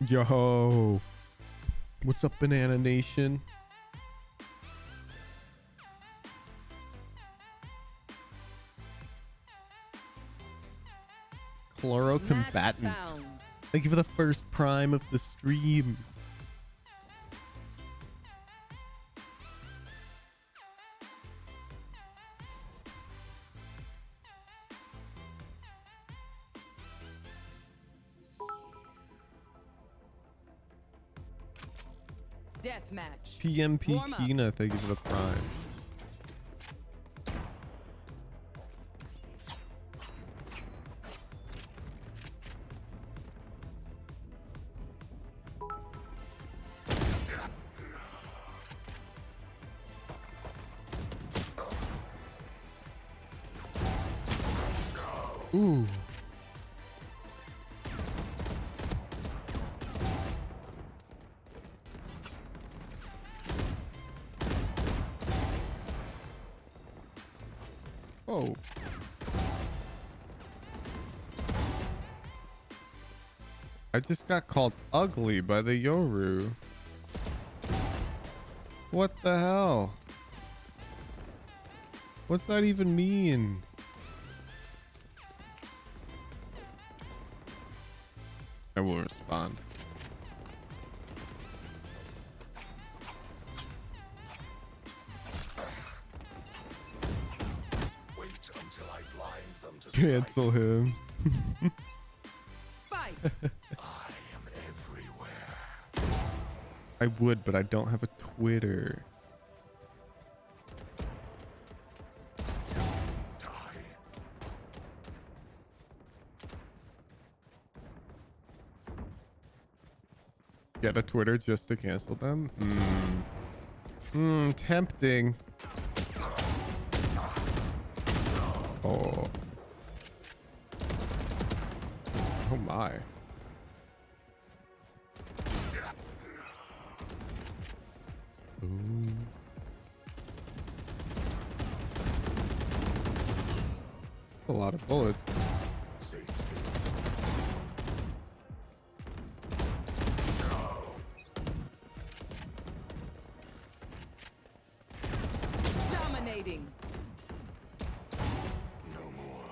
Yo, what's up, Banana Nation? Chlorocombatant. Thank you for the first prime of the stream. Deathmatch. PMP Kina, thank you for the prime. Ooh. Oh. I just got called ugly by the Yoru. What the hell? What's that even mean? I will respond. Wait until I blind them to Cancel him. Fight. I am everywhere. I would, but I don't have a Twitter. Get a Twitter just to cancel them? Tempting. Oh. Oh my. Ooh. A lot of bullets. Dominating. No more.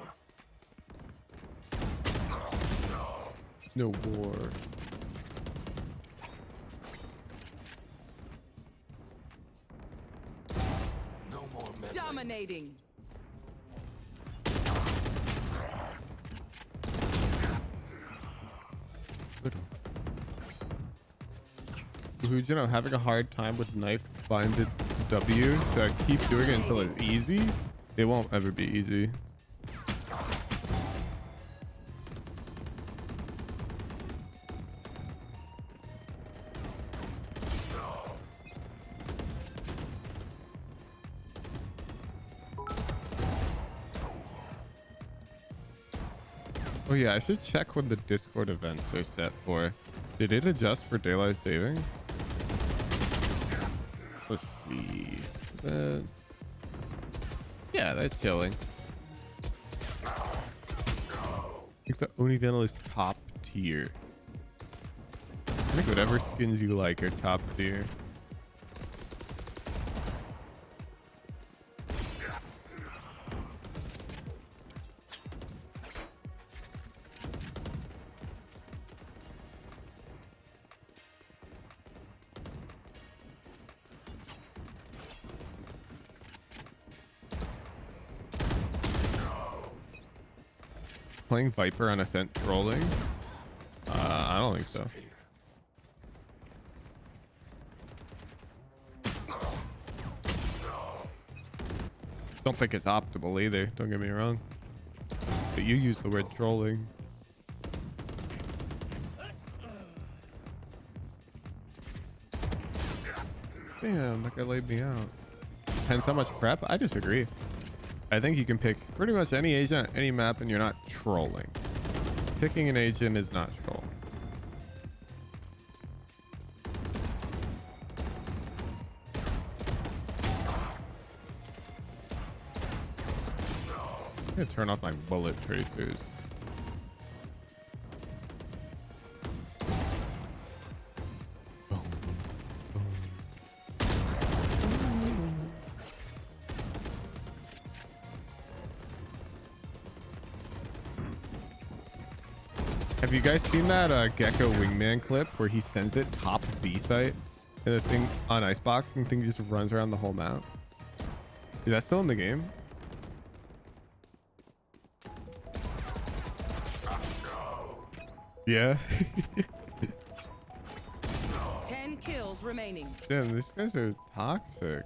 No war. No more meddling. Dominating. Who's, you know, having a hard time with knife binded W, so I keep doing it until it's easy. It won't ever be easy. Oh yeah, I should check when the Discord events are set for. Did it adjust for daylight savings? Let's see. Yeah, that's chilling. I think the Oni Vandal is top tier. I think whatever skins you like are top tier. Playing Viper on Ascent trolling? I don't think so. Don't think it's optimal either, don't get me wrong. But you use the word trolling. Damn, that guy laid me out. Depends how much prep. I disagree. I think you can pick pretty much any agent, any map, and you're not trolling. Picking an agent is not troll. I'm gonna turn off my bullet tracers. Have you guys seen that Gecko Wingman clip where he sends it top B site and the thing on Icebox and the thing just runs around the whole map? Is that still in the game? Yeah. 10 kills remaining. Damn, these guys are toxic.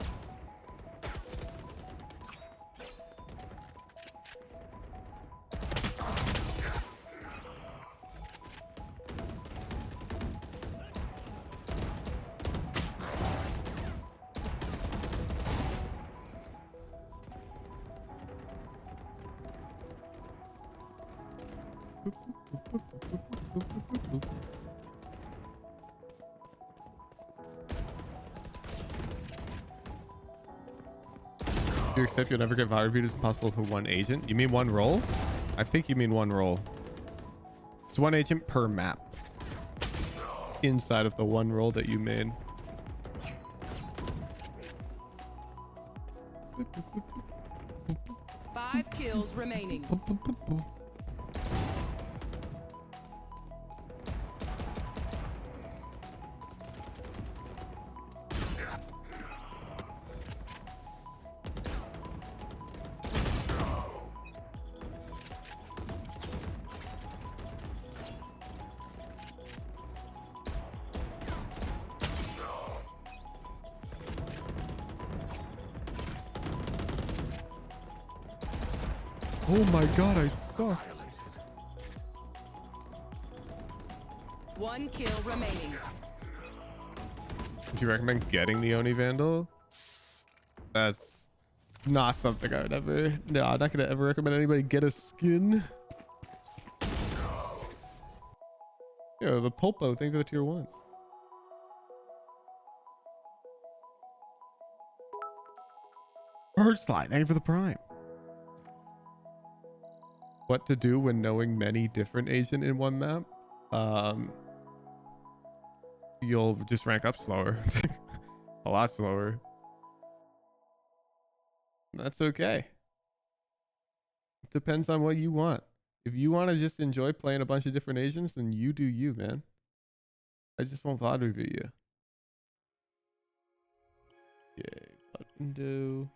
You accept you'll never get VOD reviewed as possible for one agent? You mean one role? I think you mean one role. It's one agent per map inside of the one role that you made. Five kills remaining. Oh my god, I suck. One kill remaining. Would you recommend getting the Oni Vandal? That's not something I would ever... No, I'm not going to ever recommend anybody get a skin. Yo, the Pulpo, thank you for the tier 1. First Light, thank you for the prime. What to do when knowing many different agent in one map? You'll just rank up slower. A lot slower. That's okay. It depends on what you want. If you want to just enjoy playing a bunch of different agents, then you do you, man. I just won't VOD review you. Okay, VOD window.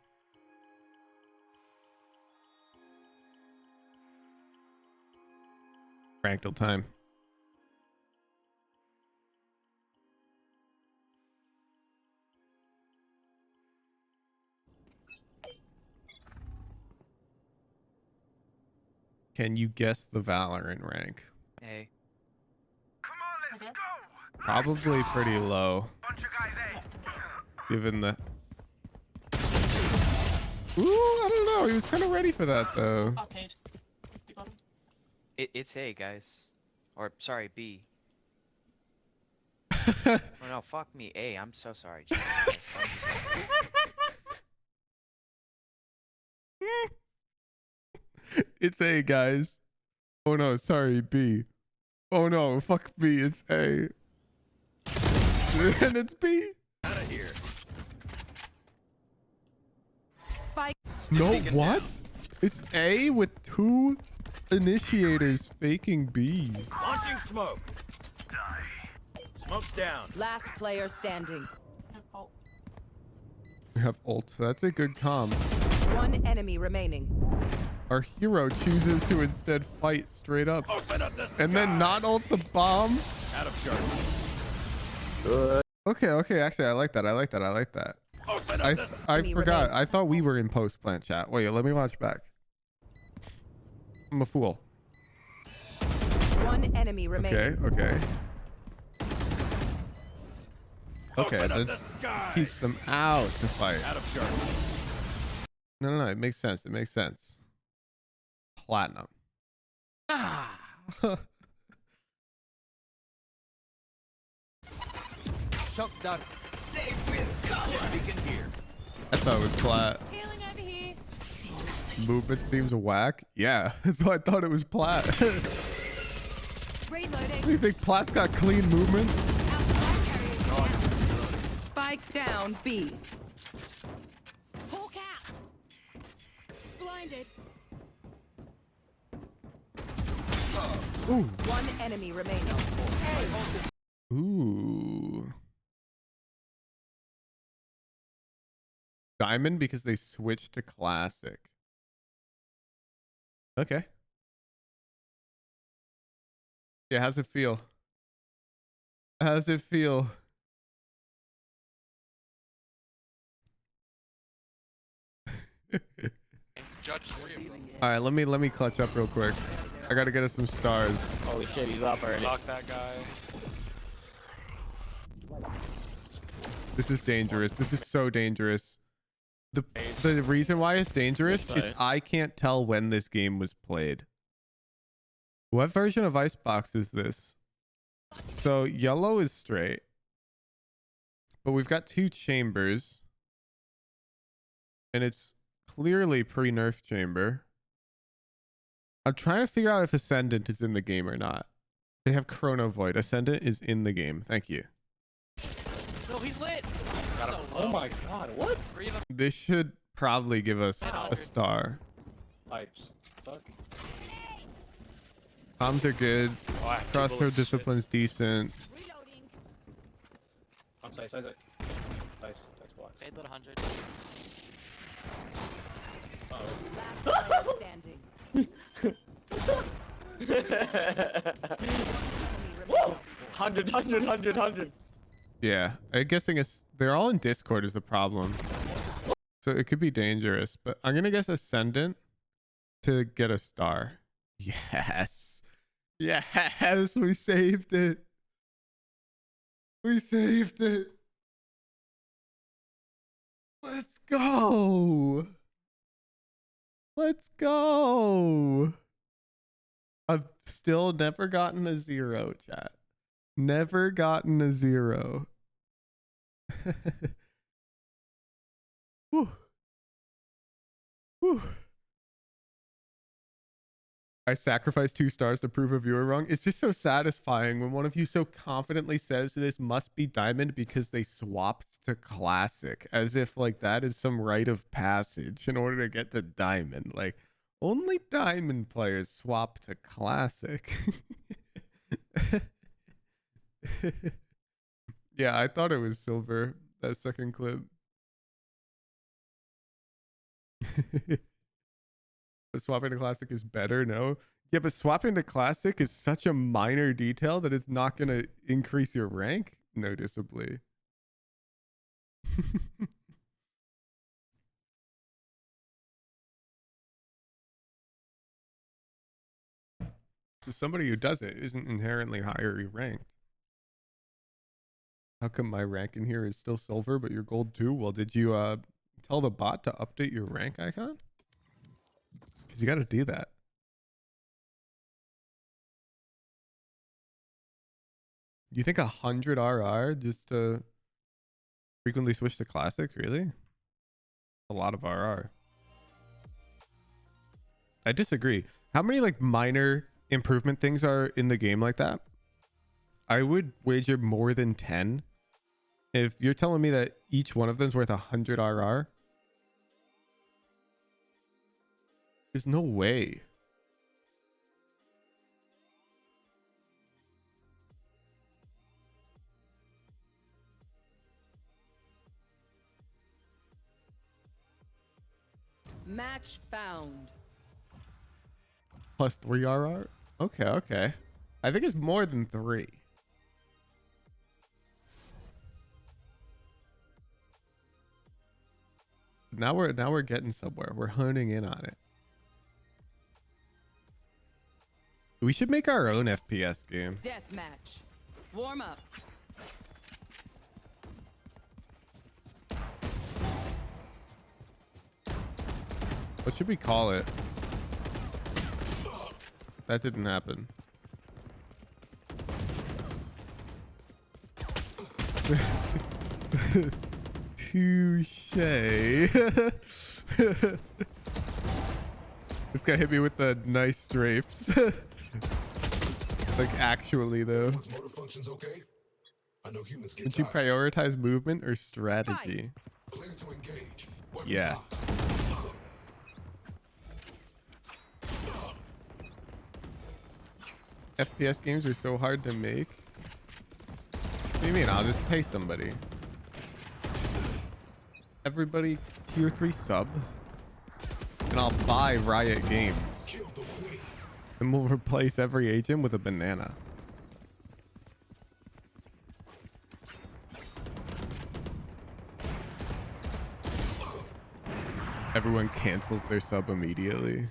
Rankdle time. Can you guess the Valorant rank? A. Come on, let's go. Probably pretty low. Bunch of guys, eh? Given the... Ooh, I don't know. He was kind of ready for that, though. Arcade. You got him? It's A, guys. Or, sorry, B. Oh, no, fuck me. A, I'm so sorry. Jesus Christ, I'm just- It's A, guys. Oh, no. Sorry, B. Oh, no. Fuck B. It's A. And it's B. Out of here. Spike. No, what? It's A with 2 initiators faking B. Launching smoke. Die. Smoke's down. Last player standing. Oh, We have ult. That's a good comp. One enemy remaining. Our hero chooses to instead fight straight up Open up the and then not ult the bomb. Out of charge. Okay. Actually, I like that. Open up I the forgot. I thought we were in post plant chat. Wait, let me watch back. I'm a fool. One enemy remaining. Okay. Open up the That sky. keeps them out to fight. Out of charge. No. It makes sense. Platinum. Ah. Shock dart. They will come. Beacon here. I thought it was plat. Healing over here. Movement seems whack. Yeah, so I thought it was plat. Reloading. You think plat's got clean movement? Spike down B. Hawk out. Blinded. One enemy remaining. Ooh. Diamond because they switched to classic. Okay. Yeah, how's it feel? How's it feel? Judge 3 of them. All right, let me clutch up real quick. I gotta get us some stars. Holy shit, he's up already. Knock that guy. This is dangerous. This is so dangerous. The Ace. reason why it's dangerous is I can't tell when this game was played. What version of Icebox is this? So yellow is straight, but we've got 2 chambers, and it's clearly pre-nerf chamber. I'm trying to figure out if Ascendant is in the game or not. They have Chrono Void. Ascendant is in the game. Thank you. No, he's lit. Oh my god, what? This should probably give us a star. I just fuck. Comms are good. Oh, I have 2 Crossroad bullets. discipline's decent. Reloading. On site. Nice box. Paid lit 100. Oh. Last player standing. Whoa! 100. Yeah, I'm guessing they're all in Discord is the problem. So it could be dangerous, but I'm gonna guess Ascendant to get a star. Yes. Yes, we saved it. We saved it. Let's go. Let's go. I've still never gotten a 0, chat. Never gotten a 0. Whew. Whew. I sacrificed 2 stars to prove a viewer wrong. It's just so satisfying when one of you so confidently says this must be diamond because they swapped to classic, as if like that is some rite of passage in order to get to diamond. Like only diamond players swap to classic. Yeah, I thought it was silver, that second clip. But swapping to classic is better, no? Yeah, but swapping to classic is such a minor detail that it's not going to increase your rank noticeably. So somebody who does it isn't inherently higher ranked. How come my rank in here is still silver, but you're gold too? Well, did you tell the bot to update your rank icon? Because you got to do that. You think 100 RR just to frequently switch to classic? Really? A lot of RR. I disagree. How many like minor improvement things are in the game like that? I would wager more than 10. If you're telling me that each one of them is worth 100 RR, there's no way. Match found. Plus 3 RR? Okay. I think it's more than 3. Now we're getting somewhere. We're honing in on it. We should make our own FPS game. Deathmatch. Warm up. What should we call it? That didn't happen. Touche. This guy hit me with the nice strafes. Like actually though. Motor functions okay? I know humans get Would you tired. prioritize movement or strategy? Clear to engage. Weapons Yes. out. FPS games are so hard to make. What do you mean? I'll just pay somebody. Everybody tier 3 sub. And I'll buy Riot Games. And we'll replace every agent with a banana. Everyone cancels their sub immediately.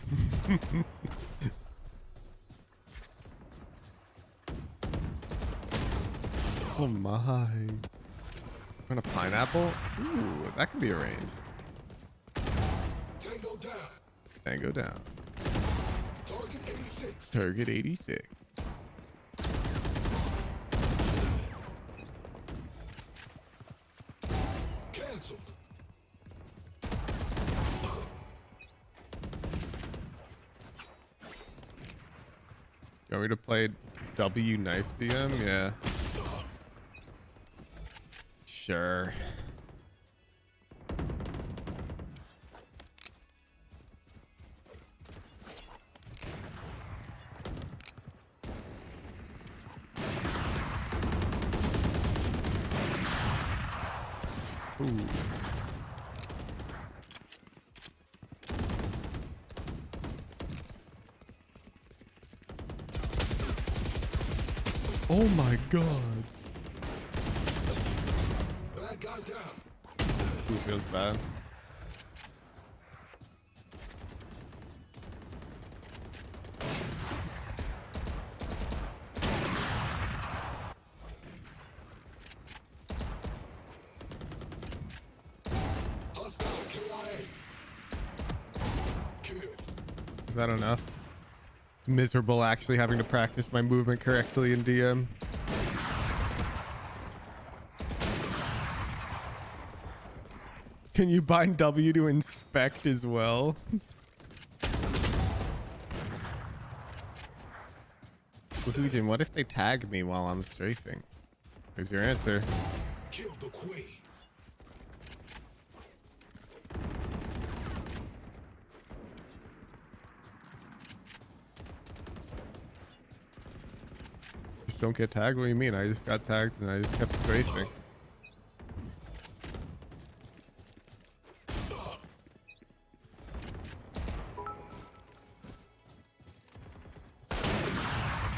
Oh my. On a pineapple? Ooh, that could be arranged. Tango down. Tango down. Target 86. Target 86. Cancelled. You want me to play W knife DM? Yeah. Sure. Ooh. Oh my god. Bad guy down. Ooh, feels bad. Hostile KIA. Kill. Is that enough? Miserable actually having to practice my movement correctly in DM. Can you bind W to inspect as well? Woohoojin, what if they tag me while I'm strafing? Here's your answer. Kill the queen. Just don't get tagged? What do you mean? I just got tagged and I just kept strafing.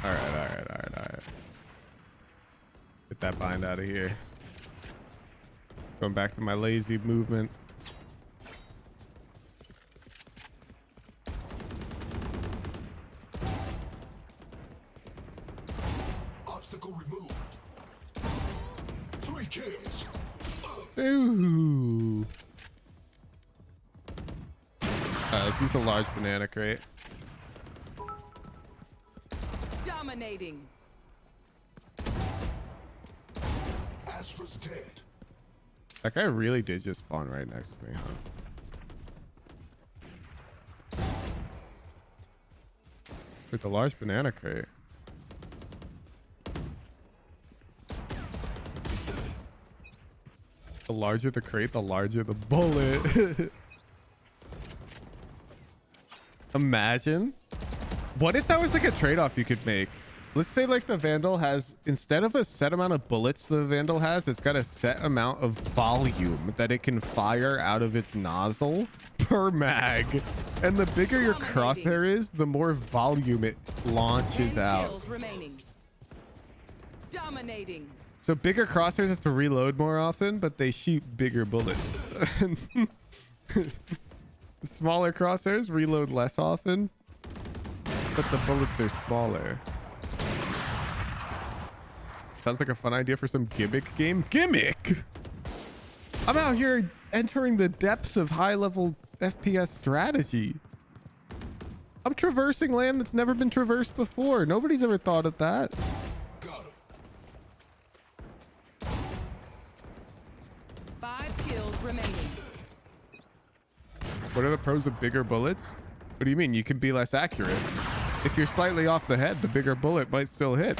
Alright. Get that bind out of here. Going back to my lazy movement. Obstacle removed. 3 kills. Ooh. Let's use the large banana crate. Dominating. Astra's dead. That guy really did just spawn right next to me, huh? With the large banana crate. The larger the crate, the larger the bullet. Imagine. What if that was like a trade-off you could make? Let's say like the Vandal has, instead of a set amount of bullets the Vandal has, it's got a set amount of volume that it can fire out of its nozzle per mag. And the bigger your crosshair is, the more volume it launches 10 out. kills remaining. Dominating. So bigger crosshairs have to reload more often, but they shoot bigger bullets. Smaller crosshairs reload less often, but the bullets are smaller. Sounds like a fun idea for some gimmick game. Gimmick! I'm out here entering the depths of high-level FPS strategy. I'm traversing land that's never been traversed before. Nobody's ever thought of that. Got him. 5 kills remaining. What are the pros of bigger bullets? What do you mean? You can be less accurate. If you're slightly off the head, the bigger bullet might still hit.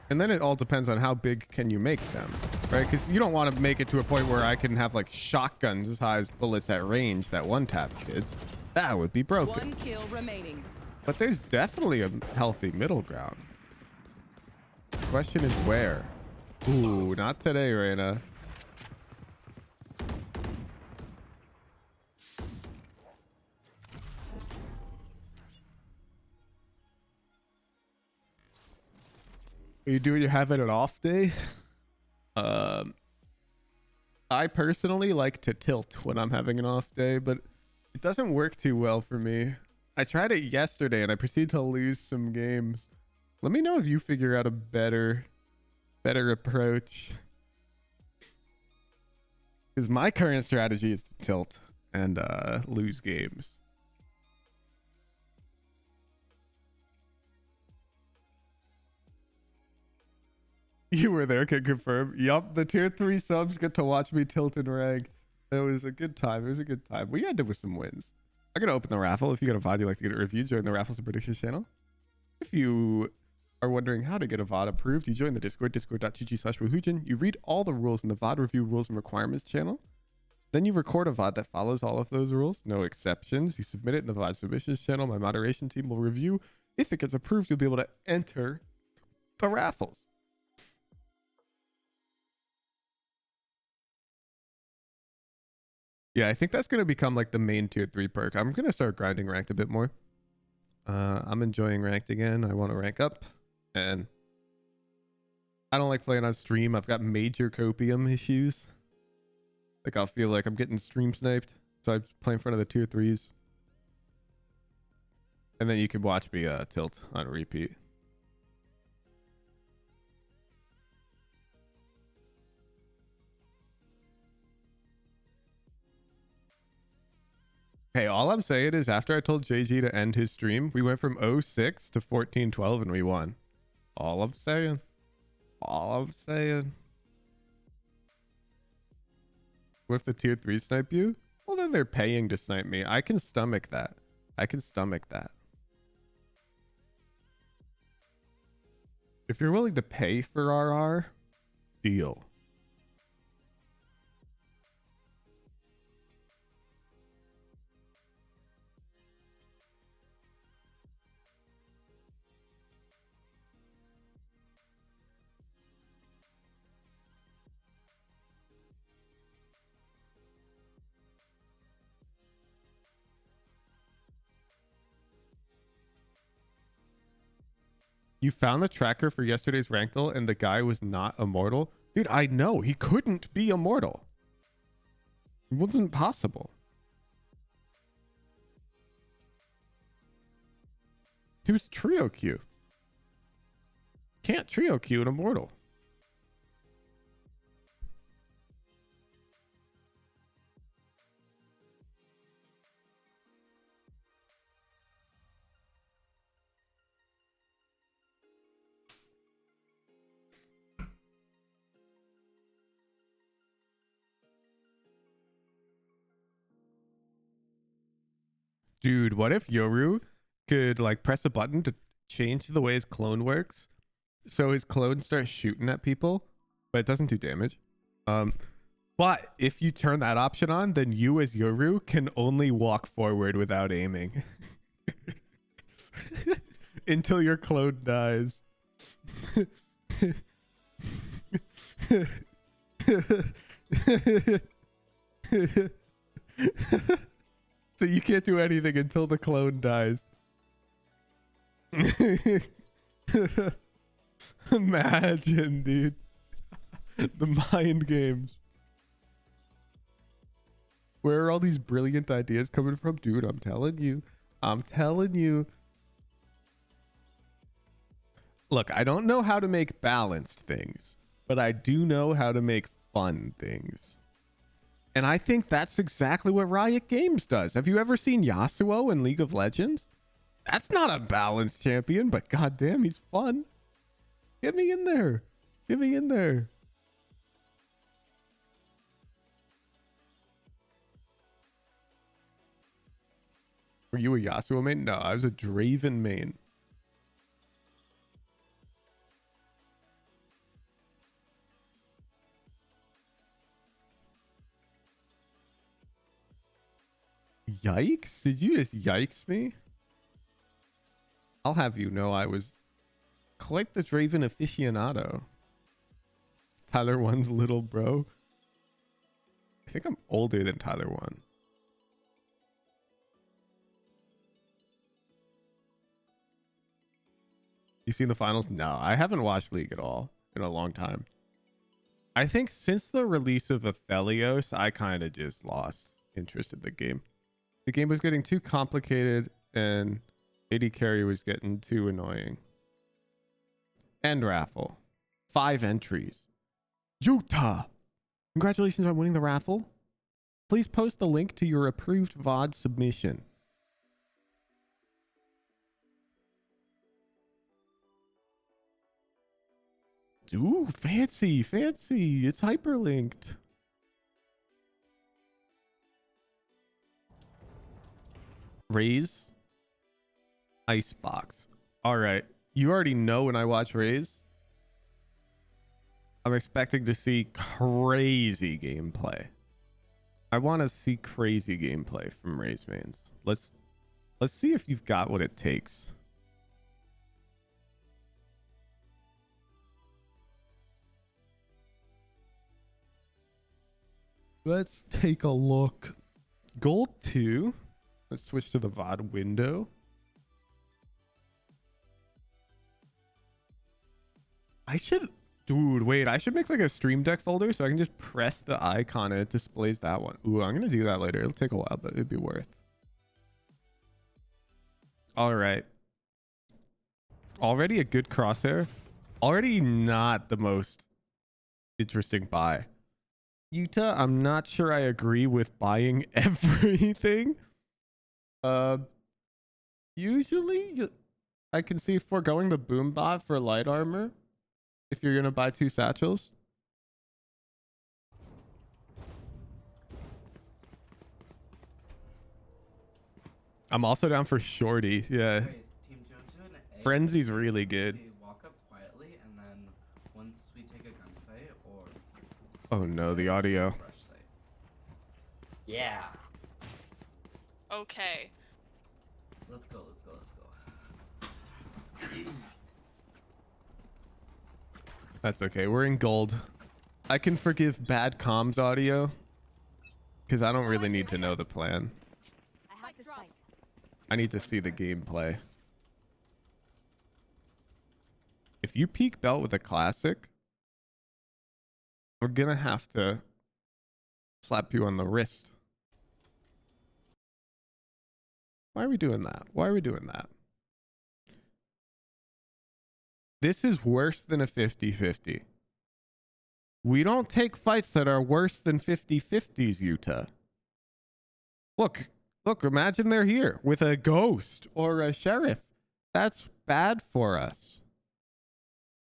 And then it all depends on how big can you make them, right? Because you don't want to make it to a point where I can have like shotguns as high as bullets at range that one tap kids. That would be broken. One kill remaining. But there's definitely a healthy middle ground. Question is where? Ooh, not today, Reyna. Are you doing? You having an off day? I personally like to tilt when I'm having an off day, but it doesn't work too well for me. I tried it yesterday and I proceeded to lose some games. Let me know if you figure out a better approach. Because my current strategy is to tilt and lose games. You were there, can confirm. Yup, the tier 3 subs get to watch me tilt in ranked. It was a good time. It was a good time. We ended with some wins. I'm going to open the raffle. If you got a VOD you'd like to get it reviewed, join the Raffles and Predictions channel. If you are wondering how to get a VOD approved, you join the Discord, discord.gg/woohoojin. You read all the rules in the VOD review rules and requirements channel. Then you record a VOD that follows all of those rules. No exceptions. You submit it in the VOD submissions channel. My moderation team will review. If it gets approved, you'll be able to enter the raffles. Yeah, I think that's going to become like the main tier 3 perk. I'm going to start grinding ranked a bit more. I'm enjoying ranked again. I want to rank up. And I don't like playing on stream. I've got major copium issues. Like I'll feel like I'm getting stream sniped. So I play in front of the tier 3s. And then you can watch me tilt on repeat. Hey, all I'm saying is after I told JG to end his stream, we went from 06 to 14-12 and we won. All I'm saying. All I'm saying. What if the tier 3 snipe you? Well, then they're paying to snipe me. I can stomach that. I can stomach that. If you're willing to pay for RR, deal. You found the tracker for yesterday's Rankdle and the guy was not immortal? Dude, I know. He couldn't be immortal. It wasn't possible. He was trio Q. Can't trio Q an immortal. Dude, what if Yoru could like press a button to change the way his clone works? So his clone starts shooting at people, but it doesn't do damage. But if you turn that option on, then you as Yoru can only walk forward without aiming. Until your clone dies. So you can't do anything until the clone dies. Imagine, dude. The mind games. Where are all these brilliant ideas coming from? Dude, I'm telling you. I'm telling you. Look, I don't know how to make balanced things, but I do know how to make fun things. And I think that's exactly what Riot Games does. Have you ever seen Yasuo in League of Legends? That's not a balanced champion, but goddamn, he's fun. Get me in there. Get me in there. Were you a Yasuo main? No, I was a Draven main. Yikes. Did you just yikes me? I'll have you know I was quite the Draven aficionado. Tyler 1's little bro. I think I'm older than Tyler 1. You seen the finals? No, I haven't watched League at all in a long time. I think since the release of Aphelios, I kind of just lost interest in the game. The game was getting too complicated and AD carry was getting too annoying. End raffle. 5 entries. Utah! Congratulations on winning the raffle. Please post the link to your approved VOD submission. Ooh, fancy, fancy. It's hyperlinked. Raze. Icebox. All right. You already know when I watch Raze, I'm expecting to see crazy gameplay. I want to see crazy gameplay from Raze mains. Let's see if you've got what it takes. Let's take a look. Gold 2. Let's switch to the VOD window. Dude, wait, I should make like a stream deck folder so I can just press the icon and it displays that one. Ooh, I'm going to do that later. It'll take a while, but it'd be worth. All right. Already a good crosshair. Already not the most interesting buy. Utah, I'm not sure I agree with buying everything. Usually I can see foregoing the boom bot for light armor if you're gonna buy 2 satchels. I'm also down for shorty. Yeah. Frenzy's really good. Walk up quietly and then once we take a gunfight or Oh no, the audio. Yeah. Okay. Let's go. That's okay. We're in gold. I can forgive bad comms audio because I don't really need to know the plan. I have this fight. I need to see the gameplay. If you peek belt with a classic, we're gonna have to slap you on the wrist. Why are we doing that? Why are we doing that? This is worse than a 50-50. We don't take fights that are worse than 50-50s, Utah. Look, imagine they're here with a ghost or a sheriff. That's bad for us.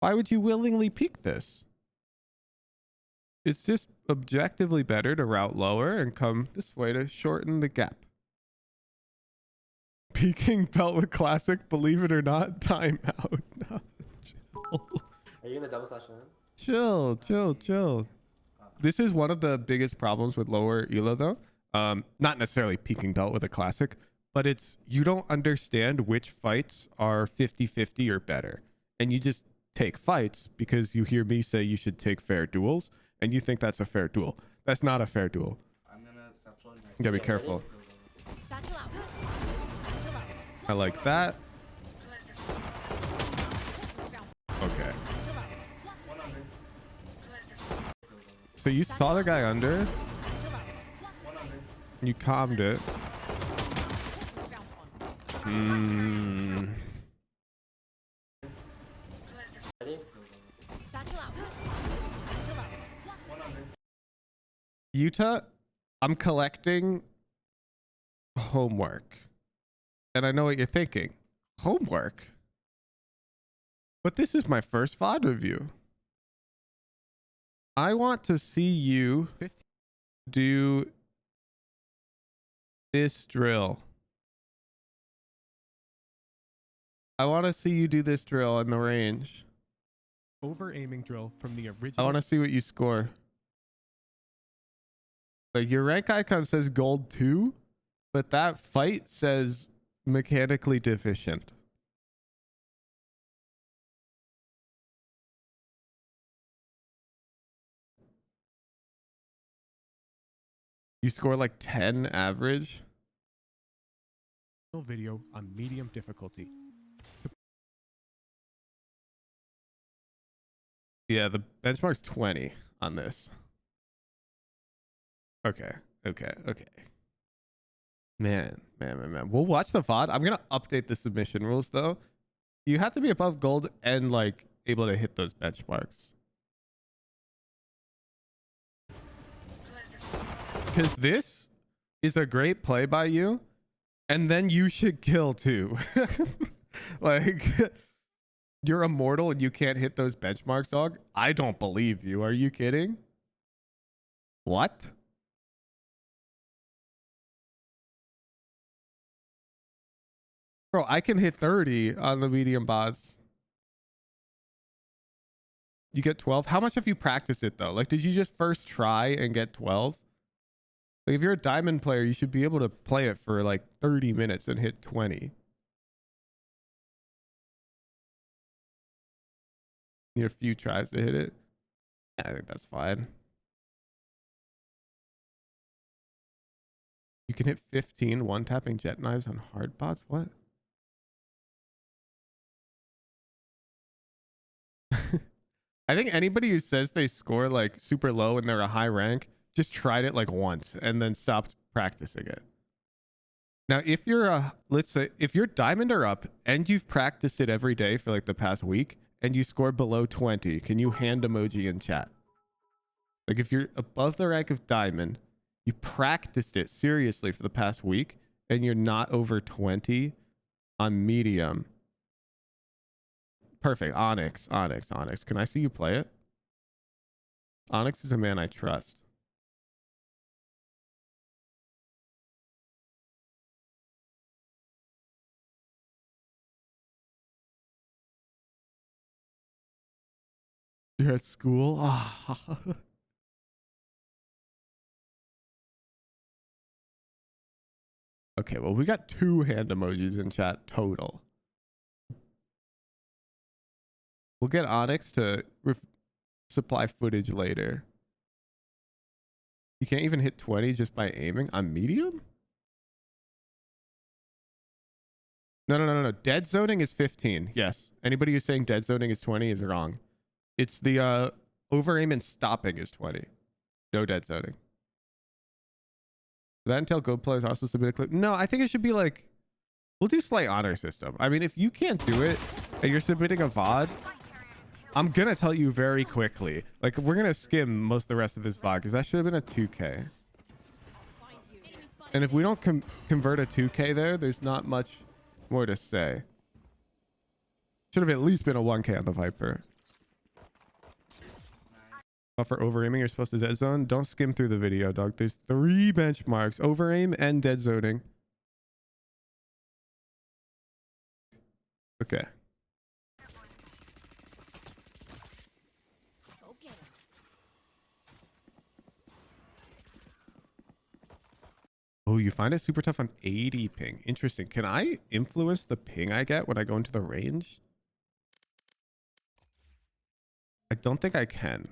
Why would you willingly peek this? It's just objectively better to route lower and come this way to shorten the gap. Peeking belt with classic, believe it or not, timeout. No, chill. Are you in the double slash man? Chill. This is one of the biggest problems with lower elo though. Not necessarily peeking belt with a classic, but it's you don't understand which fights are 50-50 or better. And you just take fights because you hear me say you should take fair duels and you think that's a fair duel. That's not a fair duel. I'm gonna satchel in You gotta be careful. Satchel out. I like that. Okay. So you saw the guy under. You calmed it. Utah, I'm collecting homework. And I know what you're thinking. Homework? But this is my first VOD review. I want to see you do this drill. I want to see you do this drill in the range. Over aiming drill from the I original. want to see what you score. Like your rank icon says gold 2, but that fight says mechanically deficient. You score like 10 average. Video on medium difficulty. Yeah, the benchmark's 20 on this. Okay. Man. We'll watch the VOD. I'm gonna update the submission rules though. You have to be above gold and like able to hit those benchmarks. Because this is a great play by you, and then you should kill too. Like, you're immortal and you can't hit those benchmarks, dog. I don't believe you. Are you kidding? What? Bro, I can hit 30 on the medium bots. You get 12. How much have you practiced it though? Like, did you just first try and get 12? Like, if you're a diamond player, you should be able to play it for like 30 minutes and hit 20. Need a few tries to hit it. Yeah, I think that's fine. You can hit 15 one-tapping jet knives on hard bots? What? I think anybody who says they score like super low and they're a high rank just tried it like once and then stopped practicing it. Now, if you're a, let's say, if you're diamond or up and you've practiced it every day for like the past week and you score below 20, can you hand emoji in chat? Like, if you're above the rank of diamond, you practiced it seriously for the past week and you're not over 20 on medium. Perfect. Onyx. Can I see you play it? Onyx is a man I trust. You're at school? Ah. Okay, well, we got 2 hand emojis in chat total. We'll get Onyx to supply footage later. You can't even hit 20 just by aiming on medium? No. Dead zoning is 15. Yes. Anybody who's saying dead zoning is 20 is wrong. It's the over aim and stopping is 20. No dead zoning. Does that entail gold players also submit a clip? No, I think it should be like, we'll do slight honor system. I mean, if you can't do it and you're submitting a VOD, I'm going to tell you very quickly. Like, we're going to skim most of the rest of this VOD because that should have been a 2K. And if we don't convert a 2K there, there's not much more to say. Should have at least been a 1K on the Viper. For over aiming, you're supposed to dead zone. Don't skim through the video, dog. There's 3 benchmarks: over aim and dead zoning. Okay. Oh, you find it super tough on 80 ping. Interesting. Can I influence the ping I get when I go into the range? I don't think I can.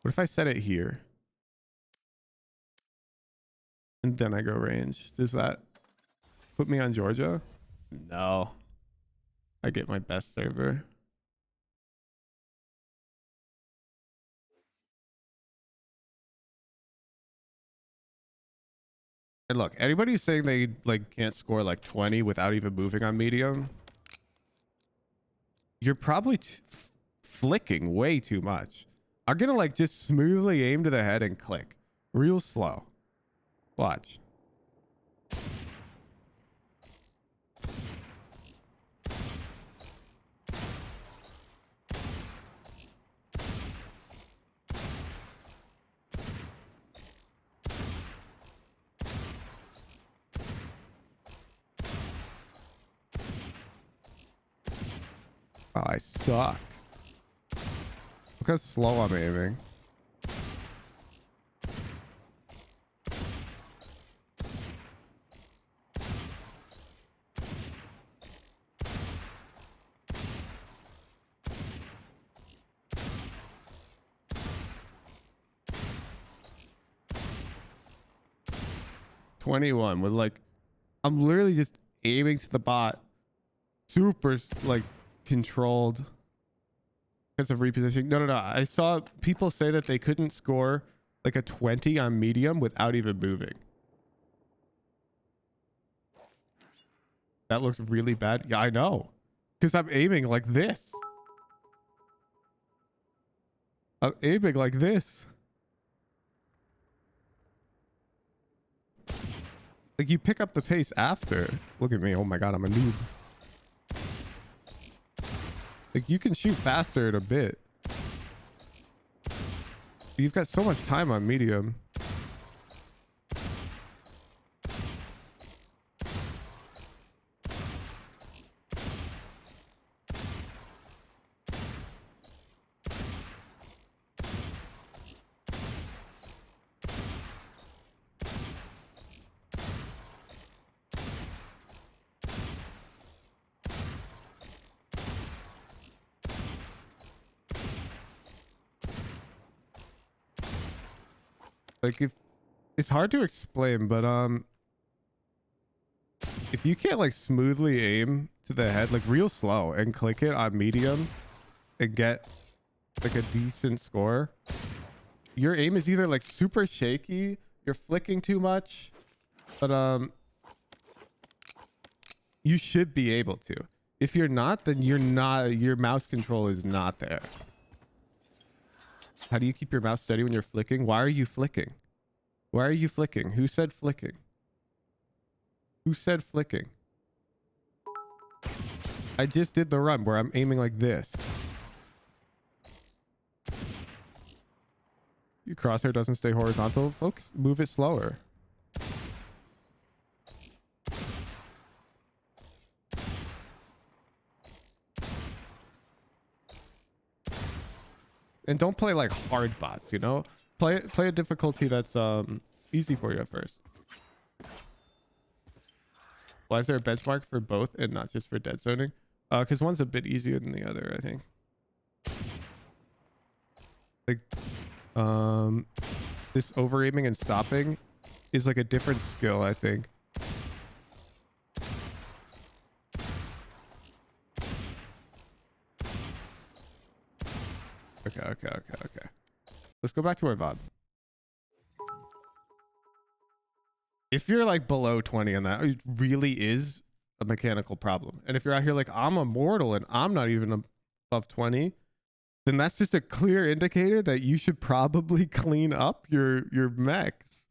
What if I set it here? And then I go range. Does that put me on Georgia? No. I get my best server. And look, anybody who's saying they like can't score like 20 without even moving on medium, you're probably flicking way too much. I'm gonna like just smoothly aim to the head and click real slow. Watch. Wow, I suck. Look how slow I'm aiming. 21 with like, I'm literally just aiming to the bot, super like controlled because of repositioning. No. I saw people say that they couldn't score like a 20 on medium without even moving. That looks really bad. Yeah, I know. Because I'm aiming like this. I'm aiming like this. Like you pick up the pace after. Look at me. Oh my god, I'm a noob. Like you can shoot faster in a bit. You've got so much time on medium. Like if it's hard to explain, but if you can't like smoothly aim to the head like real slow and click it on medium and get like a decent score, your aim is either like super shaky, you're flicking too much, but you should be able to. If you're not, then you're not, your mouse control is not there. How do you keep your mouse steady when you're flicking? Why are you flicking? Why are you flicking? Who said flicking? Who said flicking? I just did the run where I'm aiming like this. Your crosshair doesn't stay horizontal. Folks, move it slower. And don't play like hard bots, you know? Play a difficulty that's easy for you at first. Why is there a benchmark for both and not just for dead zoning? Because one's a bit easier than the other, I think. Like, this over aiming and stopping is like a different skill, I think. Okay. Let's go back to our VOD. If you're like below 20 on that, it really is a mechanical problem. And if you're out here like, I'm immortal and I'm not even above 20, then that's just a clear indicator that you should probably clean up your mechs.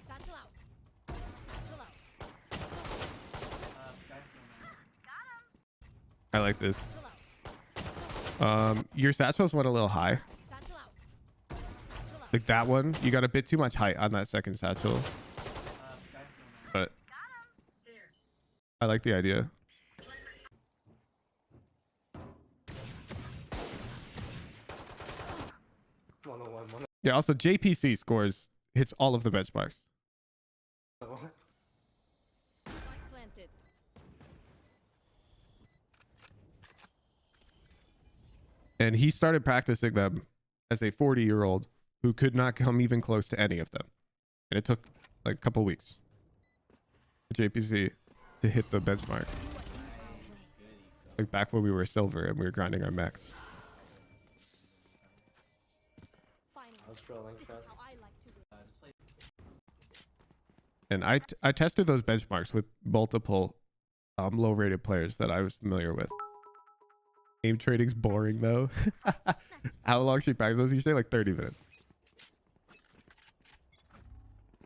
Satchel out. Satchel out. I like this. Your satchels went a little high. Satchel out. Like that one, you got a bit too much height on that second satchel. But I like the idea. Yeah, also JPC scores, hits all of the benchmarks. Planted. And he started practicing them as a 40-year-old who could not come even close to any of them. And it took like a couple weeks for JPC to hit the benchmark. Like back when we were silver and we were grinding our mechs. And I tested those benchmarks with multiple low-rated players that I was familiar with. Aim trading's boring though. How long should you practice those? You say like 30 minutes.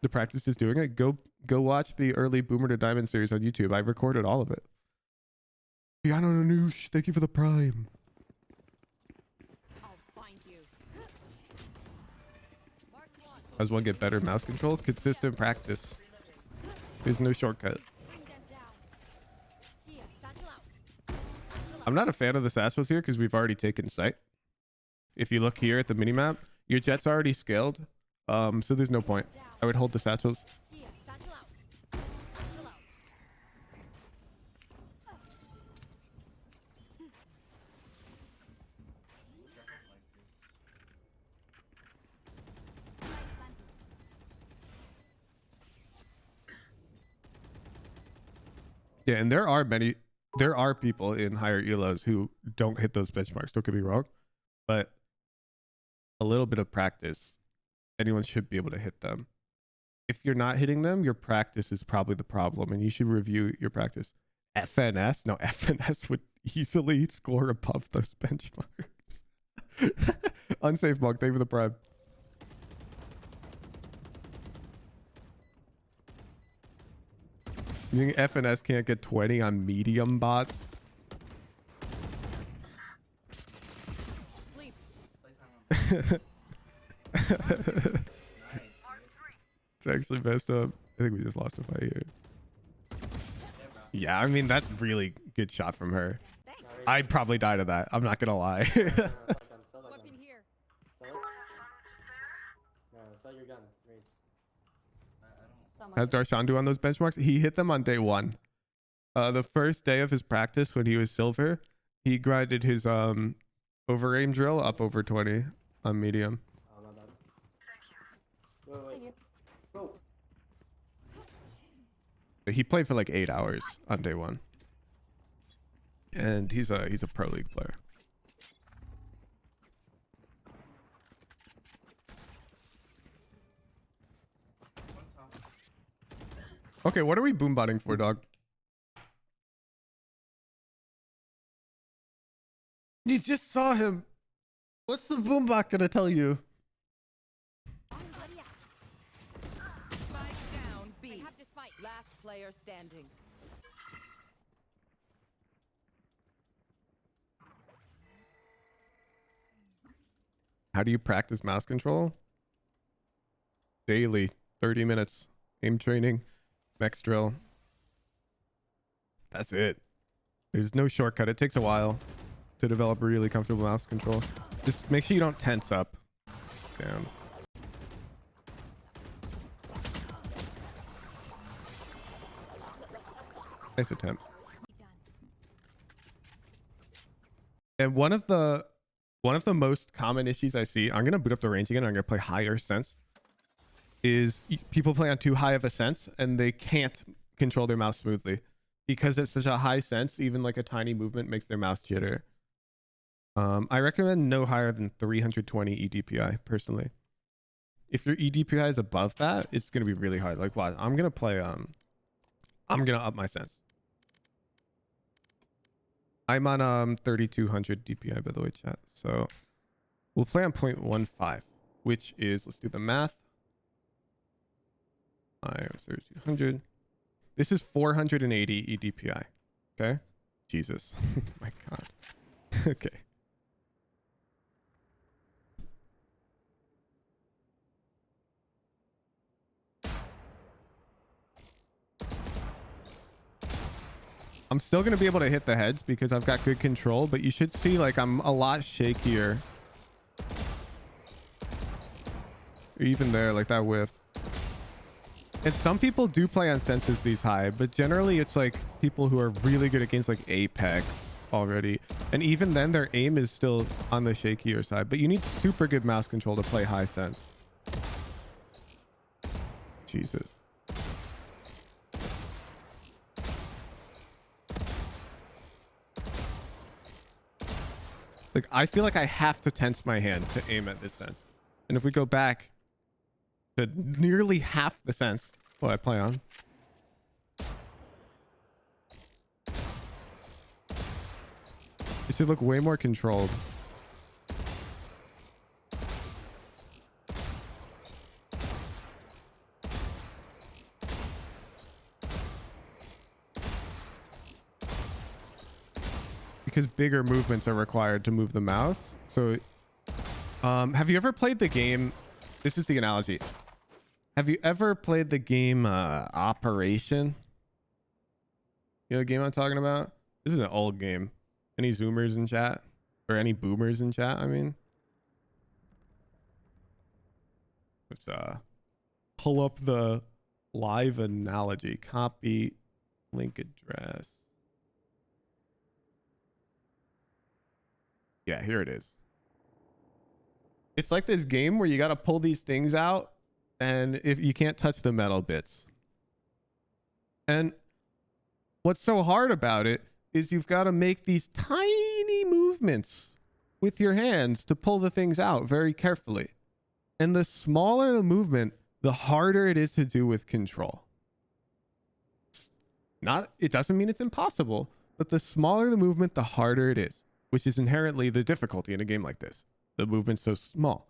The practice is doing it. Go watch the early Boomer to Diamond series on YouTube. I recorded all of it. Piano Nanoosh, thank you for the prime. I'll find you. Mark one. As one get better mouse control, consistent practice. There's no shortcut. Bring them down. Here, satchel out. I'm not a fan of the satchels here because we've already taken sight. If you look here at the minimap, your jet's already scaled. So there's no point. I would hold the satchels. Here, satchel out. Satchel out. Yeah, and there are people in higher elos who don't hit those benchmarks. Don't get me wrong, but a little bit of practice, anyone should be able to hit them. If you're not hitting them, your practice is probably the problem, and you should review your practice. FNS? No, FNS would easily score above those benchmarks. Unsafe Monk, thank you for the prime. You think FNS can't get 20 on medium bots? Sleep. It's actually messed up. I think we just lost a fight here. Yeah, I mean, that's really good shot from her. I'd probably die to that. I'm not gonna lie. Weapon here. Sell your gun, Raze. How's Darshan do on those benchmarks? He hit them on day 1. The first day of his practice when he was silver, he grinded his over aim drill up over 20 on medium. Oh, my bad. Wait. Go. He played for like 8 hours on day 1. And he's a pro league player. Okay, what are we boombotting for, dog? You just saw him. What's the boombot gonna tell you? Spike down B. I have the spike. Last player standing. How do you practice mouse control? Daily, 30 minutes. Aim training, max drill. That's it. There's no shortcut. It takes a while to develop really comfortable mouse control. Just make sure you don't tense up. Down. Nice attempt. And one of the most common issues I see, I'm gonna boot up the range again. I'm gonna play higher sense. Is people play on too high of a sense and they can't control their mouse smoothly because it's such a high sense. Even like a tiny movement makes their mouse jitter. I recommend no higher than 320 EDPI personally. If your EDPI is above that, it's gonna be really hard. Like, what? I'm gonna play. I'm gonna up my sense. I'm on 3200 DPI by the way, chat. So we'll play on 0.15, which is, let's do the math. 3200. This is 480 EDPI. Okay. Jesus. My God. Okay. I'm still going to be able to hit the heads because I've got good control, but you should see like I'm a lot shakier. Even there, like that whiff. And some people do play on senses these high, but generally it's like people who are really good at games like Apex already. And even then their aim is still on the shakier side, but you need super good mouse control to play high sense. Jesus. Like, I feel like I have to tense my hand to aim at this sense. And if we go back to nearly half the sense what I play on. It should look way more controlled. Because bigger movements are required to move the mouse. So, have you ever played the game? This is the analogy. Have you ever played the game Operation? You know the game I'm talking about? This is an old game. Any Zoomers in chat? Or any Boomers in chat, I mean? Let's pull up the live analogy. Copy link address. Yeah, here it is. It's like this game where you got to pull these things out and if you can't touch the metal bits. And What's so hard about it is you've got to make these tiny movements with your hands to pull the things out very carefully. And the smaller the movement, the harder it is to do with control. It doesn't mean it's impossible, but the smaller the movement, the harder it is, which is inherently the difficulty in a game like this. The movement's so small.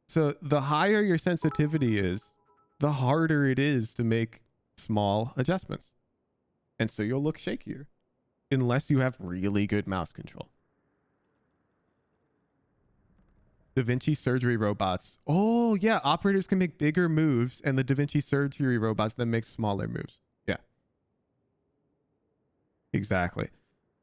So the higher your sensitivity is, the harder it is to make small adjustments. And so you'll look shakier unless you have really good mouse control. Da Vinci surgery robots. Oh yeah, operators can make bigger moves and the Da Vinci surgery robots then make smaller moves. Yeah. Exactly.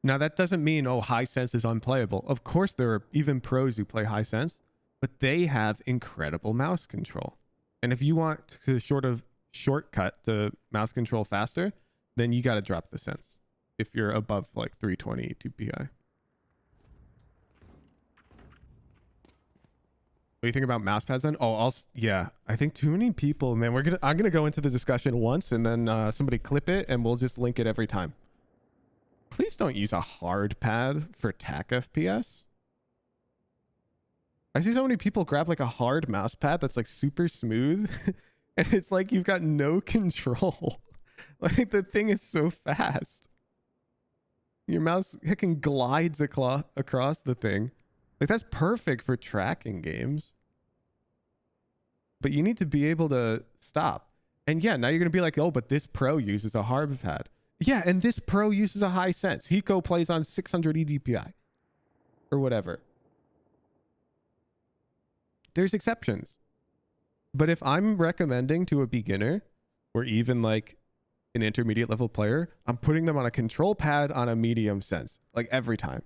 Now that doesn't mean, oh, high sense is unplayable. Of course there are even pros who play high sense, but they have incredible mouse control. And if you want to shortcut to mouse control faster, then you got to drop the sense if you're above like 320 2PI. What do you think about mouse pads then? Oh, yeah, I think too many people, man. I'm gonna go into the discussion once and then somebody clip it and we'll just link it every time. Please don't use a hard pad for TAC FPS. I see so many people grab like a hard mouse pad that's like super smooth and it's like you've got no control. Like the thing is so fast. Your mouse heckin' glides across the thing. Like that's perfect for tracking games. But you need to be able to stop. And yeah, now you're going to be like, oh, but this pro uses a hard pad. Yeah, and this pro uses a high sense. Hiko plays on 600 EDPI. Or whatever. There's exceptions. But if I'm recommending to a beginner or even like an intermediate level player, I'm putting them on a control pad on a medium sense. Like every time.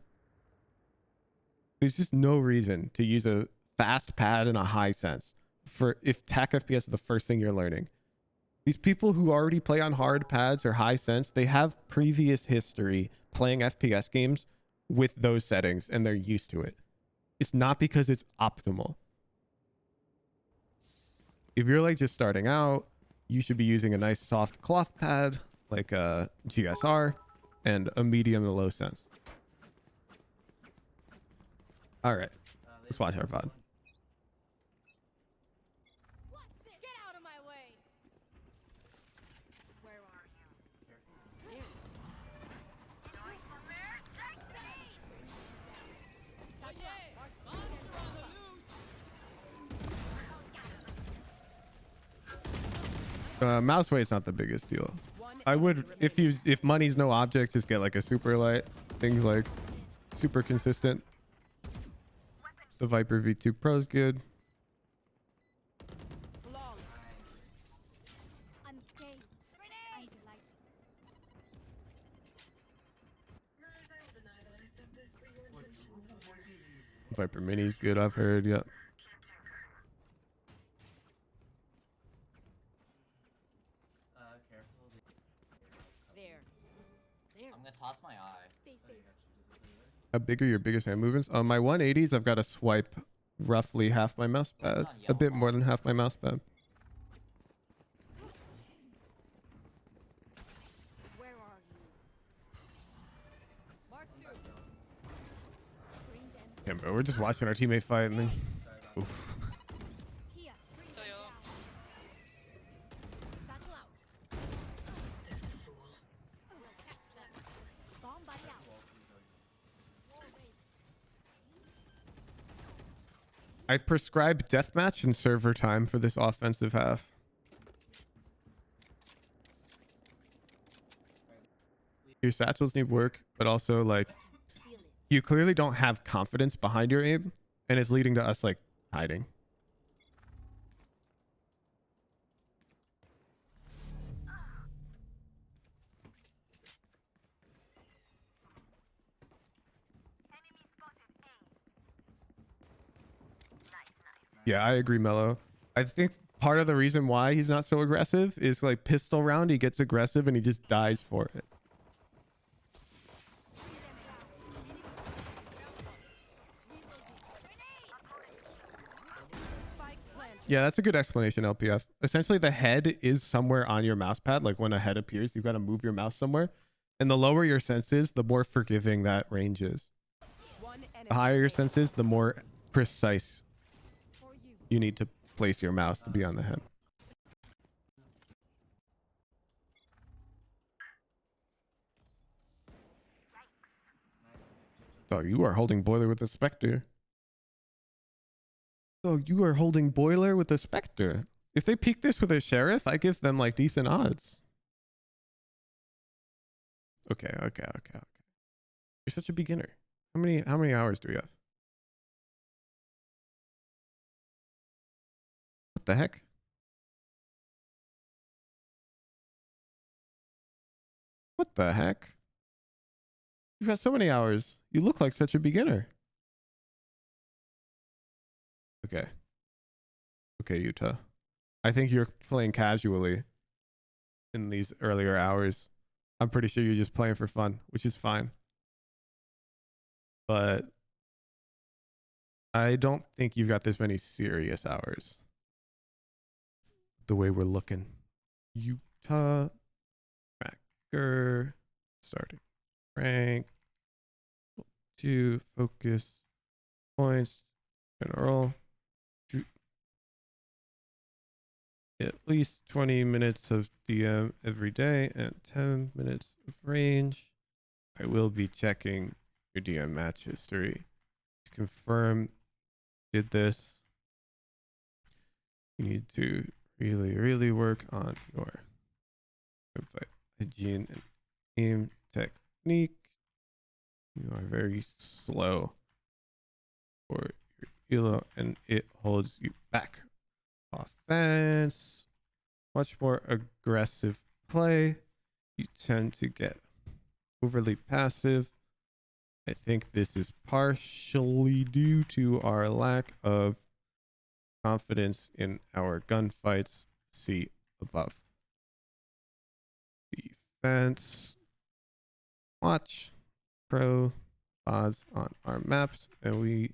There's just no reason to use a fast pad and a high sense for if TAC FPS is the first thing you're learning. These people who already play on hard pads or high sense, they have previous history playing FPS games with those settings and they're used to it. It's not because it's optimal. If you're like just starting out, you should be using a nice soft cloth pad like a GSR and a medium to low sense. All right, let's watch our VOD. Get out of my way. Where are you? Mouse weight's not the biggest deal. I would, if money's no object, just get like a super light. Things like super consistent. The Viper V2 Pro is good. Viper Mini's good, I've heard. Yep. I'm gonna toss my eye. How big are your biggest hand movements? On my 180s, I've got to swipe roughly half my mouse pad. A bit more than half my mouse pad. Where are you? Mark two. Bring them. Yeah, bro, we're just watching our teammate fight and then... Oof. Here. Bring Still them yellow. down. Satchel out. Dead fool. We'll catch them. Bomb buddy out. Wall raised. I prescribe deathmatch and server time for this offensive half. Your satchels need work, but also like you clearly don't have confidence behind your aim, and it's leading to us like hiding. Yeah, I agree, Mello. I think part of the reason why he's not so aggressive is like pistol round, he gets aggressive and he just dies for it. Yeah, that's a good explanation, LPF. Essentially, the head is somewhere on your mouse pad. Like when a head appears, you've got to move your mouse somewhere. And the lower your sense is, the more forgiving that range is. One enemy The higher your remaining. sense is, the more precise you need to place your mouse to be on the head. Oh, you are holding boiler with a Spectre. Oh, you are holding boiler with a Spectre. If they peek this with a Sheriff, I give them like decent odds. Okay. You're such a beginner. How many hours do we have? What the heck? What the heck? You've got so many hours. You look like such a beginner. Okay, Utah. I think you're playing casually in these earlier hours. I'm pretty sure you're just playing for fun, which is fine. But I don't think you've got this many serious hours. The way we're looking. Utah. Tracker. Starting. Rank. 2. Focus. Points. General. At least 20 minutes of DM every day and 10 minutes of range. I will be checking your DM match history to confirm did this. You need to really work on your fight hygiene and aim technique. You are very slow for your elo and it holds you back. Offense, much more aggressive play. You tend to get overly passive. I think this is partially due to our lack of confidence in our gunfights. See above. Defense. Watch pro odds on our maps, and we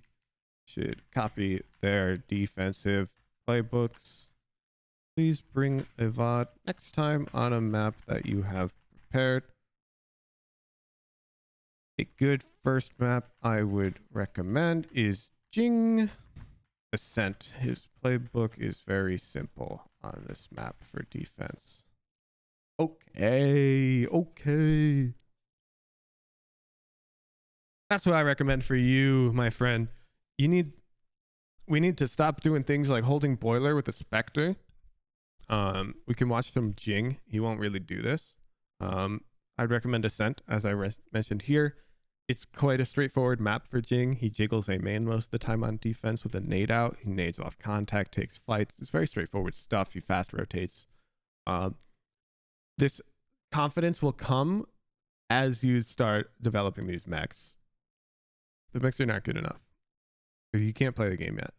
should copy their defensive playbooks. Please bring a VOD next time on a map that you have prepared. A good first map I would recommend is Jing. Ascent. His playbook is very simple on this map for defense. Okay. That's what I recommend for you, my friend. We need to stop doing things like holding boiler with a Spectre. We can watch some Jing. He won't really do this. I'd recommend Ascent, as I mentioned here. It's quite a straightforward map for Jing. He jiggles a main most of the time on defense with a nade out. He nades off contact, takes fights. It's very straightforward stuff. He fast rotates. This confidence will come as you start developing these mechs. The mechs are not good enough. You can't play the game yet.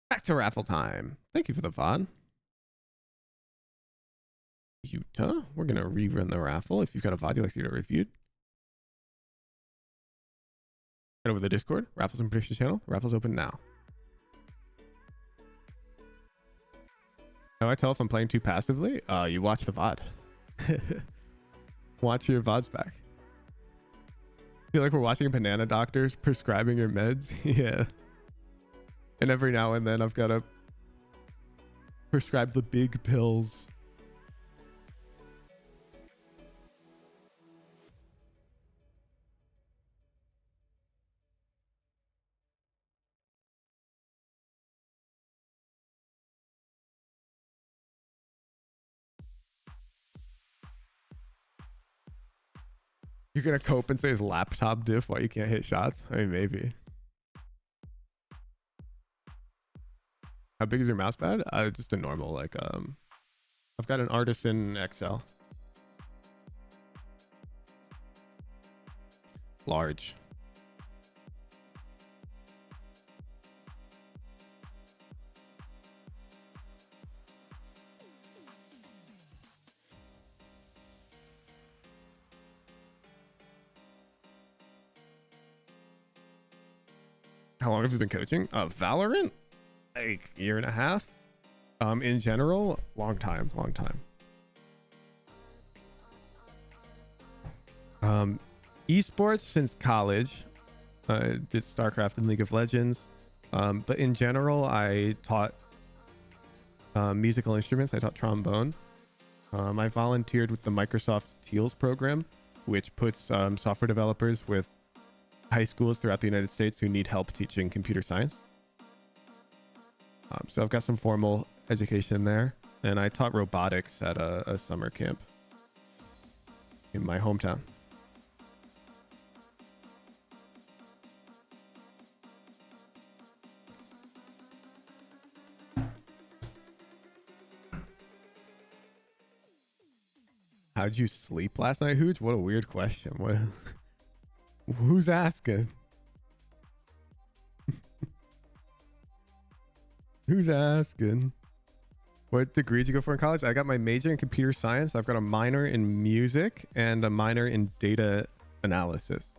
Back to raffle time. Thank you for the VOD. Utah, we're going to rerun the raffle. If you've got a VOD you'd like to get it reviewed, head over to the Discord, Raffles and Predictions channel. The raffle's open now. How do I tell if I'm playing too passively? You watch the VOD. Watch your VODs back. Feel like we're watching banana doctors prescribing your meds. Yeah. And every now and then I've got to prescribe the big pills. You're going to cope and say his laptop diff while you can't hit shots? I mean, maybe. How big is your mouse pad? Just a normal, like, I've got an Artisan XL. Large. How long have you been coaching? Valorant? Like a year and a half. In general, long time. Esports since college. Did StarCraft and League of Legends. But in general, I taught musical instruments. I taught trombone. I volunteered with the Microsoft TEALS program, which puts software developers with high schools throughout the United States who need help teaching computer science. So I've got some formal education there. And I taught robotics at a summer camp in my hometown. How'd you sleep last night, Hooch? What a weird question. What? Who's asking? Who's asking? What degree did you go for in college? I got my major in computer science. I've got a minor in music and a minor in data analysis.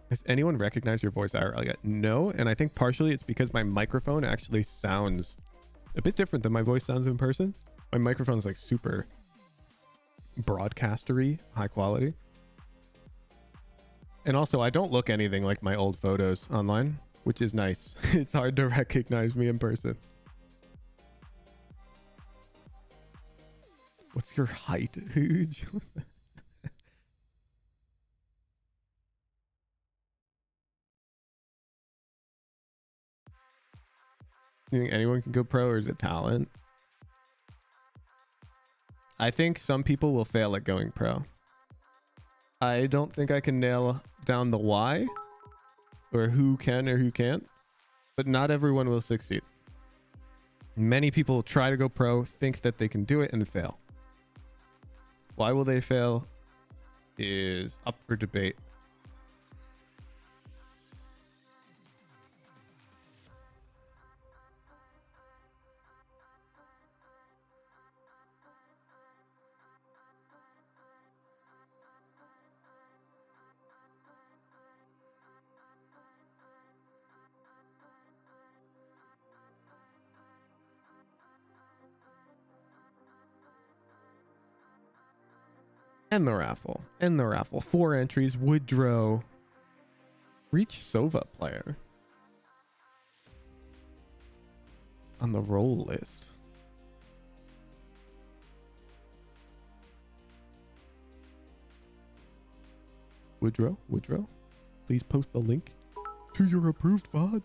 Does anyone recognize your voice IRL yet? No, and I think partially it's because my microphone actually sounds a bit different than my voice sounds in person. My microphone is like super broadcastery, high quality. And also, I don't look anything like my old photos online, which is nice. It's hard to recognize me in person. What's your height, Huge? You think anyone can go pro, or is it talent? I think some people will fail at going pro. I don't think I can nail down the why or who can or who can't, but not everyone will succeed. Many people try to go pro, think that they can do it, and fail. Why will they fail is up for debate. And the raffle. 4 entries. Woodrow. Reach Sova player. On the roll list. Woodrow. Please post the link to your approved VOD.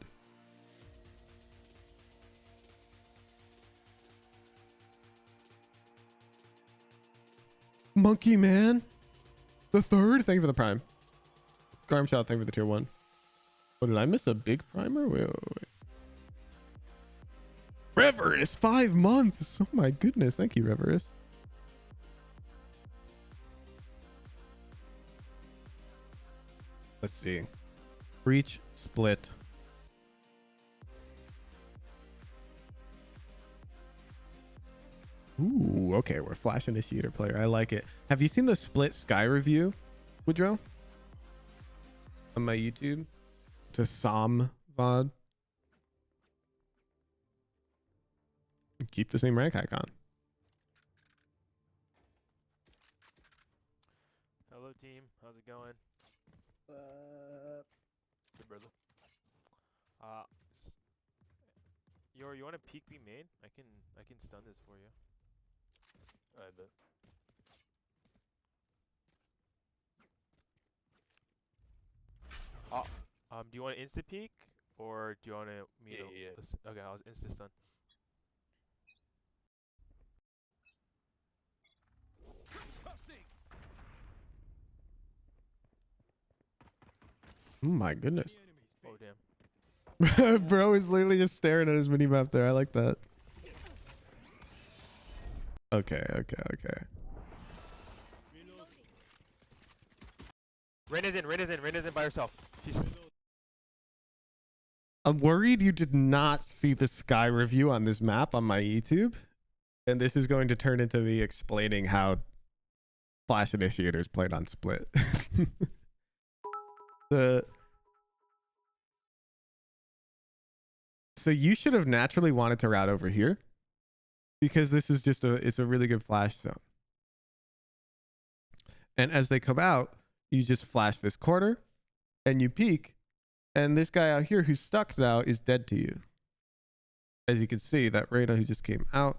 Monkey Man the third, thank you for the prime. Garm shot, thank you for the tier 1. Oh, did I miss a big primer? Wait. Reverus, 5 months. Oh my goodness, thank you, Reverus. Let's see. Breach, split. Ooh, okay, we're Flash Initiator player. I like it. Have you seen the split Sky review, Woodrow? On my YouTube? To Som VOD. Keep the same rank icon. Hello team, how's it going? Good brother. You wanna peek me main? I can stun this for you. I bet. Do you want an insta peek or do you want me to? Yeah. Okay, I'll insta stun. Oh my goodness. Oh damn. Bro is literally just staring at his mini map there. I like that. Okay. Reyna's in by herself. I'm worried you did not see the Sky review on this map on my YouTube. And this is going to turn into me explaining how Flash Initiators played on Split. So you should have naturally wanted to route over here, because this is just it's a really good flash zone. And as they come out, you just flash this corner and you peek. And this guy out here who's stuck now is dead to you. As you can see, that Reyna who just came out.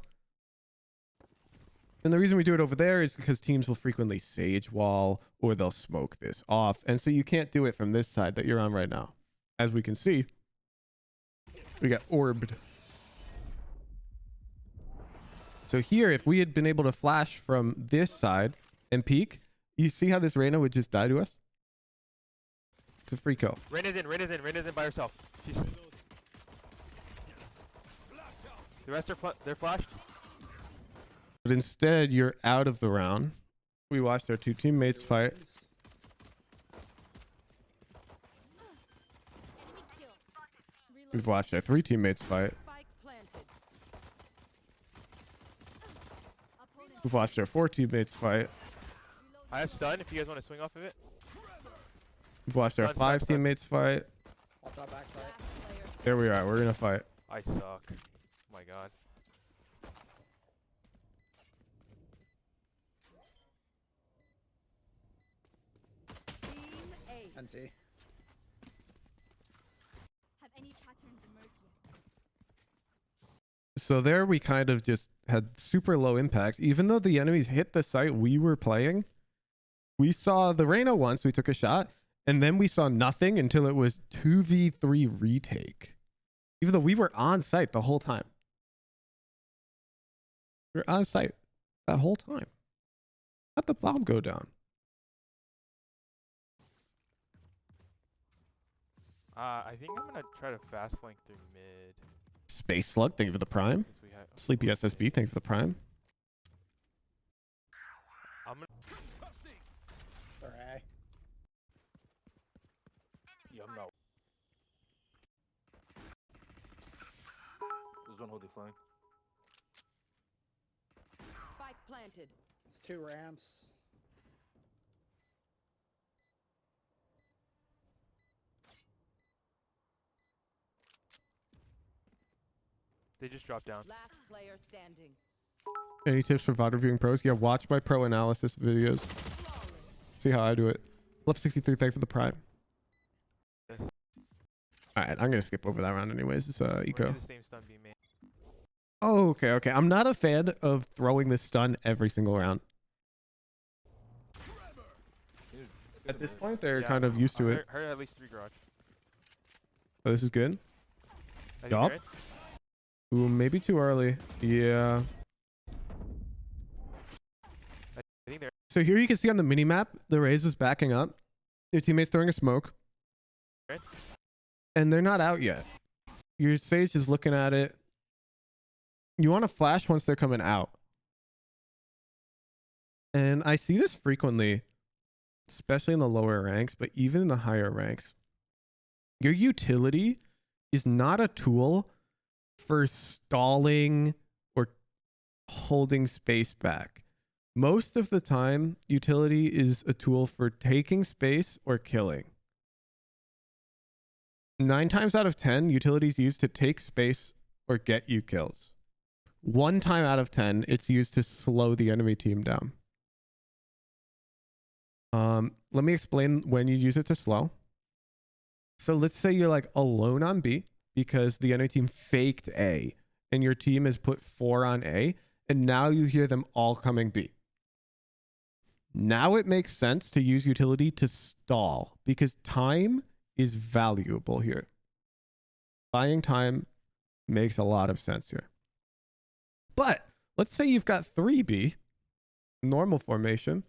And the reason we do it over there is because teams will frequently sage wall or they'll smoke this off. And so you can't do it from this side that you're on right now. As we can see, we got orbed. So here, if we had been able to flash from this side and peek, you see how this Reyna would just die to us? It's a free kill. Reyna's in by herself. She's... The rest are they're flashed. But instead, you're out of the round. We watched our two teammates fight. We've watched our three teammates fight. We've watched our four teammates fight. I have stun if you guys want to swing off of it. We've watched our five teammates fight. I'll drop back fight. There we are. We're going to fight. I suck. Oh my god. NC. Have any patterns emerged yet? So there we kind of just had super low impact. Even though the enemies hit the site we were playing, we saw the Reyna once, we took a shot, and then we saw nothing until it was 2v3 retake. Even though we were on site the whole time. We were on site that whole time. How'd the bomb go down? I think I'm gonna try to fast flank through mid. Space Slug, thank you for the prime. Sleepy SSB, thank you for the prime. I'm gonna... Alright. Yeah, I'm not. There's one holding flank. Spike planted. It's 2 ramps. They just dropped down. Last player standing. Any tips for VOD reviewing pros? Yeah, watch my pro analysis videos. See how I do it. Flip63, thank you for the prime. Yes. Alright, I'm gonna skip over that round anyways. It's eco. The same stun being made. Oh, okay. I'm not a fan of throwing this stun every single round. Dude, At this point, they're kind of used to it. Heard at least 3 garage. Oh, this is good. I think Yup. they're in. Ooh, maybe too early. Yeah. I think they're... So here you can see on the mini map, the Raze is backing up. Your teammate's throwing a smoke. Right. And they're not out yet. Your Sage is looking at it. You want to flash once they're coming out. And I see this frequently, especially in the lower ranks, but even in the higher ranks. Your utility is not a tool for stalling or holding space back. Most of the time, utility is a tool for taking space or killing. 9 times out of 10, utility is used to take space or get you kills. 1 time out of 10, it's used to slow the enemy team down. Let me explain when you use it to slow. So let's say you're like alone on B because the enemy team faked A and your team has put 4 on A and now you hear them all coming B. Now it makes sense to use utility to stall because time is valuable here. Buying time makes a lot of sense here. But let's say you've got 3B, normal formation,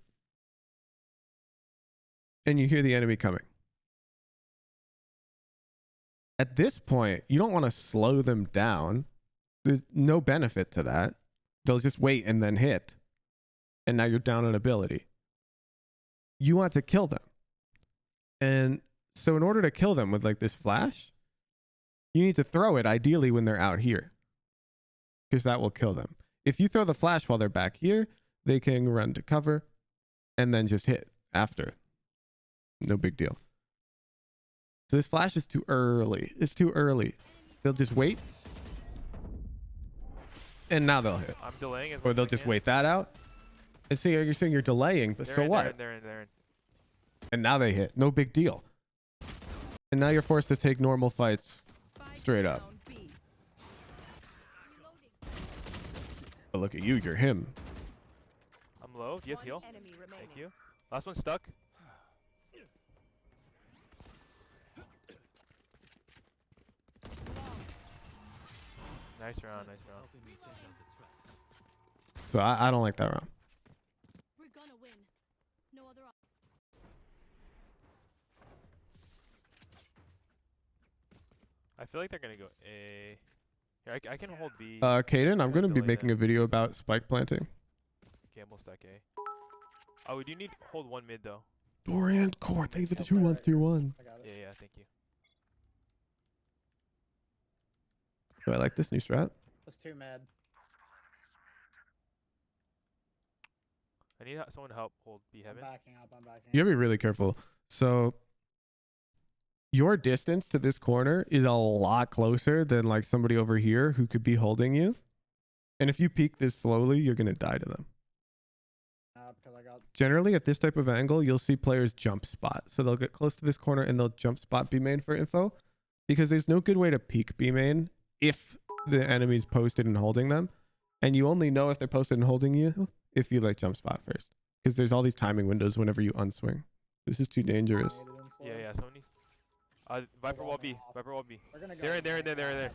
and you hear the enemy coming. At this point, you don't want to slow them down. There's no benefit to that. They'll just wait and then hit. And now you're down on ability. You want to kill them. And so in order to kill them with like this flash, you need to throw it ideally when they're out here. Because that will kill them. If you throw the flash while they're back here, they can run to cover and then just hit after. No big deal. So this flash is too early. It's too early. They'll just wait. And now they'll hit. I'm delaying as Or much they'll as I just can. wait that out. And see, you're saying you're delaying, but They're so in, what? They're in. And now they hit. No big deal. And now you're forced to take normal fights straight up. Down B. But look at you, you're him. I'm low. Do you have heal? One enemy remaining. Thank you. Last one stuck. Nice round. Nice round. So I don't like that round. We're gonna win. No other option. I feel like they're gonna go A. Here, I can hold B. Kaden, I'm going to be delay making that. a video about spike planting. Gamble stack A. Oh, we do need hold one mid though. Dorian Core, thank you for the 2 months, tier 1. I got it. Yeah, thank you. Do I like this new strat? That's too mad. I need someone to help hold B I'm heaven. backing up. I'm backing You up. gotta be really careful. So your distance to this corner is a lot closer than like somebody over here who could be holding you. And if you peek this slowly, you're gonna die to them. Because I got. Generally at this type of angle, you'll see players jump spot. So they'll get close to this corner and they'll jump spot B main for info, because there's no good way to peek B main if the enemy's posted and holding them. And you only know if they're posted and holding you if you like jump spot first, because there's all these timing windows whenever you unswing. This is too dangerous. Yeah, someone needs. Viper wall B. Viper wall B. We're gonna go. They're in there.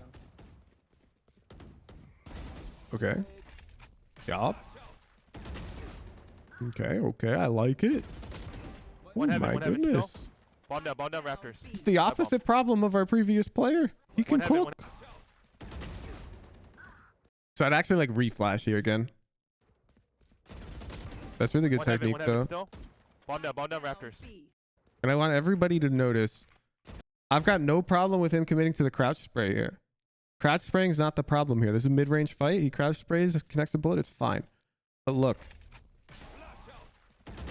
Okay. Yup. Okay, I like it. Oh One heaven, my one heaven goodness. still. Bomb down, Raptors. It's the opposite problem of our previous player. He can One heaven, cook. So I'd actually like reflash here again. That's really good technique though. Still. Bomb down, Raptors. B. And I want everybody to notice, I've got no problem with him committing to the crouch spray here. Crouch spraying is not the problem here. This is a mid-range fight. He crouch sprays, connects the bullet, it's fine. But look,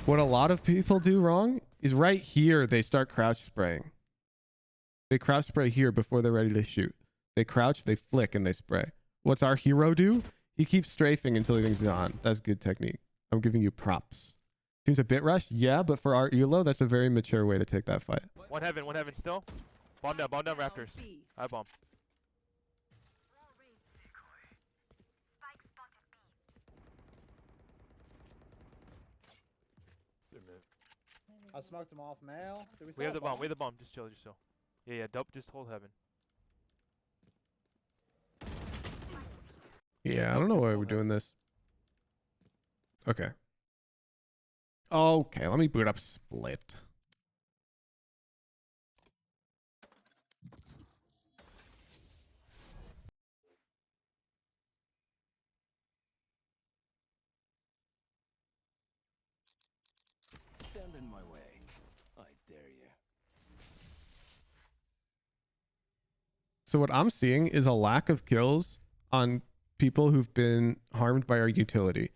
what a lot of people do wrong is right here they start crouch spraying. They crouch spray here before they're ready to shoot. They crouch, they flick, and they spray. What's our hero do? He keeps strafing until he thinks he's on. That's good technique. I'm giving you props. Seems a bit rushed, yeah, but for our elo, that's a very mature way to take that fight. One heaven still. Bomb down, Raptors. B. I bomb. I smoked him off mail. Do We have the bomb. Just chill. Yeah. Dope. Just hold heaven. Yeah, I don't know why we're doing this. Okay. Okay, let me boot up Split. Stand in my way. I dare you. So what I'm seeing is a lack of kills on people who've been harmed by our utility.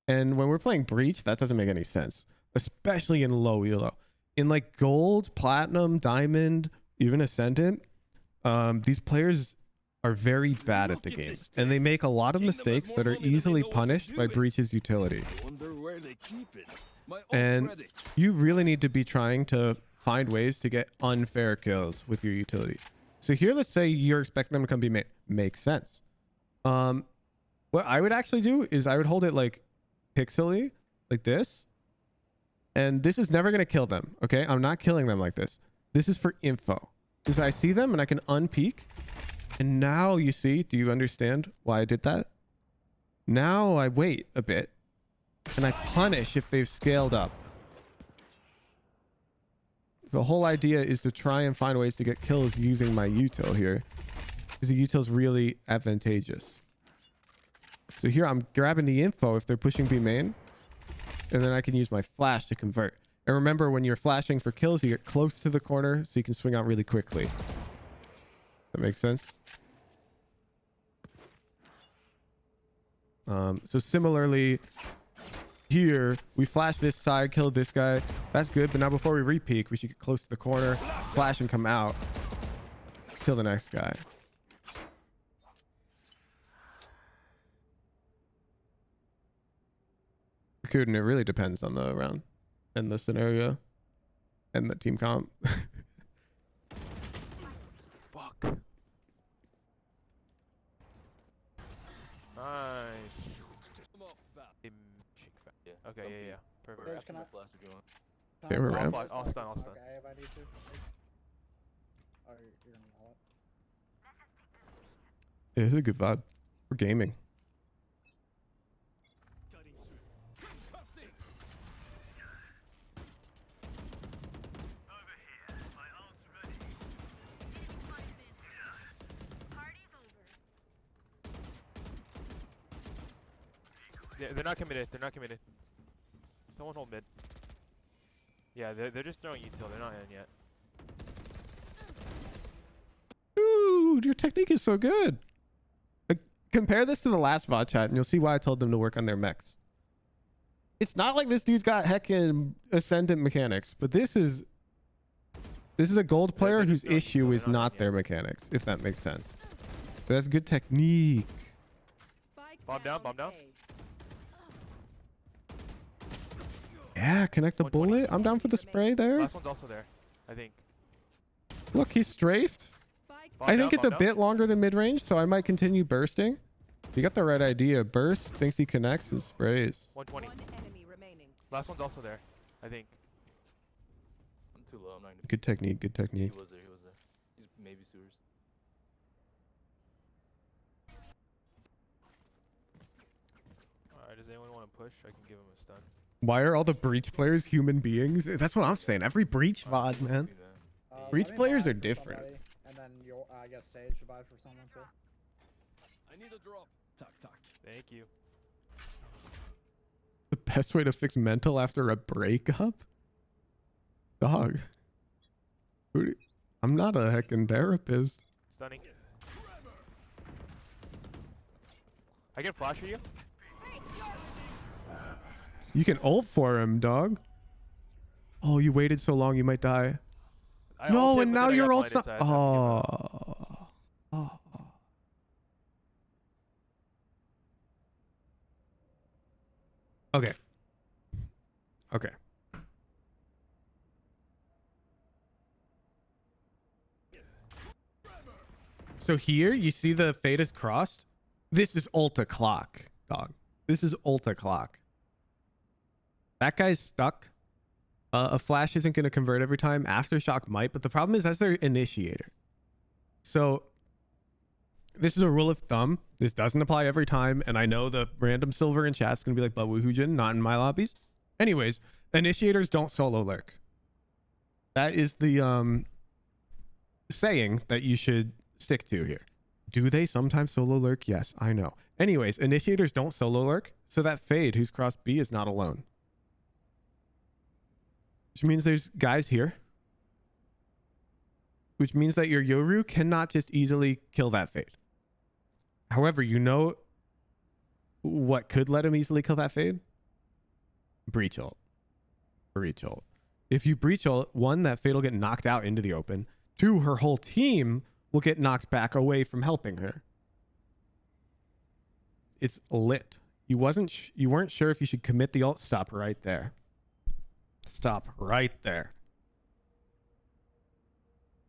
And when we're playing Breach, that doesn't make any sense, especially in low elo. In like gold, platinum, diamond, even ascendant, these players are very bad at the game, and they make a lot of mistakes that are easily punished by Breach's utility. Wonder where they keep it. And you really need to be trying to find ways to get unfair kills with your utility. So here, let's say you're expecting them to come be made. Makes sense. What I would actually do is I would hold it like pixely, like this. And this is never going to kill them, okay? I'm not killing them like this. This is for info. Because I see them and I can unpeak. And now you see, do you understand why I did that? Now I wait a bit. And I punish if they've scaled up. The whole idea is to try and find ways to get kills using my util here. Because the util is really advantageous. So here I'm grabbing the info if they're pushing B main. And then I can use my flash to convert. And remember, when you're flashing for kills, you get close to the corner so you can swing out really quickly. That makes sense? So similarly, here, we flash this side, kill this guy. That's good, but now before we re-peek, we should get close to the corner, flash and come out. Kill the next guy. Kuden, it really depends on the round and the scenario and the team comp. Fuck. Nice. Yeah. Okay, yeah. Perfect. Rage, can I- Okay, we're I'll ramp. I'll stun. Okay, if I need to. Oh, you're gonna wall it. Yeah, it's a good vibe. We're gaming. Yeah, they're not committed. Someone hold mid. Yeah, they're just throwing util. They're not in yet. Dude, your technique is so good. Like, compare this to the last VOD chat and you'll see why I told them to work on their mechs. It's not like this dude's got heckin' ascendant mechanics, but this is a gold player whose issue is not their mechanics, if that makes sense. But that's good technique. Bomb down. Yeah, connect the bullet. I'm down for the spray there. Last one's also there, I think. Look, he's strafed. I think it's a bit longer than mid-range, so I might continue bursting. You got the right idea. Burst, thinks he connects, and sprays. 120. One enemy remaining. Last one's also there, I think. I'm too low. I'm not gonna. Good technique, good technique. He was there. He's maybe sewers. Alright, does anyone want to push? I can give him a stun. Why are all the breach players human beings? That's what I'm saying. Every breach VOD, man. Breach let me players buy are for different. somebody, and then I guess Sage should buy for someone too. I need a drop. Talk. Thank you. The best way to fix mental after a breakup? Dog. I'm not a heckin' therapist. Stunning. I can flash for you. You can ult for him, dog. Oh, you waited so long, you might die. I No, ulted, and but now then I your got ult's not. blinded, so I have to give it up. Oh. Okay. Okay. So here, you see the fade is crossed. This is ult o'clock, dog. This is ult o'clock. That guy's stuck. A flash isn't going to convert every time. Aftershock might, but the problem is that's their initiator. So this is a rule of thumb. This doesn't apply every time. And I know the random silver in chat's going to be like, but Woohoojin, not in my lobbies. Anyways, initiators don't solo lurk. That is the saying that you should stick to here. Do they sometimes solo lurk? Yes, I know. Anyways, initiators don't solo lurk. So that fade who's crossed B is not alone. Which means there's guys here. Which means that your Yoru cannot just easily kill that fade. However, you know what could let him easily kill that fade? Breach ult. Breach ult. If you breach ult, one, that fade will get knocked out into the open. Two, her whole team will get knocked back away from helping her. It's lit. You weren't sure if you should commit the ult. Stop right there. Stop right there.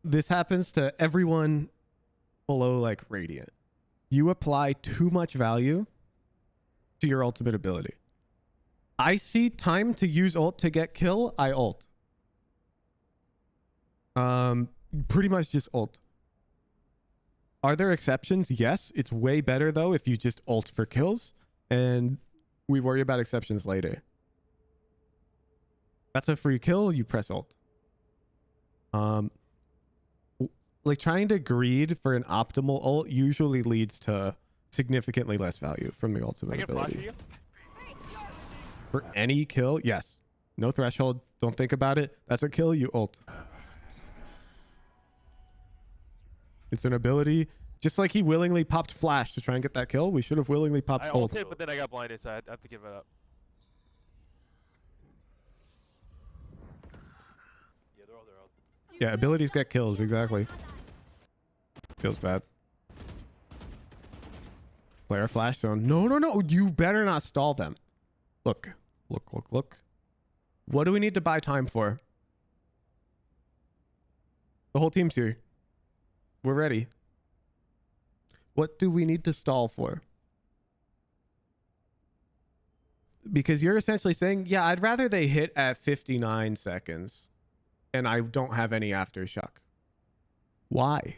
This happens to everyone below like Radiant. You apply too much value to your ultimate ability. I see time to use ult to get kill, I ult. Pretty much just ult. Are there exceptions? Yes. It's way better though if you just ult for kills and we worry about exceptions later. That's a free kill, you press ult. Like trying to greed for an optimal ult usually leads to significantly less value from the ultimate ability. For any kill, yes. No threshold. Don't think about it. That's a kill, you ult. It's an ability. Just like he willingly popped flash to try and get that kill, we should have willingly popped ult. I ulted, but then I got blinded, so I have to give it up. Yeah, they're all there. Yeah, abilities get kills, exactly. Feels bad. Player flash zone. No. You better not stall them. Look, Look. What do we need to buy time for? The whole team's here. We're ready. What do we need to stall for? Because you're essentially saying, yeah, I'd rather they hit at 59 seconds and I don't have any aftershock. Why?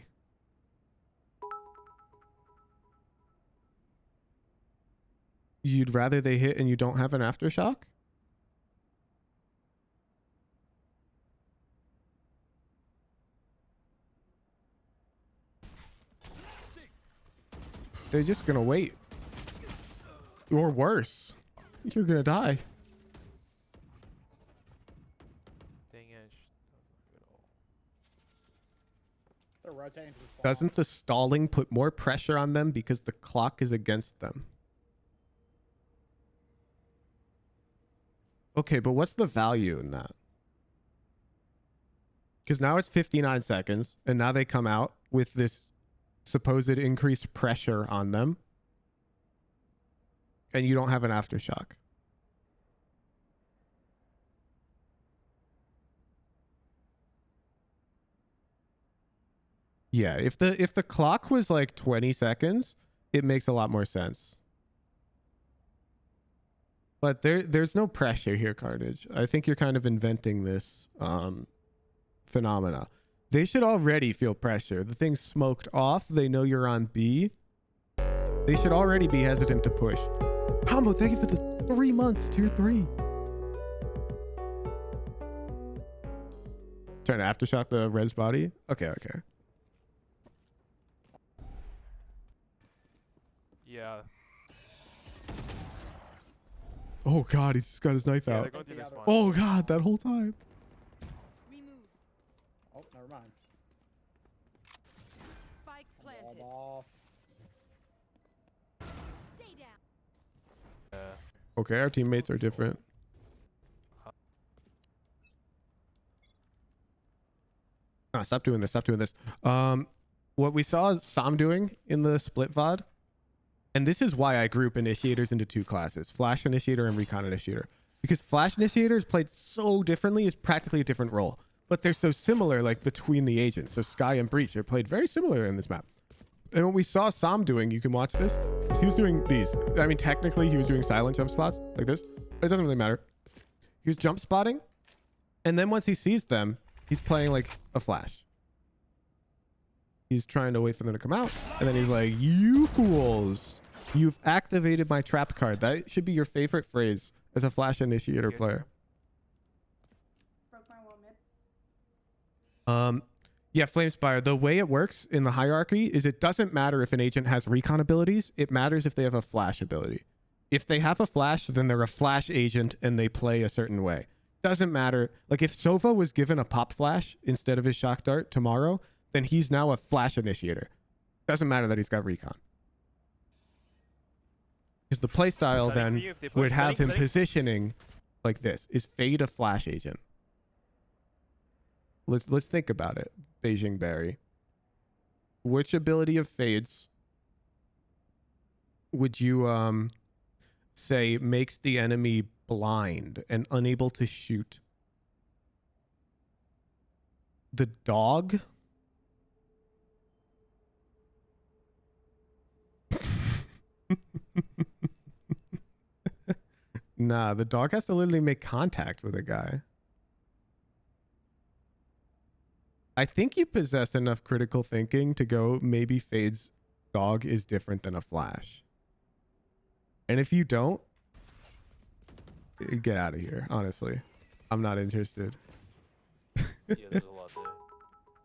You'd rather they hit and you don't have an aftershock? They're just gonna wait. Or worse. You're gonna die. Dang it. They're rotating to the spawn. Doesn't the stalling put more pressure on them because the clock is against them? Okay, but what's the value in that? Because now it's 59 seconds, and now they come out with this supposed increased pressure on them, and you don't have an aftershock. Yeah, if the clock was like 20 seconds, it makes a lot more sense. But there's no pressure here, Carnage. I think you're kind of inventing this phenomena. They should already feel pressure. The thing's smoked off. They know you're on B. They should already be hesitant to push. Combo, thank you for the 3 months, tier 3. Trying to aftershock the res body? Okay. Yeah. Oh god, he's just got his knife Yeah, out. they're going through their spawn. Oh god, that whole time. Remove. Oh, never mind. Spike Walled planted. off. Stay down. Okay, our teammates are different. Ah, stop doing this. What we saw Sam doing in the split VOD, and this is why I group initiators into two classes, Flash Initiator and Recon Initiator. Because Flash Initiator is played so differently, is practically a different role. But they're so similar, like, between the agents. So Sky and Breach are played very similar in this map. And what we saw Sam doing, you can watch this, is he was doing these. I mean, technically, he was doing silent jump spots, like this. It doesn't really matter. He was jump spotting, and then once he sees them, he's playing, like, a Flash. He's trying to wait for them to come out, and then he's like, you fools. You've activated my trap card. That should be your favorite phrase as a Flash Initiator player. Broke my wall mid. Yeah, Flamespire, the way it works in the hierarchy is it doesn't matter if an agent has recon abilities. It matters if they have a flash ability. If they have a flash, then they're a flash agent and they play a certain way. Doesn't matter. Like if Sova was given a pop flash instead of his shock dart tomorrow, then he's now a Flash Initiator. Doesn't matter that he's got recon. Because the playstyle then would have him positioning like this. Is Fade a Flash agent? Let's think about it, Beijing Barry. Which ability of Fade's would you say makes the enemy blind and unable to shoot? The dog? Nah, the dog has to literally make contact with a guy. I think you possess enough critical thinking to go, maybe Fade's dog is different than a Flash. And if you don't, get out of here, honestly. I'm not interested. Yeah, there's a lot there.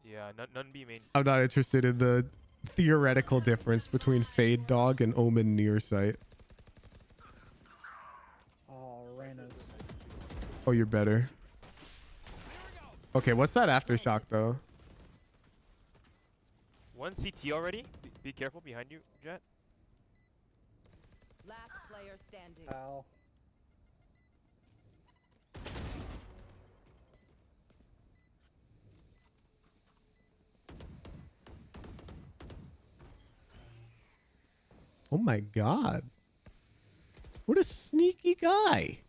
Yeah, none B main. I'm not interested in the theoretical difference between Fade dog and Omen near sight. Oh, Reina's. Oh, you're better. Okay, what's that aftershock though? One CT already. Be careful behind you, Jet. Last player standing. Ow. Oh my god. What a sneaky guy.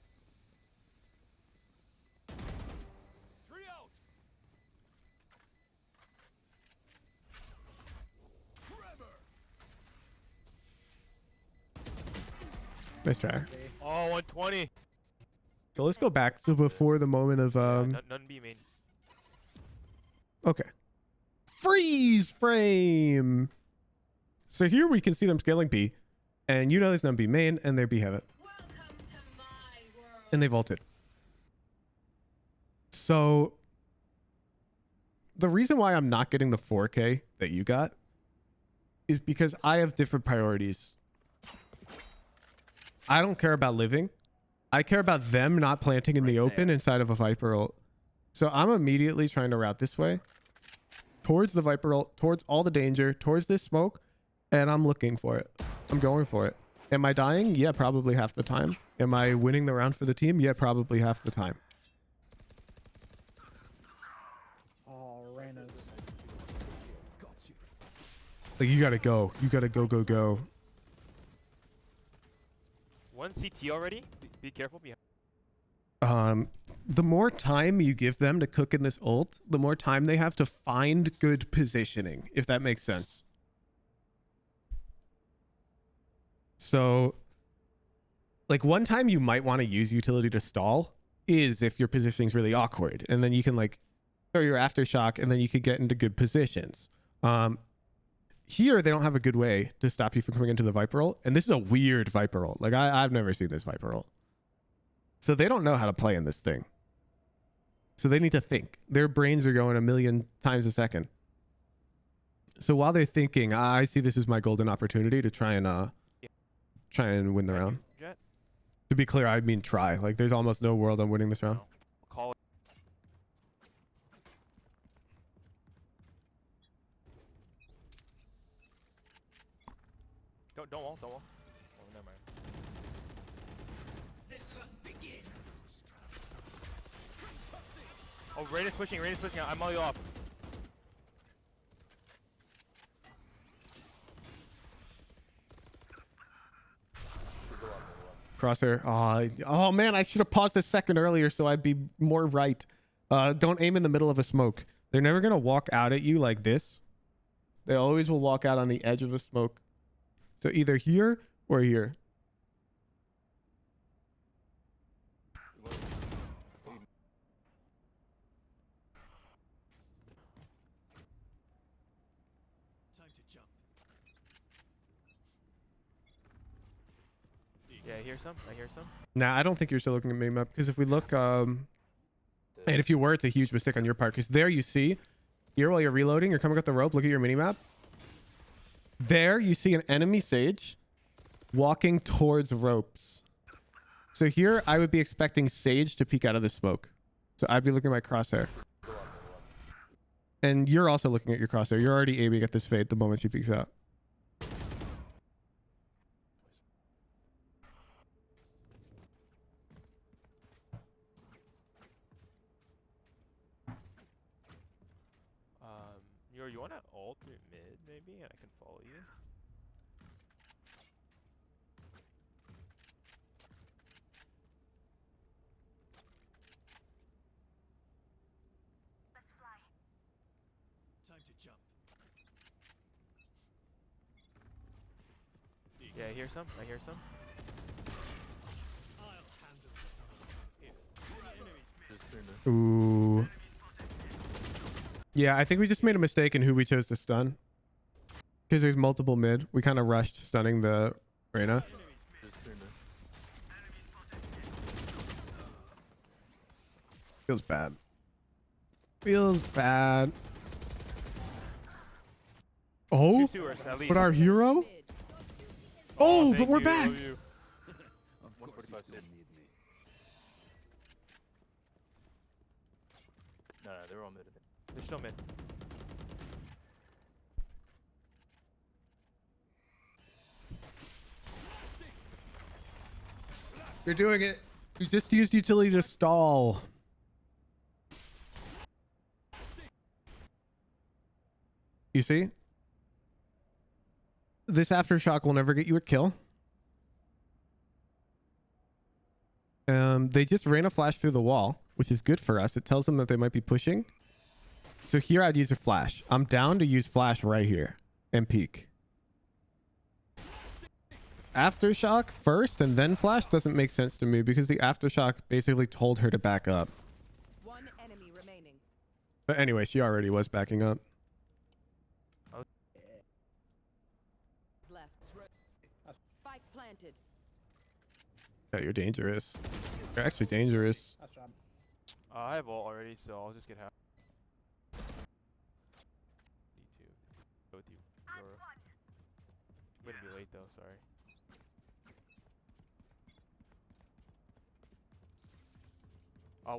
Nice try. Oh, 120. So let's go back to before the moment of None B main. Okay. Freeze frame. So here we can see them scaling B, and you know there's none B main, and they're B heaven. And they vaulted. So the reason why I'm not getting the 4K that you got is because I have different priorities. I don't care about living. I care about them not planting in the open inside of a Viper ult. So I'm immediately trying to route this way towards the Viper ult, towards all the danger, towards this smoke, and I'm looking for it. I'm going for it. Am I dying? Yeah, probably half the time. Am I winning the round for the team? Yeah, probably half the time. Oh, Reyna's. Like, you gotta go. You gotta go, go, go. One CT already. Be careful behind. The more time you give them to cook in this ult, the more time they have to find good positioning, if that makes sense. So, like, one time you might want to use utility to stall is if your positioning's really awkward, and then you can like throw your aftershock, and then you could get into good positions. Here they don't have a good way to stop you from coming into the Viper ult, and this is a weird Viper ult. Like, I've never seen this Viper ult. So they don't know how to play in this thing. So they need to think. Their brains are going a million times a second. So while they're thinking, I see this as my golden opportunity to try and win the round. Jet. To be clear, I mean try. Like, there's almost no world I'm winning this round. Call it. Don't wall. Oh, never mind. Oh, Rain is pushing. I'm all you off. Crosshair. Oh man, I should have paused a second earlier so I'd be more right. Don't aim in the middle of a smoke. They're never gonna walk out at you like this. They always will walk out on the edge of a smoke. So either here or here. Yeah, I hear some. Nah, I don't think you're still looking at minimap, because if we look, and if you were, it's a huge mistake on your part, because there you see, here while you're reloading, you're coming up the rope, look at your minimap. There you see an enemy Sage walking towards ropes. So here I would be expecting Sage to peek out of the smoke. So I'd be looking at my crosshair. And you're also looking at your crosshair. You're already aiming at this fade the moment she peeks out. You want to ult through mid, maybe, and I can follow you? Let's fly. Time to jump. Yeah, I hear some. Ooh. Yeah, I think we just made a mistake in who we chose to stun. Because there's multiple mid. We kind of rushed stunning the Reyna. Feels bad. Oh, but our hero? Oh, but we're back. Of course you didn't need me. No, they're all mid. They're still mid. You're doing it. You just used utility to stall. You see? This aftershock will never get you a kill. They just ran a flash through the wall, which is good for us. It tells them that they might be pushing. So here I'd use a flash. I'm down to use flash right here and peek. aftershock first and then flash doesn't make sense to me because the aftershock basically told her to back up. One enemy remaining. But anyway, she already was backing up. Left. Spike planted. Yeah, you're dangerous. You're actually dangerous. Nice job. I have ult already, so I'll just get half. Need to go with you. Or... I'm gonna be late though, sorry.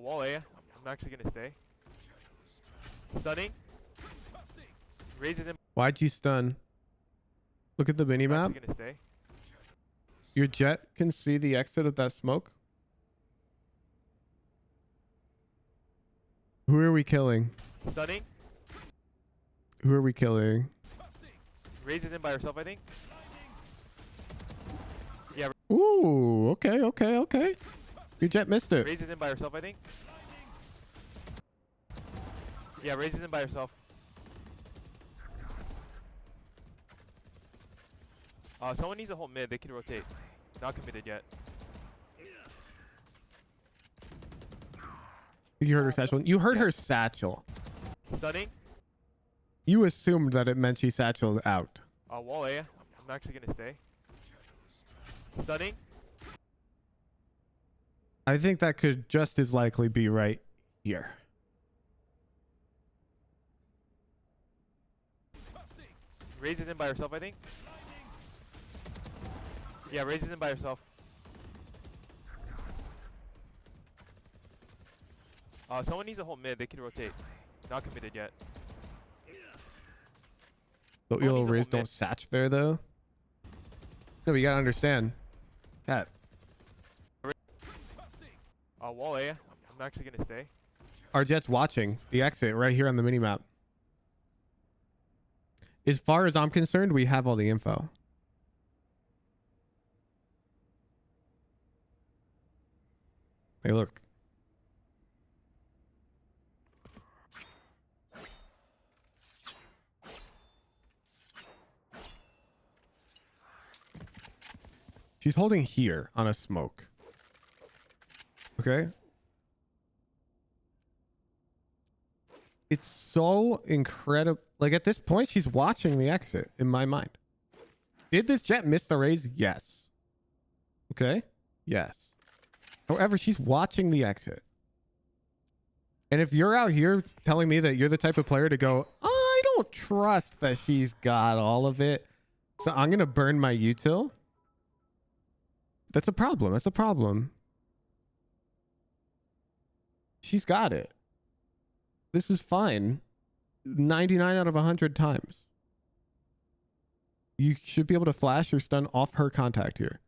Wall A. I'm actually gonna stay. Stunning. Raises him. Why'd you stun? Look at the I'm minimap. actually gonna stay. Your jet can see the exit of that smoke. Who are we killing? Stunning. Who are we killing? Raises him by herself, I think. Yeah. Ooh, okay, okay, okay. Your jet missed it. Raises him by herself, I think. Yeah, raises him by herself. Someone needs to hold mid. They can rotate. Not committed yet. You heard her satchel. You heard her satchel. Stunning. You assumed that it meant she satcheled out. Wall A. I'm actually gonna stay. Stunning. I think that could just as likely be right here. Raises him by herself, I think. Yeah, raises him by herself. Someone needs to hold mid. They can rotate. Not committed yet. The little Raze don't satch there though. No, you gotta understand. Cat. Wall A. I'm actually gonna stay. Our jet's watching the exit right here on the minimap. As far as I'm concerned, we have all the info. Hey, look. She's holding here on a smoke. Okay. It's so incredible. Like at this point, she's watching the exit in my mind. Did this jet miss the Raze? Yes. Okay. Yes. However, she's watching the exit. And if you're out here telling me that you're the type of player to go, I don't trust that she's got all of it, so I'm going to burn my util. That's a problem. That's a problem. She's got it. This is fine. 99 out of 100 times. You should be able to flash or stun off her contact here.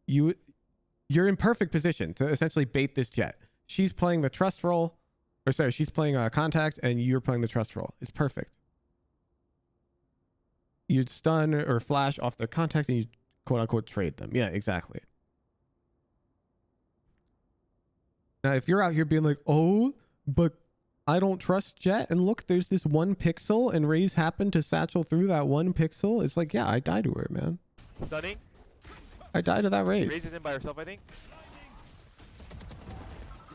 You're in perfect position to essentially bait this jet. She's playing the trust role, or sorry, she's playing a contact and you're playing the trust role. It's perfect. You'd stun or flash off their contact and you quote unquote trade them. Yeah, exactly. Now, if you're out here being like, oh, but I don't trust jet, and look, there's this one pixel and Raze happened to satchel through that one pixel. It's like, yeah, I died to her, man. Stunning. I died to that Raze. Raises him by herself, I think.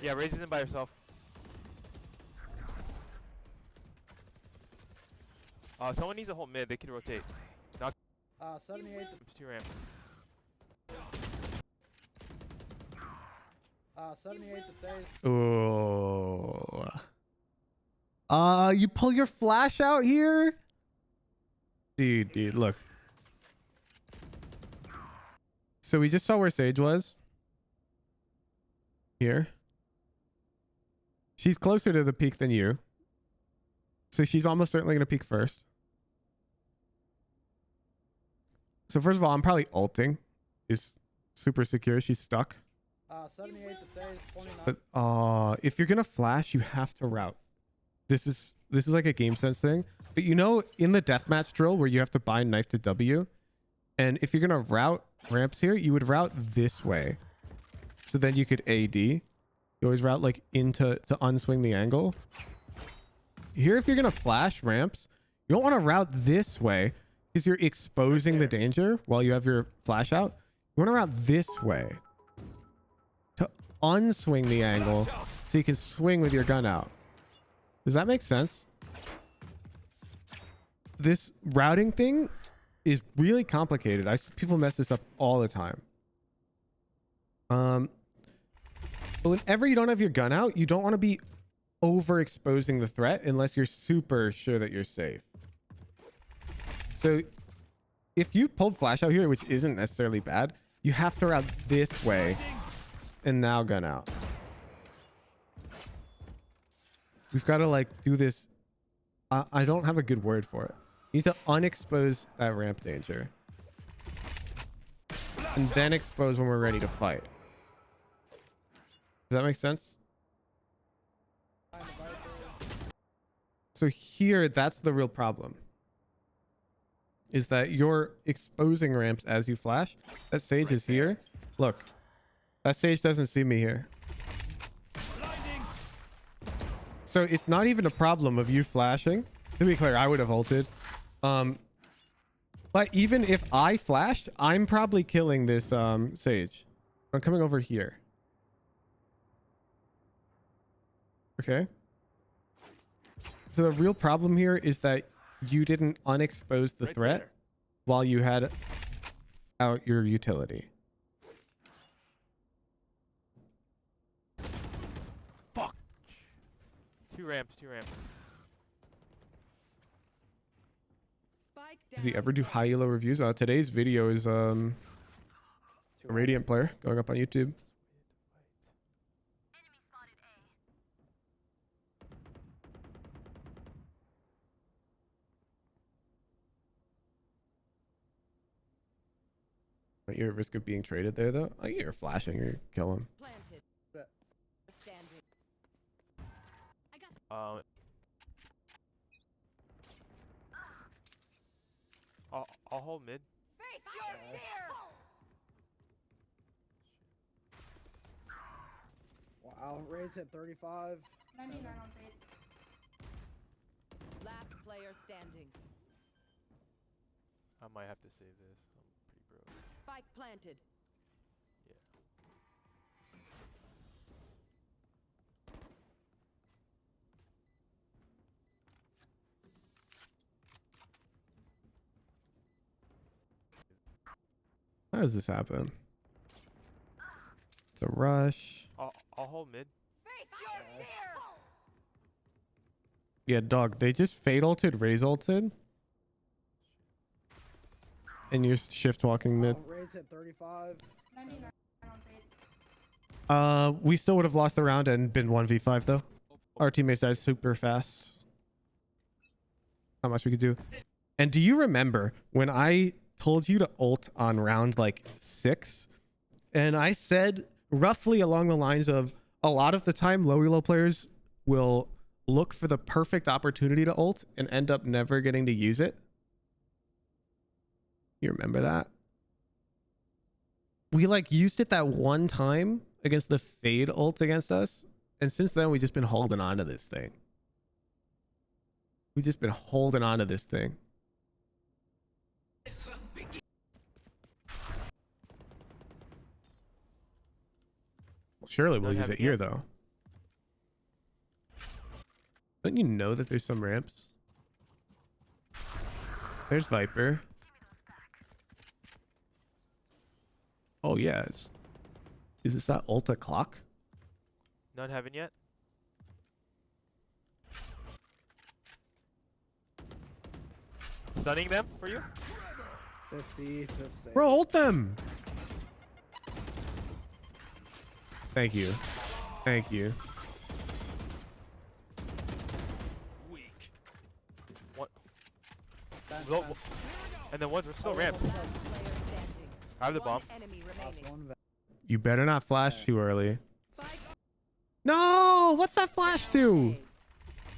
Yeah, raises him by herself. Someone needs to hold mid. They can rotate. Not 78. It's 2 ramp. 78 to save. Oh. You pull your flash out here? Dude, look. So we just saw where Sage was. Here. She's closer to the peak than you. So she's almost certainly going to peak first. So first of all, I'm probably ulting. Is super secure. She's stuck. 78 to save. 29. But if you're going to flash, you have to route. This is like a game sense thing. But you know, in the deathmatch drill where you have to bind knife to W, and if you're going to route ramps here, you would route this way. So then you could AD. You always route like into to unswing the angle. Here, if you're going to flash ramps, you don't want to route this way. because you're exposing the danger while you have your flash out. You want to route this way to unswing the angle so you can swing with your gun out. Does that make sense? This routing thing is really complicated. I see people mess this up all the time. But whenever you don't have your gun out, you don't want to be overexposing the threat unless you're super sure that you're safe. So if you pulled flash out here, which isn't necessarily bad, you have to route this way and now gun out. We've got to like do this. I don't have a good word for it. You need to unexpose that ramp danger and then expose when we're ready to fight. Does that make sense? So here, that's the real problem. Is that you're exposing ramps as you flash. That Sage is here. Look. That Sage doesn't see me here. So it's not even a problem of you flashing. To be clear, I would have ulted. But even if I flashed, I'm probably killing this Sage. I'm coming over here. Okay. So the real problem here is that you didn't unexpose the threat while you had out your utility. Fuck. Two ramps. Spike Does he down. ever do high elo reviews? Today's video is a Radiant player going up on YouTube. You're at risk of being traded there, though. I get you're flashing or kill him. Planted. Standing. I'll hold mid. Face your fear. Wow, Raze hit 35. 99 on fade. Last player standing. I might have to save this. I'm pretty broke. Spike planted. How does this happen? It's a rush. I'll hold mid. Face your fear. Yeah, dog. They just fade ulted, Raze ulted. And you're shift walking mid. Raze hit 35. 99 on fade. We still would have lost the round and been 1v5 though. Our teammates died super fast. Not much we could do. And do you remember when I told you to ult on round like 6? And I said roughly along the lines of a lot of the time low elo players will look for the perfect opportunity to ult and end up never getting to use it. You remember that? We like used it that one time against the fade ult against us. And since then, we've just been holding on to this thing. We've just been holding on to this thing. Surely we'll use it here, though. Don't you know that there's some ramps? There's Viper. Oh, yeah. Is this that Ulta clock? None haven't yet. Stunning them for you? 50 to 6. Bro, ult them! Thank you. Thank you. Weak. What? And then one's still ramps. Player standing. I have the bomb. One enemy remaining. You better not flash too early. No! What's that flash do?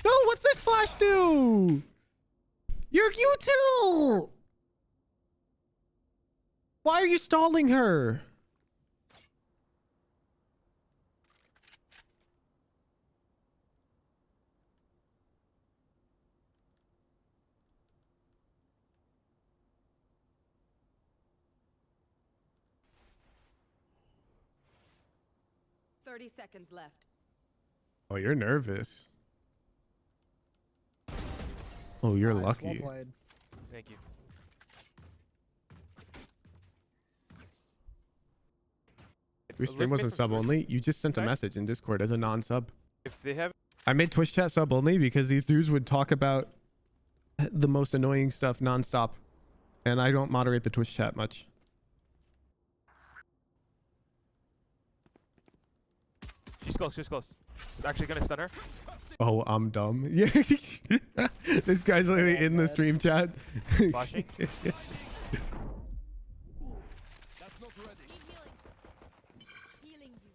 No, what's this flash do? You're util! Why are you stalling her? 30 seconds left. Oh, you're nervous. Oh, you're Nice, lucky. Well played. Thank you. Your stream wasn't sub only. You just sent a message in Discord as a non-sub. If they have, I made Twitch chat sub only because these dudes would talk about the most annoying stuff nonstop, and I don't moderate the Twitch chat much. she's close. She's close. She's actually gonna stun her. Oh, I'm dumb. Yeah, this guy's literally in the stream chat. Flashing. That's not ready. Need healing. Healing you.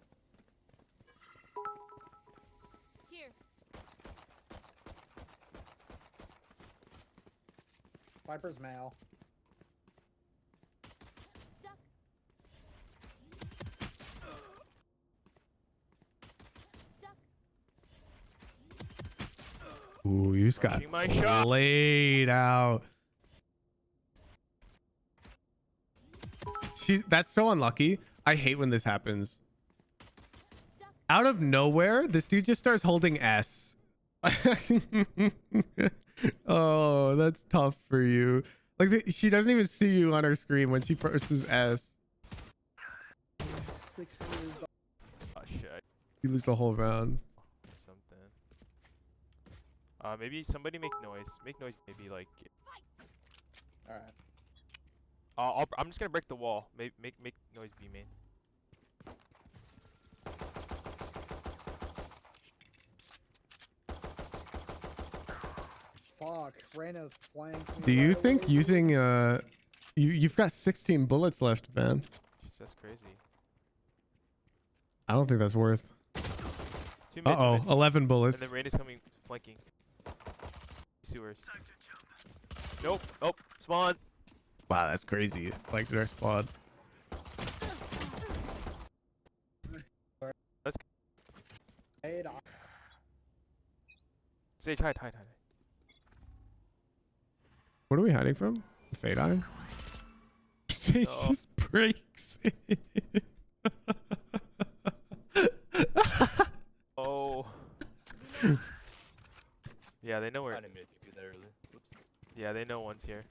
Here. Viper's male. Duck. Duck. Ooh, you just got Rushing my shot. laid out. That's so unlucky. I hate when this happens. Out of nowhere, this dude just starts holding S. Oh, that's tough for you. Like she doesn't even see you on her screen when she presses S. 6 years. Oh shit. You lose the whole round. Something. Maybe somebody make noise. Make noise. Maybe like. All right. I'm just gonna break the wall. Make noise. B main. Fuck. Reyna's flanked. Do you think using you've got 16 bullets left, man? Jeez, that's crazy. I don't think that's worth. 2 minutes. Uh-oh, 11 bullets. And then Rain is coming flanking. Sewers. Nope. Nope. Spawn. Wow, that's crazy. Like their squad. Let's Hey, Sage, hide. What are we hiding from? Fade Eye? Sage No. just breaks it. Oh. Yeah, they know where. Yeah, they know one's here.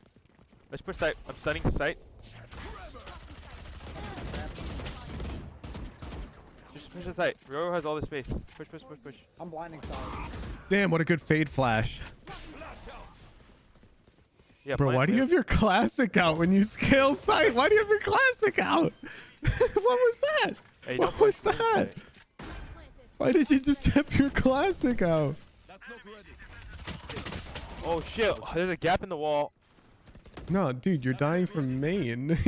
Let's push sight. I'm stunning sight. Just push the sight. Roro has all the space. Push. I'm blinding side. Damn, what a good fade flash. Yeah, Bro, why do you have your classic out when you scale sight? Why do you have your classic out? What was that? Hey, what was that? Why did you just have your classic out? That's not ready. Oh shit! There's a gap in the wall. No, dude, you're dying from main.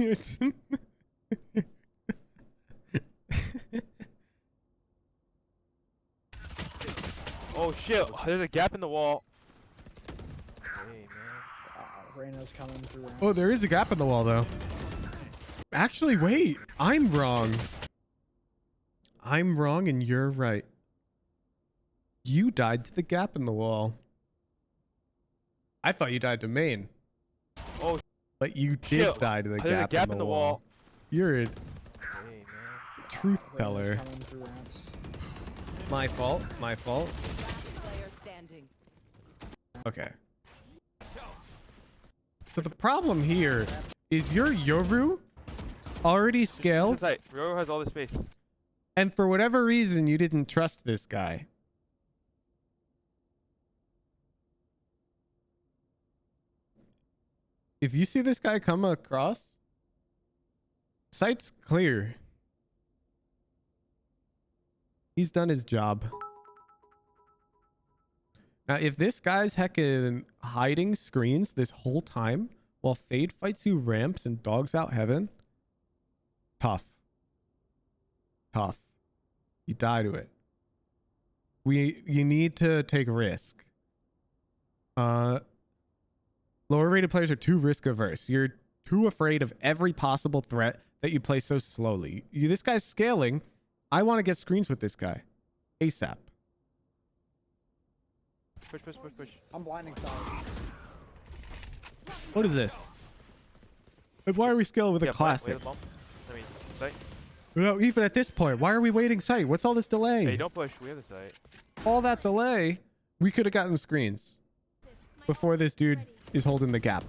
Oh shit! There's a gap in the wall. Hey man. Reyna's coming through. Oh, there is a gap in the wall, though. Actually, wait. I'm wrong. I'm wrong and you're right. You died to the gap in the wall. I thought you died to main. Oh. But you did Shit. die to the There's a gap in the wall. You're a Hey man. truth teller. Coming through ramps. My fault. My fault. Last player standing. Okay. So the problem here is your Yoru already scaled, Sight. Roro has all the space. and for whatever reason you didn't trust this guy. If you see this guy come across, sight's clear. He's done his job. Now, if this guy's heckin' hiding screens this whole time while Fade fights you ramps and dogs out heaven, tough. Tough. You die to it. You need to take risk. Lower rated players are too risk averse. You're too afraid of every possible threat that you play so slowly. This guy's scaling. I want to get screens with this guy. ASAP. Push. I'm blinding side. What is this? Why are we scaling with a Yeah, classic? bomb. I mean, sight. No, even at this point, why are we waiting sight? What's all this delay? Hey, don't push. We have the site. All that delay, we could have gotten screens before this dude is holding the gap.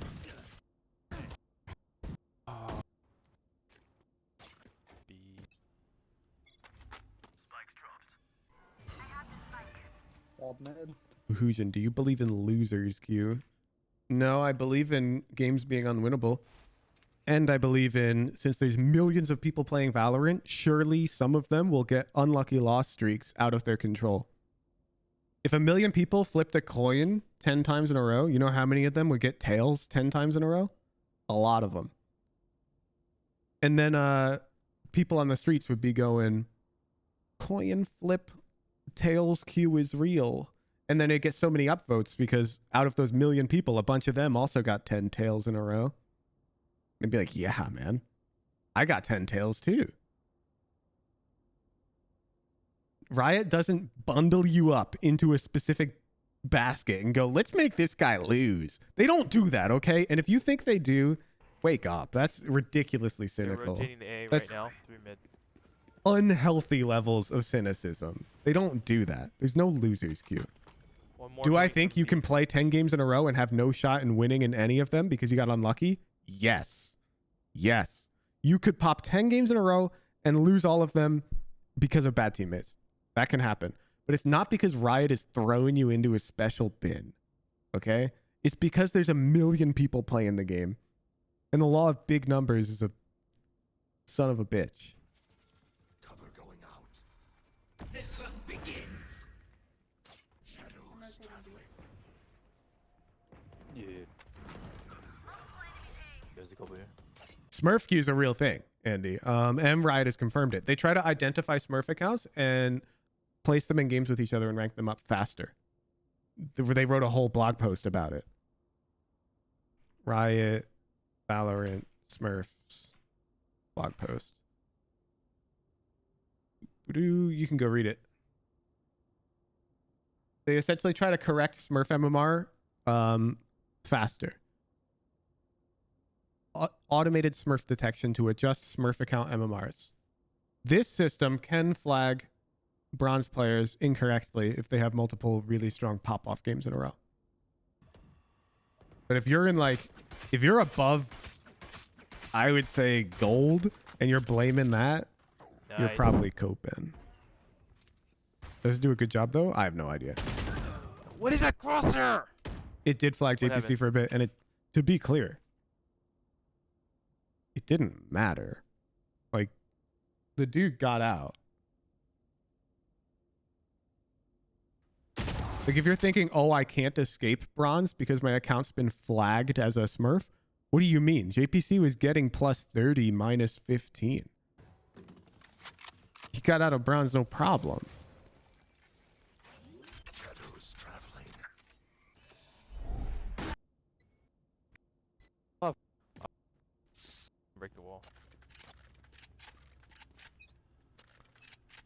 Walled mid. Hujan, do you believe in losers, Q? No, I believe in games being unwinnable. And I believe in, since there's millions of people playing Valorant, surely some of them will get unlucky loss streaks out of their control. If 1 million people flipped a coin 10 times in a row, you know how many of them would get tails 10 times in a row? A lot of them. And then people on the streets would be going, coin flip tails Q is real. And then it gets so many upvotes because out of those 1 million people, a bunch of them also got 10 tails in a row. And be like, yeah, man, I got 10 tails too. Riot doesn't bundle you up into a specific basket and go, let's make this guy lose. They don't do that, okay? And if you think they do, wake up. That's ridiculously cynical. They're rotating the A That's right now. 3 mid. unhealthy levels of cynicism. They don't do that. There's no losers, Q. Do I think you can play 10 games in a row and have no shot in winning in any of them because you got unlucky? Yes. Yes. You could pop 10 games in a row and lose all of them because of bad teammates. That can happen. But it's not because Riot is throwing you into a special bin. Okay? It's because there's 1 million people playing the game. And the law of big numbers is a son of a bitch. Cover going out. The hunt begins. Shadows traveling. Yeah. There's a couple here. Smurf queue is a real thing, Andy. And Riot has confirmed it. They try to identify Smurf accounts and place them in games with each other and rank them up faster. They wrote a whole blog post about it. Riot, Valorant, Smurfs, blog post. You can go read it. They essentially try to correct Smurf MMR faster. Automated Smurf detection to adjust Smurf account MMRs. This system can flag bronze players incorrectly if they have multiple really strong pop-off games in a row. But if you're in if you're above, I would say gold, and you're blaming that, you're probably coping. Does it do a good job though? I have no idea. What is that crosshair? It did flag JPC for a bit, and it, to be clear, it didn't matter. Like, the dude got out. Like, if you're thinking, oh, I can't escape bronze because my account's been flagged as a Smurf, what do you mean? JPC was getting plus 30, minus 15. He got out of bronze, no problem. Shadows traveling. Break the wall.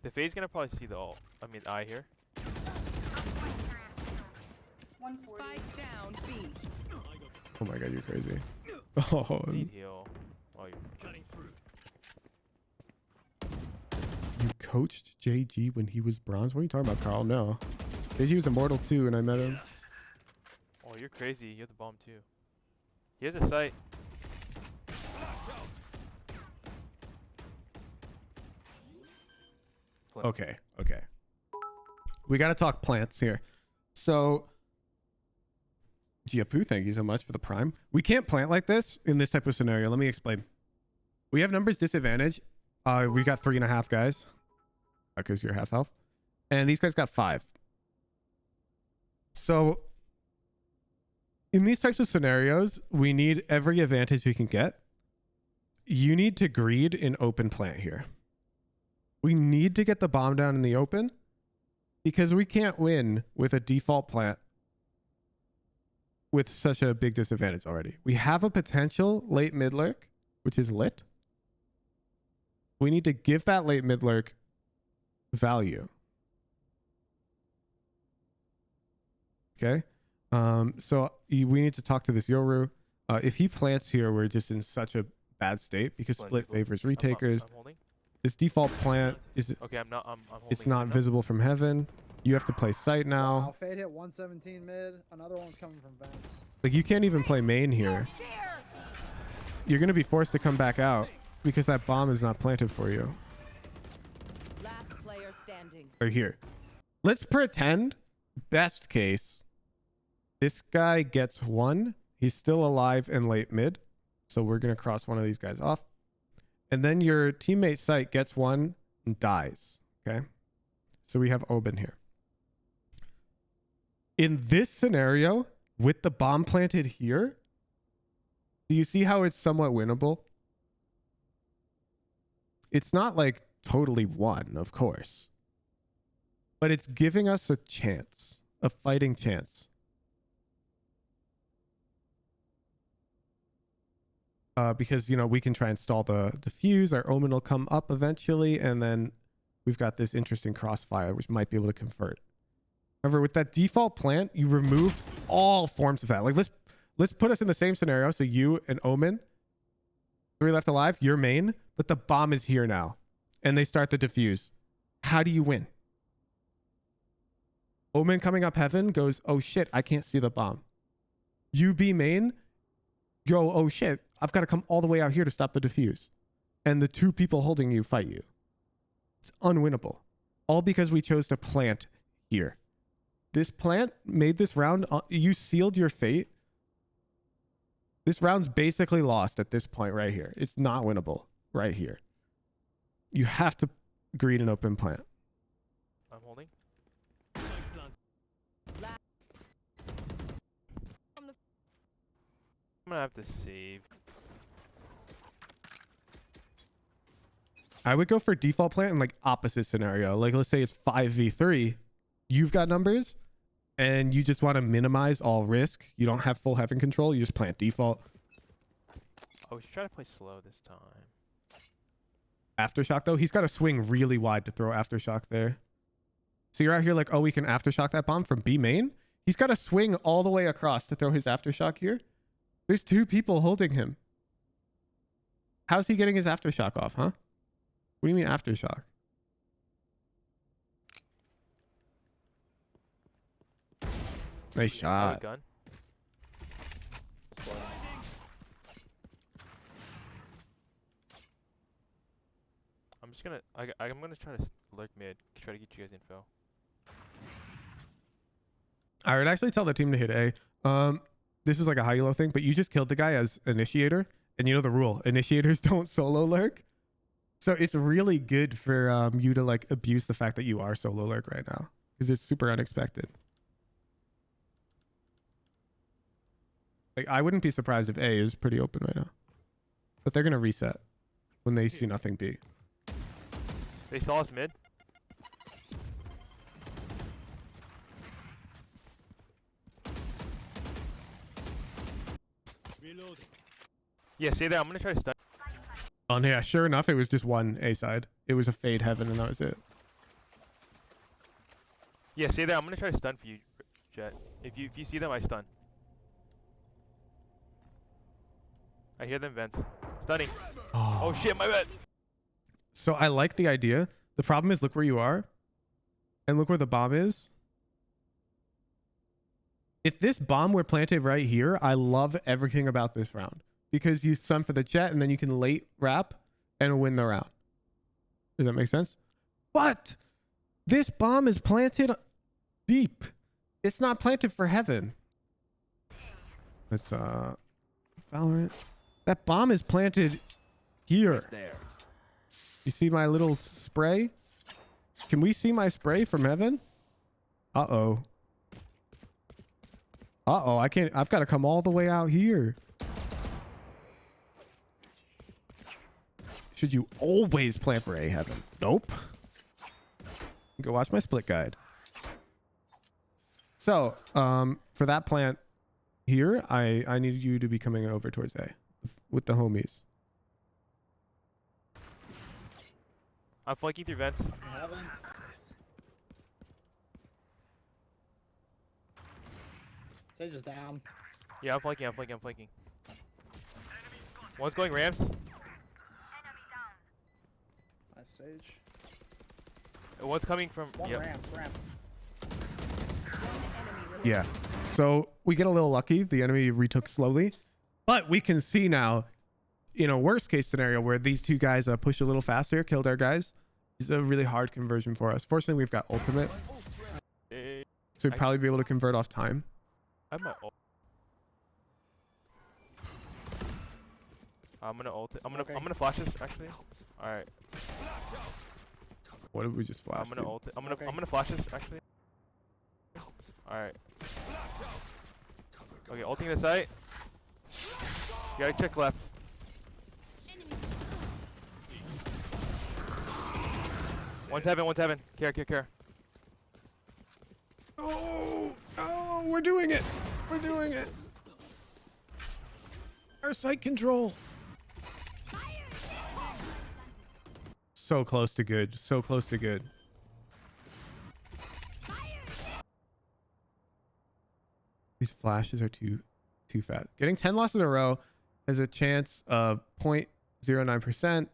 The Fade's gonna probably see the ult. I mean, eye here. 140. Spike down B. Oh my god, you're crazy. Oh, Need heal. Oh, you're Cutting through. you coached JG when he was bronze? What are you talking about, Carl? No. JG was immortal too, and I met him. Oh, you're crazy. You have the bomb too. He has a sight. Okay, okay. We got to talk plants here. So, Giapu, thank you so much for the prime. We can't plant like this in this type of scenario. Let me explain. We have numbers disadvantage. We got 3.5 guys because you're half health, and these guys got 5. So, in these types of scenarios, we need every advantage we can get. You need to greed in open plant here. We need to get the bomb down in the open because we can't win with a default plant with such a big disadvantage already. We have a potential late mid lurk, which is lit. We need to give that late mid lurk value. Okay. So we need to talk to this Yoru. If he plants here, we're just in such a bad state because split favors retakers. I'm holding. This default plant is Okay, I'm holding it's it not right now. visible from heaven. You have to play sight now. Wow, Fade hit 117 mid. Another one's coming from vents. Like you can't even play main here. You're gonna be forced to come back out because that bomb is not planted for you. Last player standing. Right here. Let's pretend, best case, this guy gets one. He's still alive in late mid. So we're gonna cross one of these guys off. And then your teammate sight gets one and dies. Okay. So we have Oben here. In this scenario, with the bomb planted here, do you see how it's somewhat winnable? It's not like totally won, of course. But it's giving us a chance, a fighting chance. Because, you know, we can try and stall the fuse. Our Omen will come up eventually. And then we've got this interesting crossfire, which might be able to convert. However, with that default plant, you removed all forms of that. Like, let's put us in the same scenario. So you and Omen, 3 left alive, you're main, but the bomb is here now. And they start the defuse. How do you win? Omen coming up heaven goes, oh shit, I can't see the bomb. You be main, go, oh shit, I've got to come all the way out here to stop the defuse. And the 2 people holding you fight you. It's unwinnable. All because we chose to plant here. This plant made this round, you sealed your fate. This round's basically lost at this point right here. It's not winnable right here. You have to green an open plant. I'm holding. I'm gonna have to save. I would go for default plant in like opposite scenario. Like let's say it's 5v3. You've got numbers and you just want to minimize all risk. You don't have full heaven control. You just plant default. I was trying to play slow this time. Aftershock though, he's got to swing really wide to throw aftershock there. So you're out here like, oh, we can aftershock that bomb from B main. He's got to swing all the way across to throw his aftershock here. There's 2 people holding him. How's he getting his aftershock off, huh? What do you mean aftershock? Nice shot. Gun. I'm just gonna. I'm gonna try to lurk mid. Try to get you guys info. I would actually tell the team to hit A. This is like a high elo thing, but you just killed the guy as initiator, and you know the rule: initiators don't solo lurk. So it's really good for you to like abuse the fact that you are solo lurk right now because it's super unexpected. Like I wouldn't be surprised if A is pretty open right now, but they're gonna reset when they see nothing B. They saw us mid. Reloading. Yeah, stay there. I'm gonna try to stun. Oh yeah, sure enough, it was just one A side. It was a fade heaven, and that was it. Yeah, stay there. I'm gonna try to stun for you, Jet. If you see them, I stun. I hear them vents. Stunning. Oh shit, my bad. So I like the idea. The problem is, look where you are, and look where the bomb is. If this bomb were planted right here, I love everything about this round because you stun for the jet, and then you can late wrap and win the round. Does that make sense? But this bomb is planted deep. It's not planted for heaven. Let's Valorant. That bomb is planted here. There. You see my little spray? Can we see my spray from heaven? Uh-oh. Uh-oh, I can't. I've got to come all the way out here. Should you always plant for A heaven? Nope. Go watch my split guide. So, for that plant here, I need you to be coming over towards A with the homies. I'm flanking through vents. Heaven. Sage is down. Yeah, I'm flanking. One's going ramps. Nice. Sage. One's coming from. One Yep. ramps. Yeah. So we get a little lucky. The enemy retook slowly, but we can see now, in a worst case scenario where these two guys push a little faster, killed our guys, is a really hard conversion for us. Fortunately, we've got ultimate, so we'd probably be able to convert off time. I have my ult. I'm gonna ult it. I'm gonna flash this actually. All right. What did we just flash? I'm gonna ult it. I'm gonna flash this actually. All right. Okay, ulting the site. You gotta check left. One's heaven. Care. Oh, we're doing it. Our site control. So close to good. These flashes are too fast. Getting 10 losses in a row has a chance of 0.09%.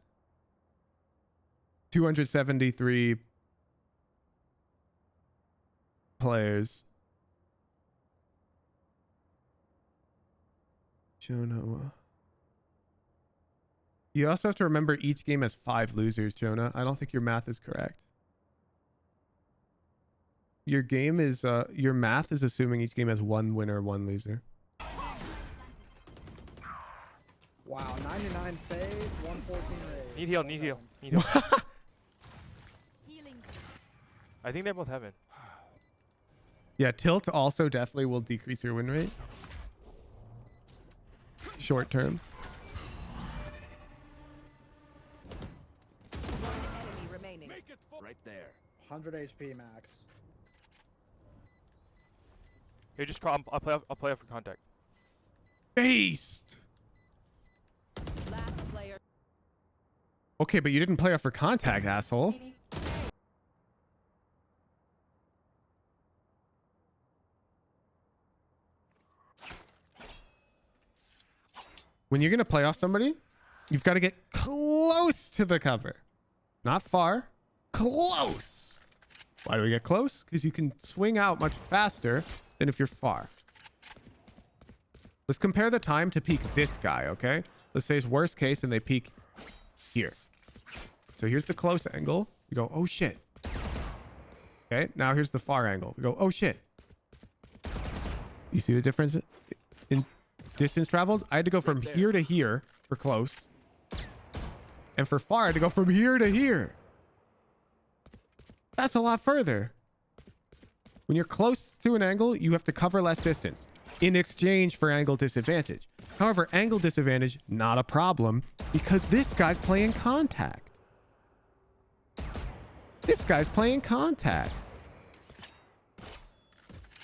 273 players. Jonah. You also have to remember each game has 5 losers, Jonah. I don't think your math is correct. Your game is your math is assuming each game has 1 winner, 1 loser. Wow, 99 fade, 114 raid. Need heal. I think they both have it. Yeah, tilt also definitely will decrease your win rate. Short term. Enemy remaining. Right there. 100 HP max. Here, just crawl. I'll play up for contact. Based. Last player. Okay, but you didn't play off for contact, asshole. When you're gonna play off somebody, you've got to get close to the cover. Not far, close. Why do we get close? Because you can swing out much faster than if you're far. Let's compare the time to peek this guy, okay? Let's say it's worst case and they peek here. So here's the close angle. We go, oh shit. Okay, now here's the far angle. We go, oh shit. You see the difference in distance traveled? I had to go from here to here for close. And for far, I had to go from here to here. That's a lot further. When you're close to an angle, you have to cover less distance in exchange for angle disadvantage. However, angle disadvantage, not a problem because this guy's playing contact.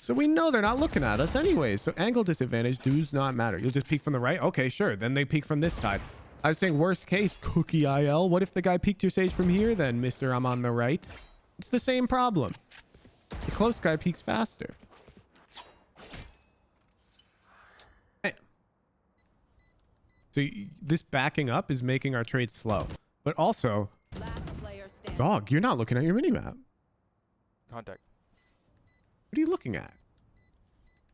So we know they're not looking at us anyways. So angle disadvantage does not matter. You'll just peek from the right. Okay, sure. Then they peek from this side. I was saying worst case, cookie IL. What if the guy peeked your stage from here then, Mr. I'm on the right? It's the same problem. The close guy peeks faster. So this backing up is making our trade slow. But also, dog, you're not looking at your minimap. Contact. What are you looking at?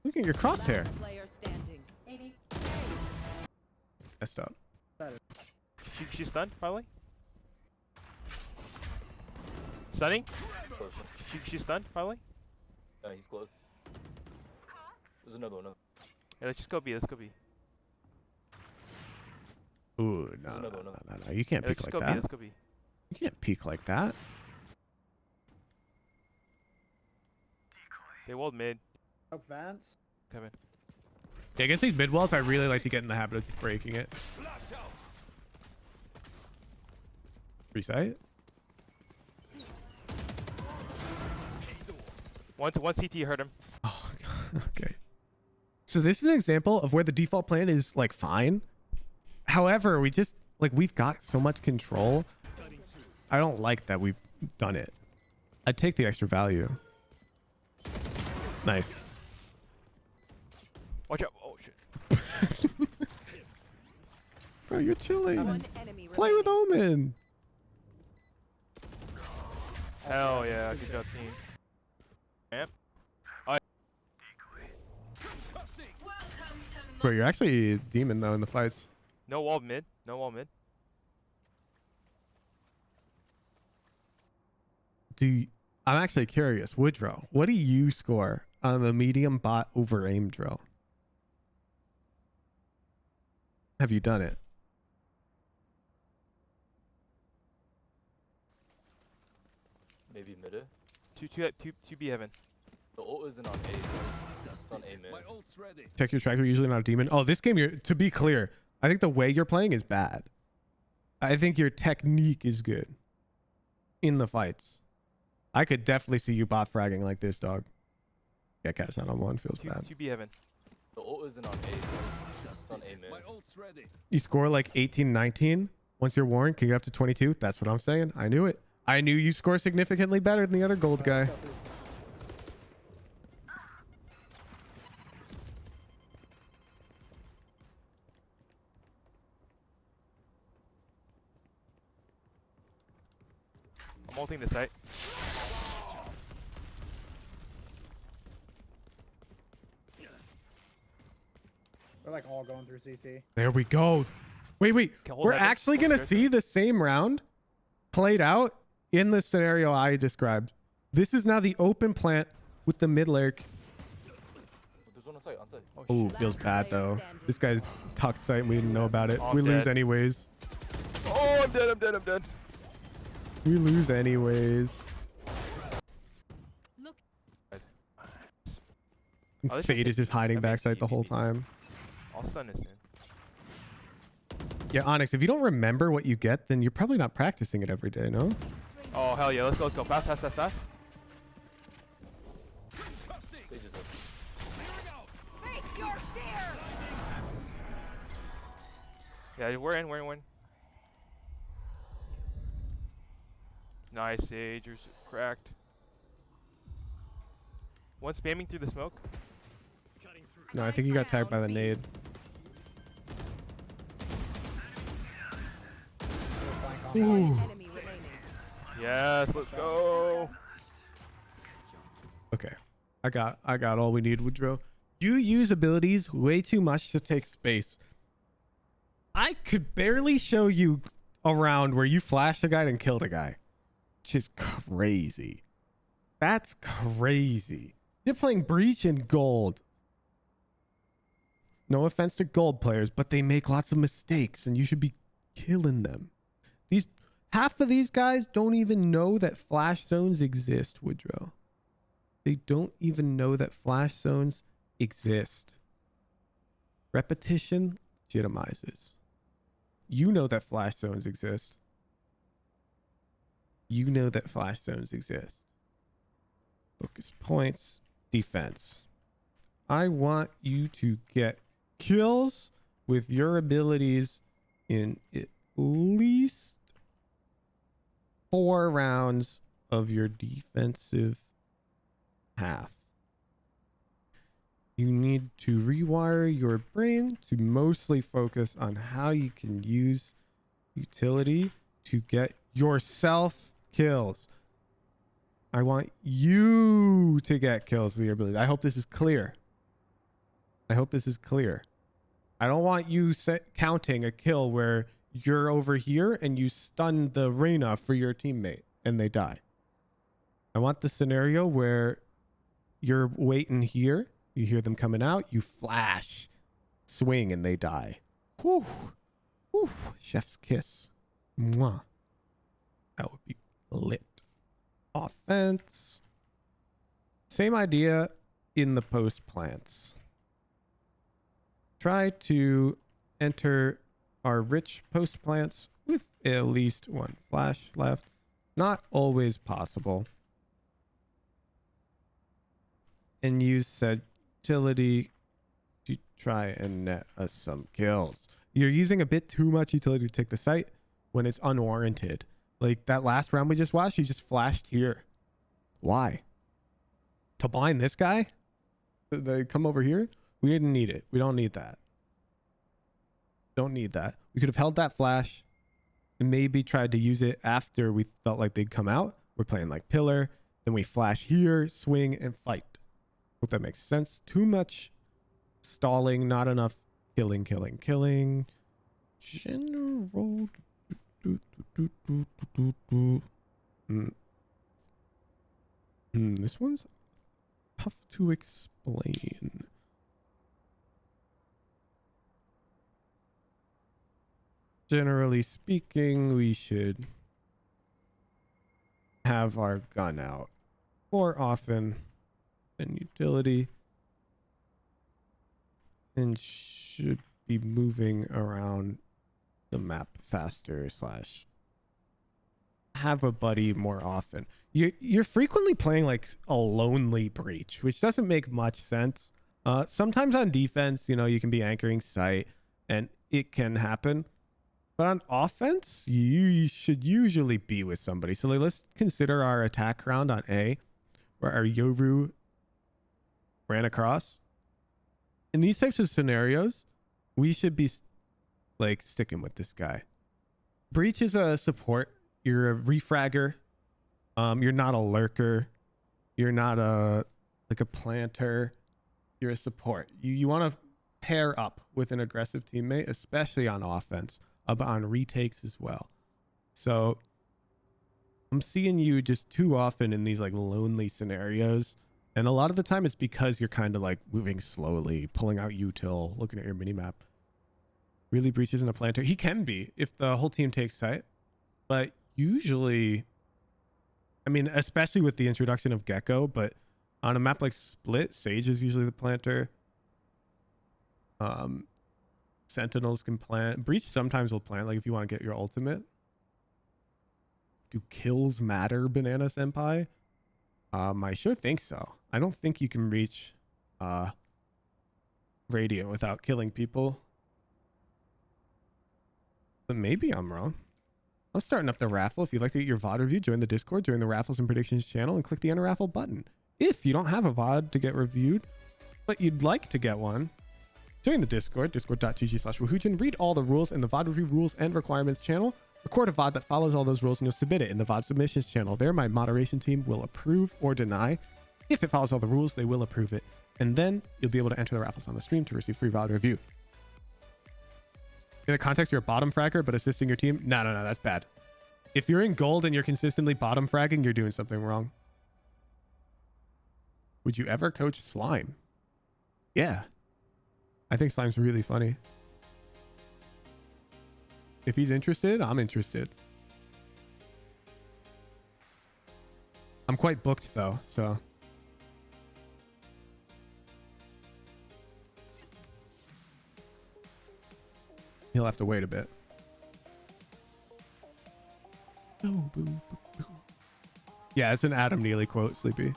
Looking at your crosshair. Messed up. She's stunned, probably. Stunning? She's stunned, probably. He's close. There's another one. Yeah, let's just go B. Ooh, no. You can't peek like that. Let's go B. You can't peek like that. They walled mid. Up Vance. Kevin. Yeah, against these mid walls, I really like to get in the habit of just breaking it. Reset. One CT hurt him. Oh god. Okay. So this is an example of where the default plan is like fine. However, we've got so much control. I don't like that we've done it. I'd take the extra value. Nice. Watch out. Oh shit. Bro, you're chilling. Play with Omen. Hell yeah, good job, team. Yep. Bro, you're actually a demon though in the fights. No wall mid. No wall mid. I'm actually curious, Woodrow, what do you score on the medium bot over aim drill? Have you done it? Maybe mid. 2 B heaven. The ult isn't on A. It's on A mid. Check your tracker, usually not a demon. Oh, this game, to be clear, I think the way you're playing is bad. I think your technique is good in the fights. I could definitely see you bot fragging like this, dog. Yeah, catch out on one feels bad. 2 B heaven. The ult isn't on A. It's on A mid. You score like 18, 19. Once you're warned, can you get up to 22? That's what I'm saying. I knew it. I knew you score significantly better than the other gold guy. I'm ulting the site. They're like all going through CT. There we go. Wait. Okay, hold We're heaven. actually Hold going to see the same round played out in the scenario I described. This is now the open plant with the mid lurk. There's one on site. On site. Oh, feels bad though. This guy's tucked sight and we didn't know about it. Oh, We I'm lose dead. anyways. Oh, I'm dead. We lose anyways. Look. Oh, this Fade is just hiding that makes backside the whole easy. time. I'll stun this in. Yeah, Onyx, if you don't remember what you get, then you're probably not practicing it every day, no? Oh, hell yeah. Let's go. Fast. Sage is up. Face your fear. Yeah, we're in. Nice, Sage. You're cracked. One spamming through the smoke. No, I think you got tagged by the nade. Ooh. Enemy remaining. Yes, let's go. Okay. I got all we need, Woodrow. You use abilities way too much to take space. I could barely show you a round where you flashed a guy and killed a guy. Which is crazy. That's crazy. You're playing Breach and Gold. No offense to Gold players, but they make lots of mistakes and you should be killing them. Half of these guys don't even know that flash zones exist, Woodrow. They don't even know that flash zones exist. Repetition legitimizes. You know that flash zones exist. You know that flash zones exist. Focus points, defense. I want you to get kills with your abilities in at least 4 rounds of your defensive half. You need to rewire your brain to mostly focus on how you can use utility to get yourself kills. I want you to get kills with your ability. I hope this is clear. I don't want you counting a kill where you're over here and you stun the Reyna for your teammate and they die. I want the scenario where you're waiting here, you hear them coming out, you flash, swing, and they die. Whew. Whew. Chef's kiss. Mwah. That would be lit. Offense. Same idea in the post plants. Try to enter our rich post plants with at least 1 flash left. Not always possible. And use said utility to try and net us some kills. You're using a bit too much utility to take the site when it's unwarranted. Like that last round we just watched, you just flashed here. Why? To blind this guy? They come over here? We didn't need it. We don't need that. Don't need that. We could have held that flash and maybe tried to use it after we felt like they'd come out We're playing like pillar. Then we flash here, swing, and fight. Hope that makes sense. Too much stalling, not enough killing. General. This one's tough to explain. Generally speaking, we should have our gun out more often than utility and should be moving around the map faster / have a buddy more often. You're frequently playing like a lonely breach, which doesn't make much sense. Sometimes on defense, you can be anchoring site and it can happen. But on offense, you should usually be with somebody. So let's consider our attack round on A, where our Yoru ran across. In these types of scenarios, we should be like sticking with this guy. Breach is a support. You're a refragger. You're not a lurker. You're not a planter. You're a support. You want to pair up with an aggressive teammate, especially on offense. On retakes as well. So I'm seeing you just too often in these like lonely scenarios, and a lot of the time it's because you're kind of like moving slowly, pulling out util, looking at your minimap. Really, Breach isn't a planter. He can be if the whole team takes site, but usually, I mean, especially with the introduction of Gecko, but on a map like Split, Sage is usually the planter. Sentinels can plant. Breach sometimes will plant, like if you want to get your ultimate. Do kills matter, Banana Senpai? I sure think so. I don't think you can reach Radiant without killing people. But maybe I'm wrong. I'm starting up the raffle. If you'd like to get your VOD review, join the Discord, join the Raffles and Predictions channel, and click the Enter Raffle button. If you don't have a VOD to get reviewed, but you'd like to get one, join the Discord, discord.gg/Wahoojan. Read all the rules in the VOD review rules and requirements channel. Record a VOD that follows all those rules and you'll submit it in the VOD submissions channel. There, my moderation team will approve or deny. If it follows all the rules, they will approve it. And then you'll be able to enter the raffles on the stream to receive free VOD review. In the context, you're a bottom fragger, but assisting your team? No, that's bad. If you're in gold and you're consistently bottom fragging, you're doing something wrong. Would you ever coach Slime? Yeah. I think Slime's really funny. If he's interested, I'm interested. I'm quite booked though, so. He'll have to wait a bit. Yeah, it's an Adam Neely quote, Sleepy.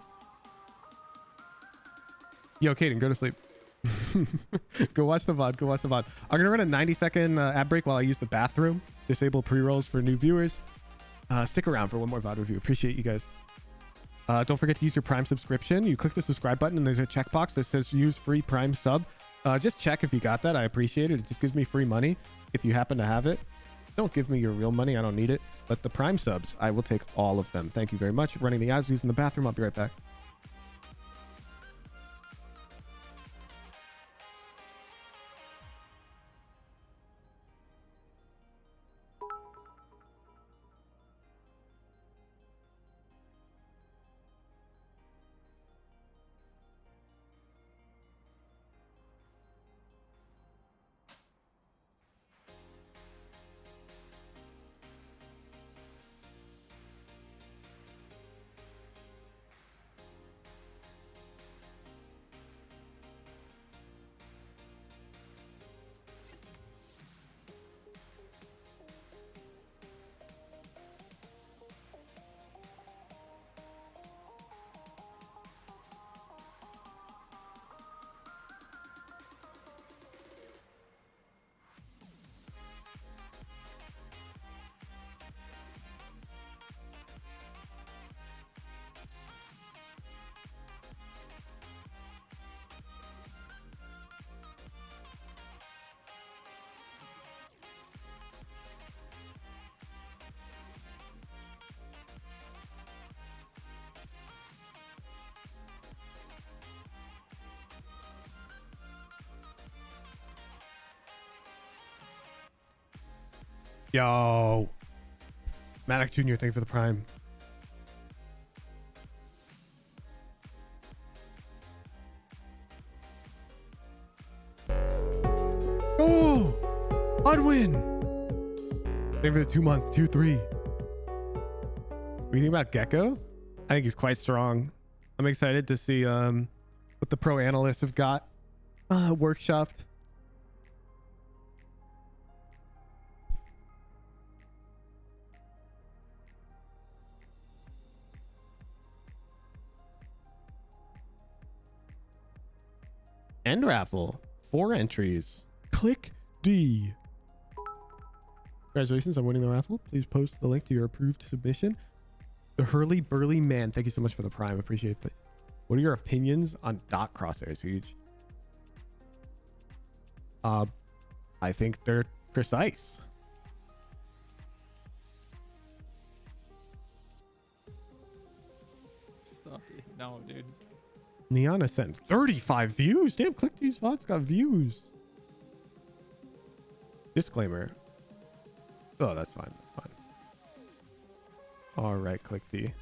Yo, Kaden, go to sleep. Go watch the VOD. Go watch the VOD. I'm going to run a 90-second ad break while I use the bathroom. Disable pre-rolls for new viewers. Stick around for one more VOD review. Appreciate you guys. Don't forget to use your Prime subscription. You click the subscribe button and there's a checkbox that says use free Prime sub. Just check if you got that. I appreciate it. It just gives me free money if you happen to have it. Don't give me your real money. I don't need it. But the Prime subs, I will take all of them. Thank you very much. Running the ads, using the bathroom. I'll be right back. Yo. Maddox Jr., thank you for the prime. Oh! Unwin! Thank you for the 2 months. 2-3. What do you think about Gecko? I think he's quite strong. I'm excited to see what the pro analysts have got workshopped. End raffle. 4 entries. Click D. Congratulations on winning the raffle. Please post the link to your approved submission. The Hurley Burly Man. Thank you so much for the prime. Appreciate that. What are your opinions on dot crosshairs, Huge? I think they're precise. Stop it. No, dude. Neon Ascent. 35 views. Damn, click these VODs got views. Disclaimer. Oh, that's fine. That's fine. All right, click D.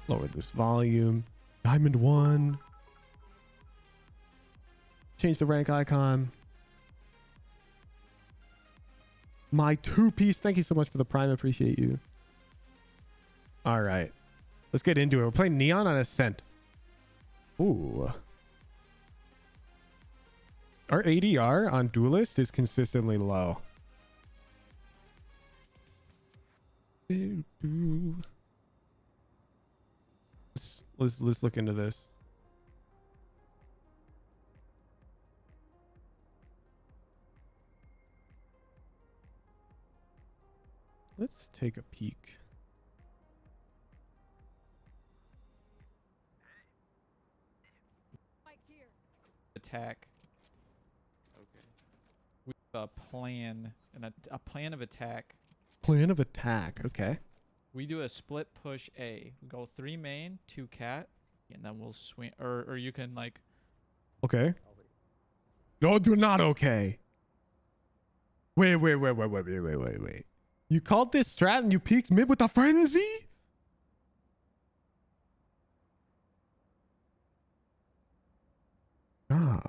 Lower this volume. Diamond 1. Change the rank icon. My 2-piece. Thank you so much for the prime. Appreciate you. All right. Let's get into it. We're playing Neon on Ascent. Ooh. Our ADR on Duelist is consistently low. Let's look into this. Let's take a peek. Attack. Okay. We have a plan and a plan of attack. Plan of attack. Okay. We do a split push A. We go 3 main, 2 cat, and then we'll swing. Or you can like. Okay. No, do not okay. Wait. You called this strat and you peeked mid with a frenzy? Ah.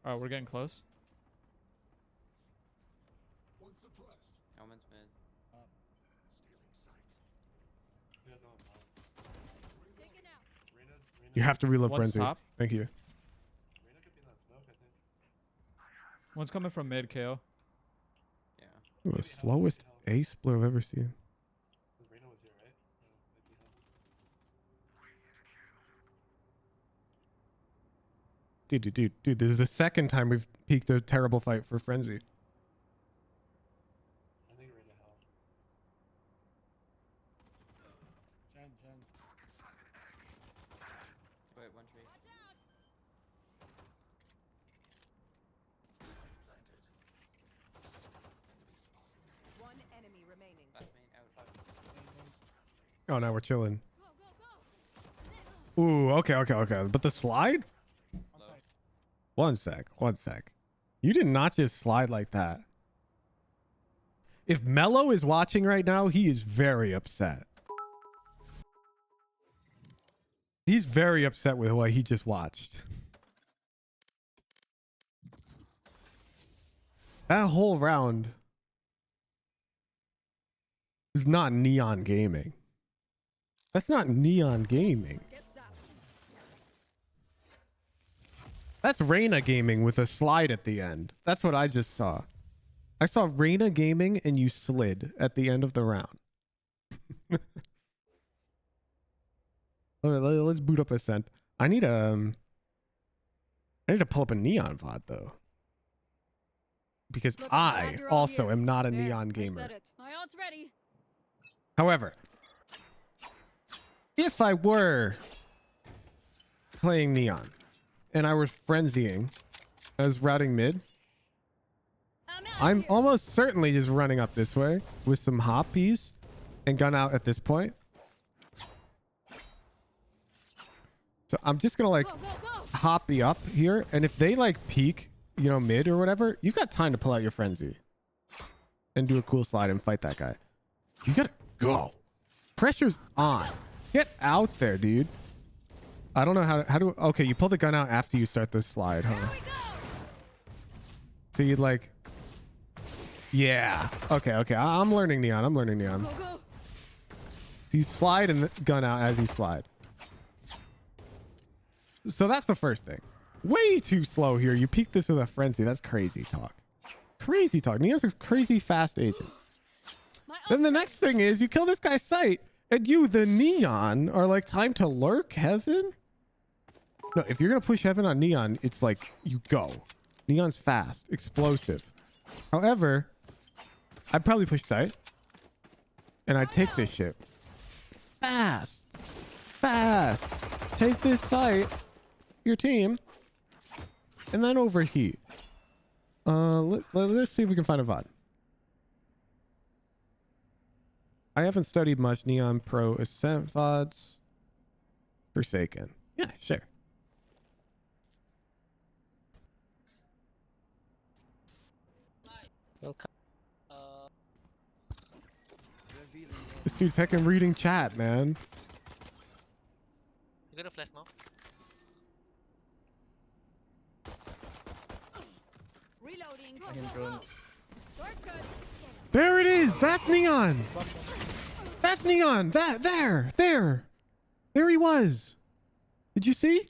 Oh, we're getting close. Helmet's mid. You have to reload One's frenzy. top. Thank you. One's coming from mid, KO. Yeah. Ooh, the slowest A split I've ever seen. Dude, this is the second time we've peaked a terrible fight for frenzy. Wait, one tree. One enemy remaining. Left main out. Oh, now we're chilling. Ooh, okay. But the slide? One sec. You did not just slide like that. If Mello is watching right now, he is very upset. He's very upset with what he just watched. That whole round is not Neon Gaming. That's not Neon Gaming. That's Reyna Gaming with a slide at the end. That's what I just saw. I saw Reyna Gaming and you slid at the end of the round. Okay, let's boot up Ascent. I need to pull up a Neon VOD though. Because I also am not a Neon gamer. My ult's ready. However, if I were playing Neon and I was frenzying as routing mid, I'm almost certainly just running up this way with some hoppies and gun out at this point. So I'm just gonna like hoppy up here, and if they like peek, you know, mid or whatever, you've got time to pull out your frenzy and do a cool slide and fight that guy. You gotta go. Pressure's on. Get out there, dude. I don't know how to okay, you pull the gun out after you start this slide, huh? So you'd like, yeah. Okay. I'm learning Neon. Go. So you slide and the gun out as you slide. So that's the first thing. Way too slow here. You peek this with a frenzy. That's crazy talk. Crazy talk. Neon's a crazy fast agent. Then the next thing is you kill this guy's sight, and you, the Neon, are like, time to lurk heaven? No, if you're going to push heaven on Neon, it's like, you go. Neon's fast, explosive. However, I'd probably push sight, and I'd take this shit. Fast. Take this sight, your team, and then overheat. Let's see if we can find a VOD. I haven't studied much Neon Pro Ascent VODs. Forsaken. Yeah, sure. Welcome. This dude's heckin' reading chat, man. You got a flash now? Reloading. I can drone. There it is. That's Neon. That's Neon. There he was. Did you see?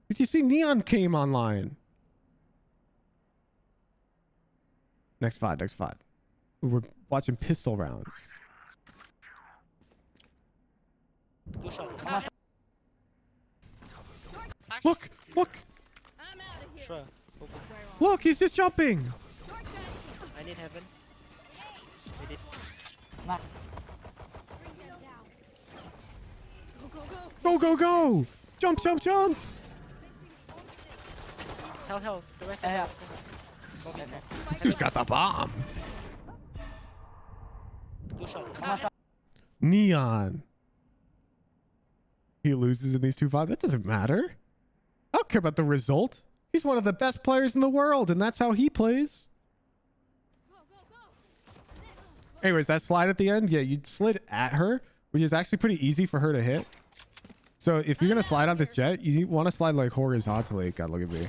Did you see Neon came online? Next VOD. We're watching pistol rounds. Look! I'm out of here. Sure. Look, he's just jumping. I need heaven. Go! Jump! Hell. The rest I This dude's got the bomb. Good shot. Neon. He loses in these two VODs. That doesn't matter. I don't care about the result. He's one of the best players in the world, and that's how he plays. Anyways, that slide at the end, yeah, you slid at her, which is actually pretty easy for her to hit. So if you're going to slide on this jet, you want to slide like horizontally. God, look at me.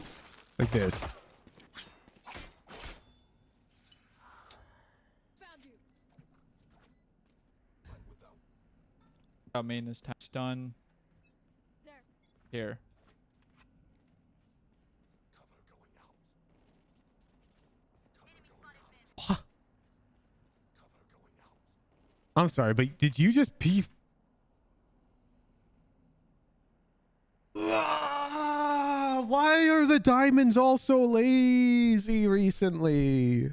Like this. Out main this time. Stun. Here. I'm sorry, but did you just pee? Why are the diamonds all so lazy recently?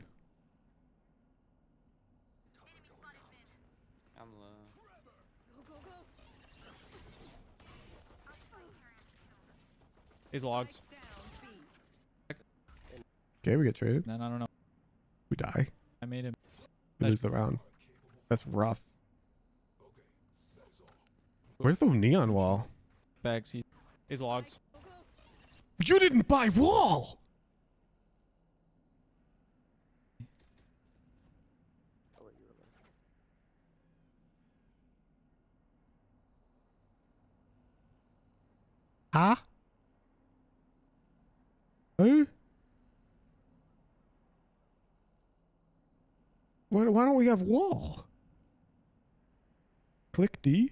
I'm low. These logs. Okay, we get traded. Then I don't know. We die. I made him. We lose the round. That's rough. Where's the neon wall? Bags. These logs. You didn't buy wall! Huh? Huh? Why don't we have wall? Click D.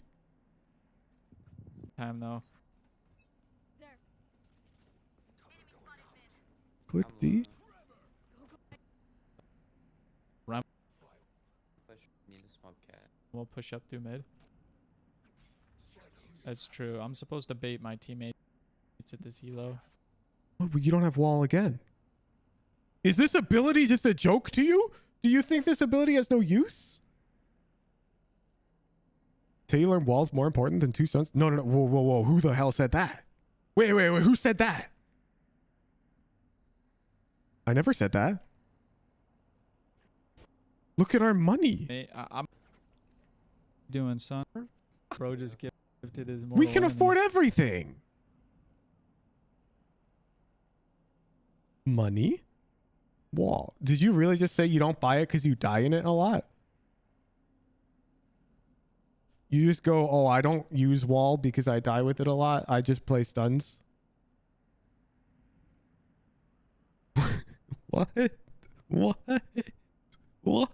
Time though. Click D. Run. Need a smoke cat. We'll push up through mid. That's true. I'm supposed to bait my teammates at this elo. Oh, but you don't have wall again. Is this ability just a joke to you? Do you think this ability has no use? Till you learn wall's more important than 2 stuns? No. Whoa. Who the hell said that? Wait. Who said that? I never said that. Look at our money. Hey, I'm doing son. Bro just gifted his. We can afford everything. Money? Wall. Did you really just say you don't buy it because you die in it a lot? You just go, oh, I don't use wall because I die with it a lot. I just play stuns. What? What? What?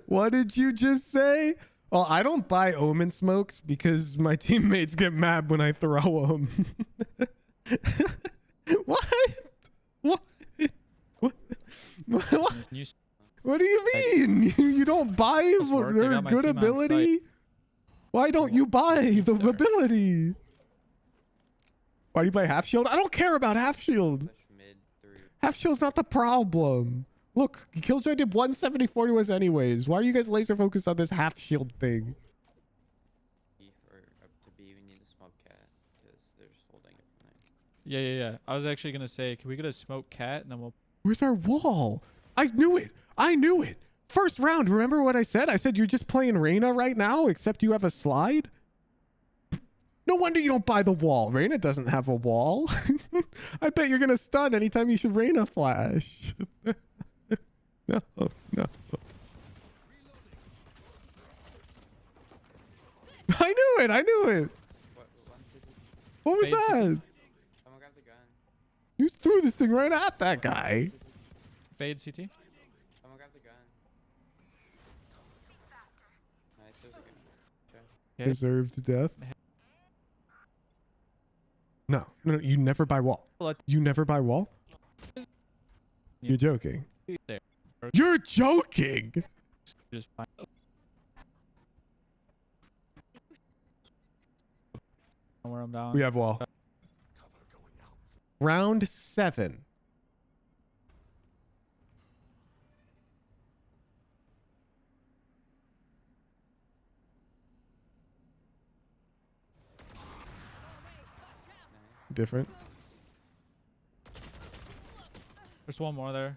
What did you just say? Oh, I don't buy omen smokes because my teammates get mad when I throw them. What? What? What? What do you mean? You don't buy their good ability? Why don't you buy the ability? Why do you play half shield? I don't care about half shield. Half shield's not the problem. Look, Killjoy did 174 to us anyways. Why are you guys laser focused on this half shield thing? Yeah. I was actually gonna say, can we get a smoke cat and then we'll... Where's our wall? I knew it. I knew it. First round, remember what I said? I said you're just playing Reyna right now, except you have a slide? No wonder you don't buy the wall. Reyna doesn't have a wall. I bet you're going to stun anytime you should Reyna flash. No. I knew it. What was that? Someone grab the gun. You threw this thing right at that guy. Fade CT. Someone grab the gun. Nice, there's a gun. Okay. Deserved death. No, you never buy wall. You never buy wall? You're joking. You're joking! Just fine. Where I'm down. We have wall. Round 7. Different. There's one more there.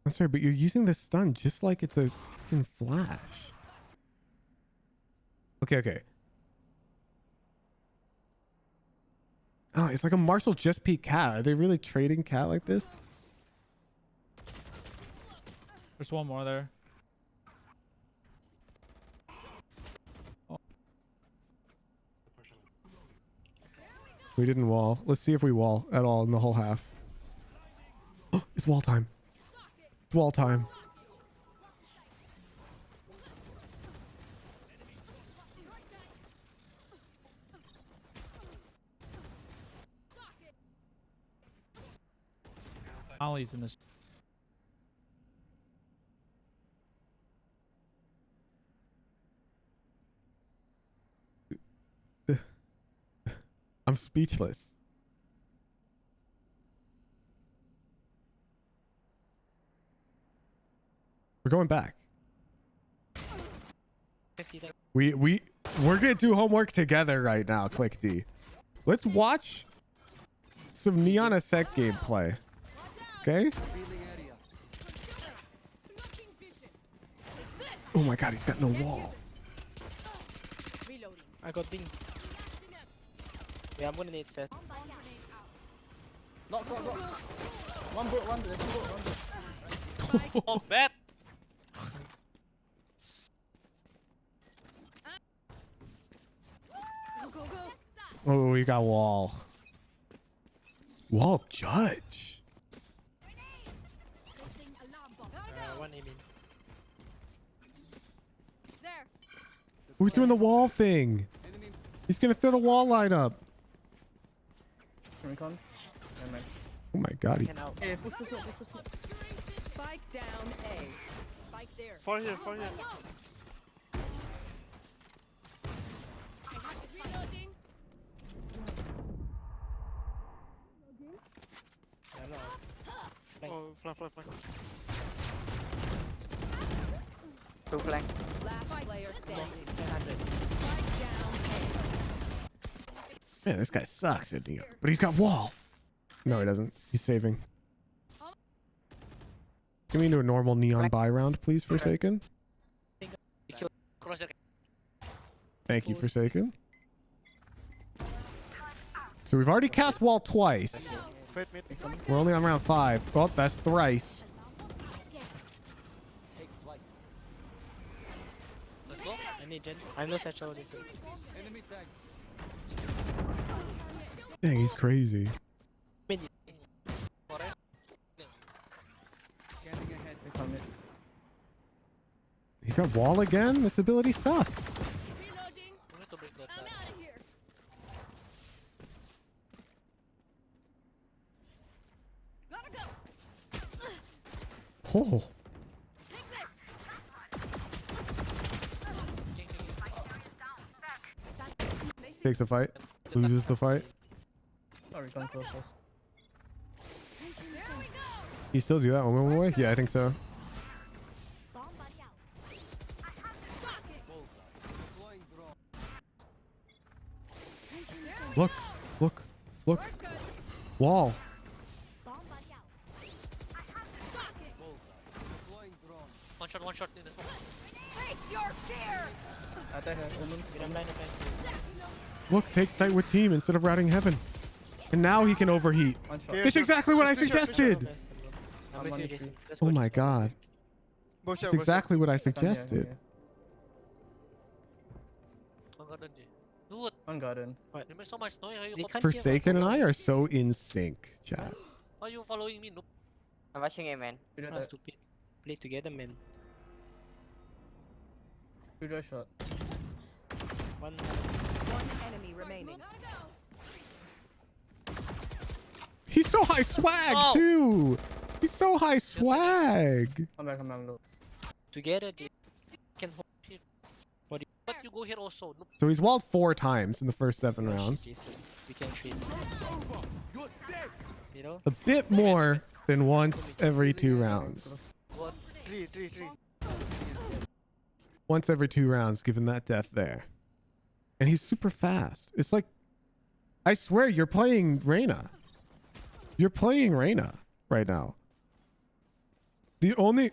That's right, but you're using the stun just like it's a fucking flash. Okay. Oh, it's like a Marshall just peek cat. Are they really trading cat like this? There's one more there. We didn't wall. Let's see if we wall at all in the whole half. It's wall time. It's wall time. Ollie's in this. I'm speechless. We're going back. We're gonna do homework together right now, Click D. Let's watch some Neon Ascent gameplay. Okay? Oh my god, he's got no wall. I got ding. Yeah, I'm gonna need stairs. Lock. One boat. Oh, bet! Oh, we got wall. Wall judge. One aiming. Who's doing the wall thing? He's gonna throw the wall line up. Recon. Oh my god. Hey, push. Spike down A. Spike there. For here. Reloading. Yeah, no. Oh, flank. Two flank. Last player standing. 900. Spike down Man, this guy sucks at Neon. But he's got wall. No, he doesn't. He's saving. Give me into a normal Neon buy round, please, Forsaken. Thank you, Forsaken. So we've already cast wall twice. fight mid. We're only on round 5. Oh, that's thrice. Take flight. Let's go. I need gen. I have no satchel. Enemy tag. Dang, he's crazy. Mid. Scanning ahead. They come mid. He's got wall again? This ability sucks. Reloading. We need to break that. I'm out of here. Gotta go. Oh. Take this. Takes the fight. Loses the fight. Sorry, come close us. There we go. You still do that one more way? Yeah, I think so. Bomb buddy out. Shock it. Deploying drone. Look. Look. Look. We're good. Wall. Bomb buddy out. Shock it. Deploying drone. One shot in this one. Face your fear. Attack her. Omen. I'm blind. Look, take sight with team instead of routing heaven. And now he can overheat. One shot. It's exactly what I suggested. I'm with you, Jason. Let's go, Oh my Jason. god. That's exactly what I suggested. One garden. What? So much noise. Forsaken and I are so in sync, chat. Why are you following me? No. I'm watching it, man. Stupid. Play together, man. Two draw shot. One enemy remaining. He's so high swag too. He's so high swag. I'm back low. Together, they can hold shit. But you go here also. No. So he's walled 4 times in the first 7 rounds. We can treat. You know? A bit more than once every 2 rounds. What? Three. Once every 2 rounds, given that death there. And he's super fast. It's like, I swear you're playing Reyna. You're playing Reyna right now. The only...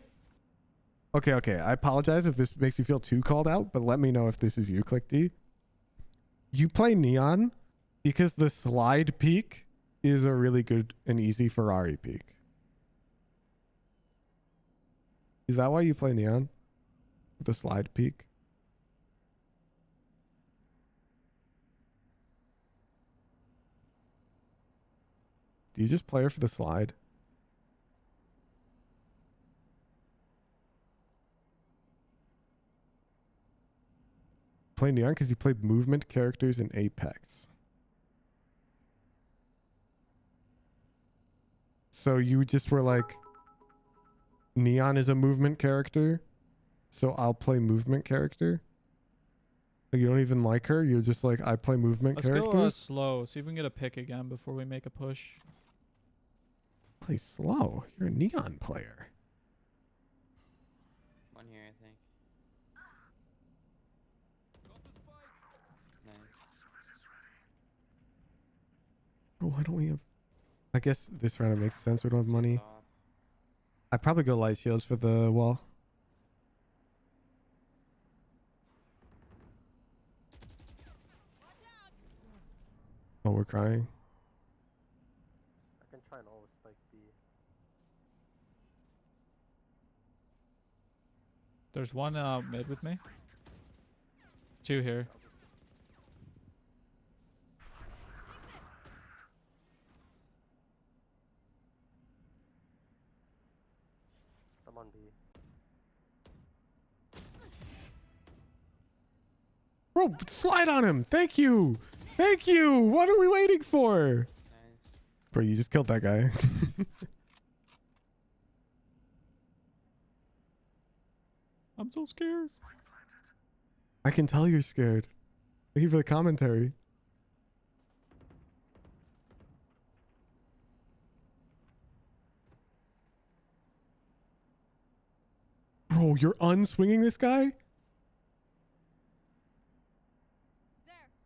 Okay. I apologize if this makes you feel too called out, but let me know if this is you, Click D. You play Neon because the slide peek is a really good and easy Ferrari peek. Is that why you play Neon? The slide peek? Do you just play her for the slide? Play Neon because you played movement characters in Apex. So you just were like, Neon is a movement character, so I'll play movement character. Like you don't even like her. You're just like, I play movement characters. Let's go slow. See if we can get a pick again before we make a push. Play slow. You're a Neon player. One here, I think. Nice. Oh, why don't we have... I guess this round it makes sense. We don't have money. I'd probably go light shields for the wall. Oh, we're crying. I can try and always spike B. There's one mid with me. 2 here. Someone B. Bro, slide on him. Thank you. Thank you. What are we waiting for? Nice. Bro, you just killed that guy. I'm so scared. I can tell you're scared. Thank you for the commentary. Bro, you're unswinging this guy?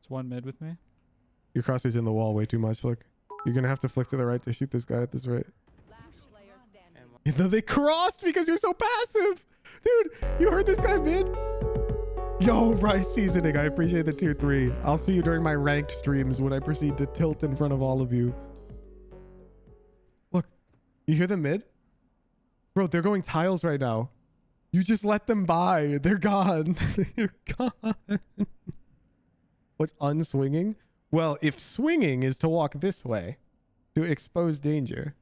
It's one mid with me. Your crosshair's in the wall way too much. Look, you're gonna have to flick to the right to shoot this guy at this rate. They crossed because you're so passive. Dude, you heard this guy mid? Yo, Rice seasoning. I appreciate the 2-3. I'll see you during my ranked streams when I proceed to tilt in front of all of you. You hear them mid? Bro, they're going tiles right now. You just let them by. They're gone. They're gone. What's unswinging? Well, if swinging is to walk this way, to expose danger.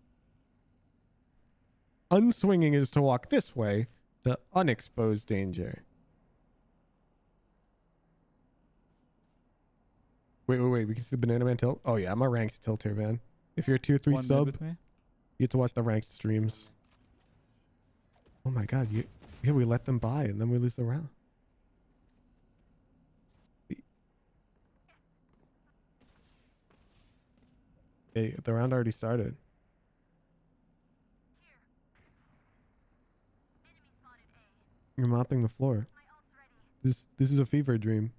Unswinging is to walk this way, to unexpose danger. Wait. We can see the Banana Man tilt. Oh yeah, I'm a ranked tilter, man. If you're a tier 3 One mid sub, with me. you get to watch the ranked streams. Oh my god, yeah, we let them by and then we lose the round. Hey, the round already started. You're mopping the floor. This is a fever dream.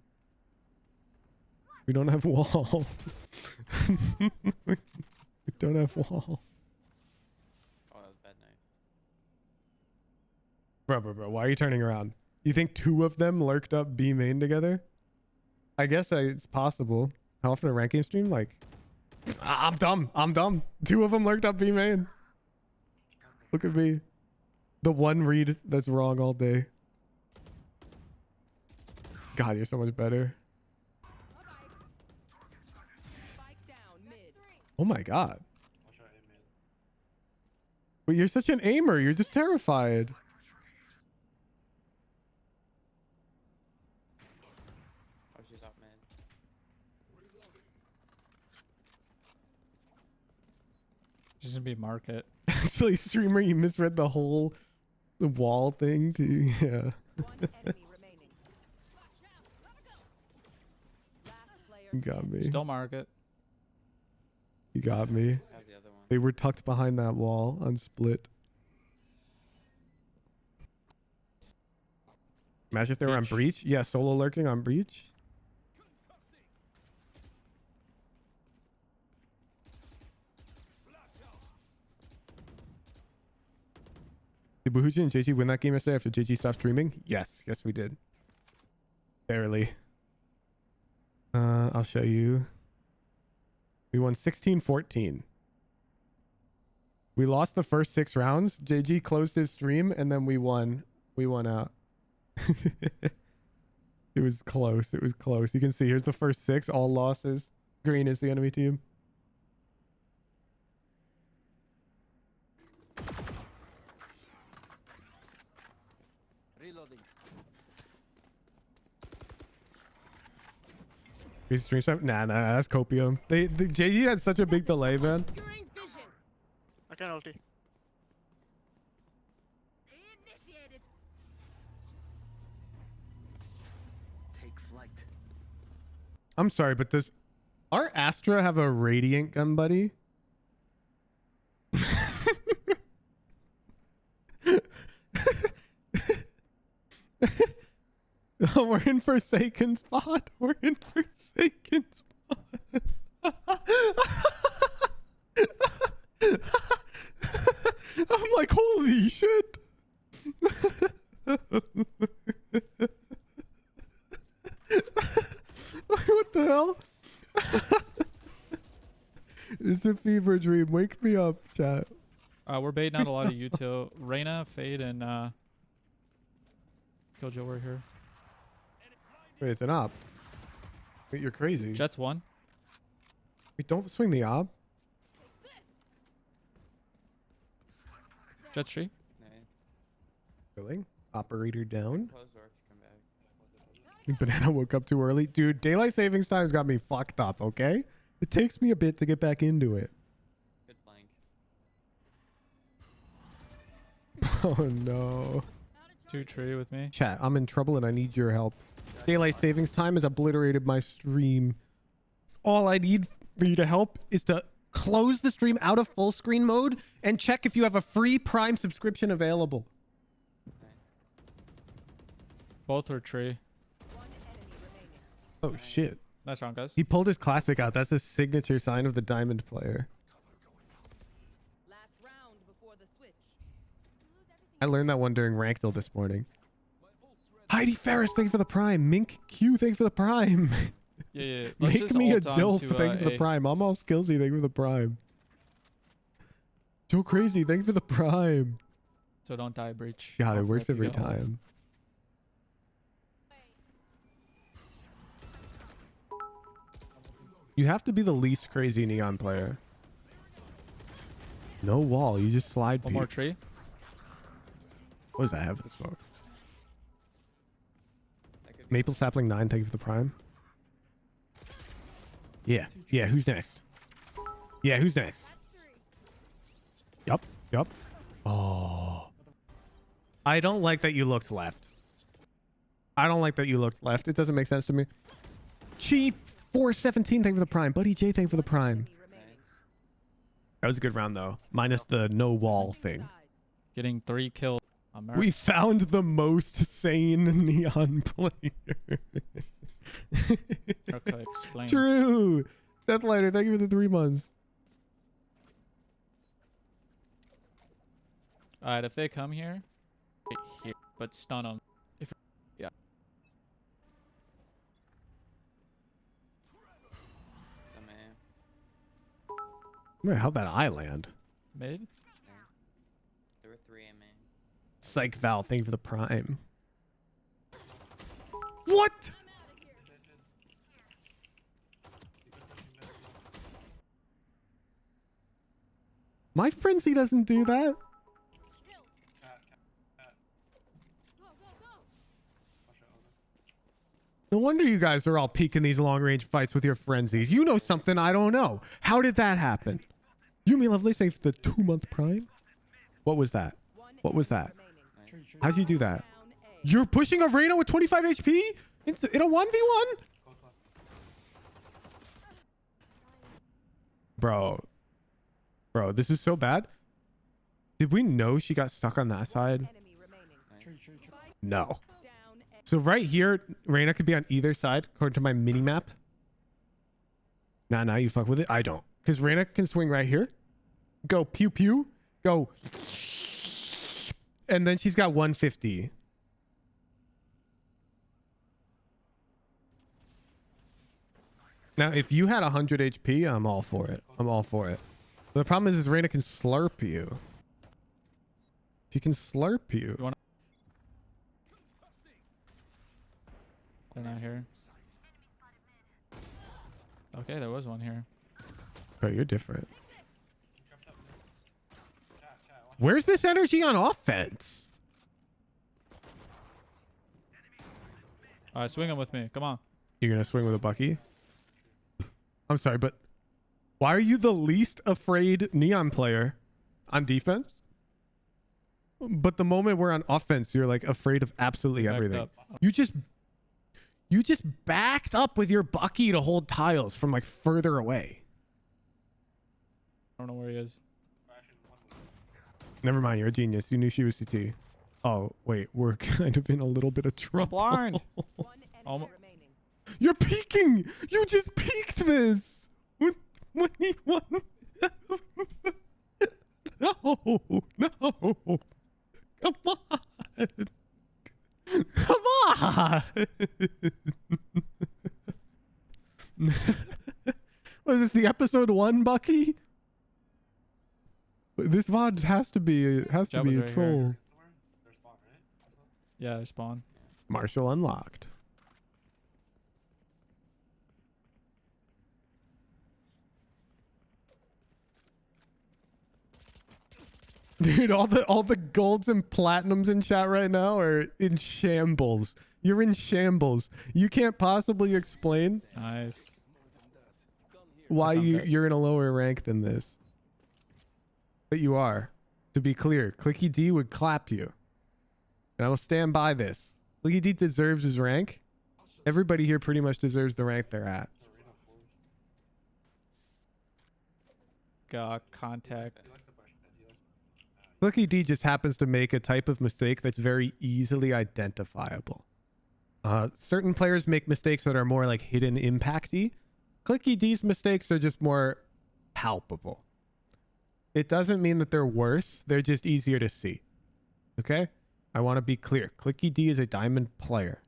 We don't have wall. We don't have wall. Oh, that was a bad night. Bro, why are you turning around? You think 2 of them lurked up B main together? I guess it's possible. How often a rank game stream? Like, I'm dumb. 2 of them lurked up B main. Look at me. The one read that's wrong all day. God, you're so much better. Oh my god. But you're such an aimer. You're just terrified. Oh, she's up, man. She's gonna be market. Actually, streamer, you misread the whole wall thing too. Yeah. You got me. Still market. You got me. They were tucked behind that wall on split. Imagine if they were on breach. Yeah, solo lurking on breach. Did Buhuji and JG win that game yesterday after JG stopped streaming? Yes, we did. Barely. I'll show you. We won 16-14. We lost the first 6 rounds. JG closed his stream and then we won. We won out. It was close. It was close. You can see here's the first 6, all losses. Green is the enemy team. Reloading. Stream time? Nah, that's copium. The JG had such a big delay, man. I can ulti. Initiated. Take flight. I'm sorry, but does our Astra have a radiant gun, buddy? Oh, we're in Forsaken spot. We're in Forsaken spot. I'm like, holy shit. What the hell? It's a fever dream. Wake me up, chat. We're baiting out a lot of util. Reyna, Fade, and Killjoy were here. Wait, it's an op. Wait, you're crazy. Jet's 1. Wait, don't swing the op. Jet's 3. Really? Operator down. Close door if you come back. Banana woke up too early. Dude, daylight savings time's got me fucked up, okay? It takes me a bit to get back into it. Good flank. Oh no. 2 tree with me. Chat, I'm in trouble and I need your help. Daylight savings time has obliterated my stream. All I need for you to help is to close the stream out of full screen mode and check if you have a free Prime subscription available. Both are tree. Oh shit. Nice round, guys. He pulled his classic out. That's a signature sign of the diamond player. Last round before the switch. I learned that one during Rankdle this morning. Heidi Ferris, thank you for the Prime. Mink Q, thank you for the Prime. Yeah. Let's Make just me a ult on dilf, to, thank you for the A. Prime. I'm all skillsy, thank you for the Prime. Joe Crazy, thank you for the prime. So don't die, breach. God, it Off works if you every get ult. time. You have to be the least crazy Neon player. No wall, you just slide. One more peeks. tree. What does that have in smoke? Maple Sapling 9, thank you for the prime. Yeah, yeah, who's next? Yeah, who's next? Yup, yup. Oh. I don't like that you looked left. I don't like that you looked left. It doesn't make sense to me. Cheap 417, thank you for the prime. Buddy J, thank you for the prime. That was a good round though. Minus the no wall thing. Getting 3 kills. We found the most sane Neon player. Okay, explain. True. Deathlighter, thank you for the 3 months. Alright, if they come here, right here, but stun them. If yeah. Wait, how'd that eye land? Mid? There were 3 in main. Psych Val, thank you for the prime. What? My frenzy doesn't do that. No wonder you guys are all peeking these long-range fights with your frenzies. You know something I don't know. How did that happen? Yumi Lovely, thank you for the 2-month prime. What was that? What was that? How'd you do that? You're pushing a Reyna with 25 HP in a 1v1? Bro, this is so bad. Did we know she got stuck on that side? No. So right here, Reyna could be on either side, according to my mini map. Nah, you fuck with it. I don't. Because Reyna can swing right here. Go pew pew. Go. And then she's got 150. Now, if you had 100 HP, I'm all for it. I'm all for it. But the problem is Reyna can slurp you. She can slurp you. They're not here. Okay, there was one here. Oh, you're different. Where's this energy on offense? Alright, swing him with me. Come on. You're gonna swing with a Bucky? I'm sorry, but why are you the least afraid Neon player on defense? But the moment we're on offense, you're like afraid of absolutely everything. You just backed up with your Bucky to hold tiles from like further away. I don't know where he is. Never mind, you're a genius. You knew she was CT. Oh, wait, we're kind of in a little bit of trouble. Blind. You're peeking! You just peeked this! With 21. No. Come on. Come on. Was this the episode 1, Bucky? This VOD has to be a right troll. here. Yeah, they spawn. Marshall unlocked. Dude, all the golds and platinums in chat right now are in shambles. You're in shambles. You can't possibly explain Nice. why you're in a lower rank than this. But you are. To be clear, Clicky D would clap you. And I will stand by this. Clicky D deserves his rank. Everybody here pretty much deserves the rank they're at. Contact. Clicky D just happens to make a type of mistake that's very easily identifiable. Certain players make mistakes that are more like hidden impacty. Clicky D's mistakes are just more palpable. It doesn't mean that they're worse. They're just easier to see. Okay? I want to be clear. Clicky D is a diamond player.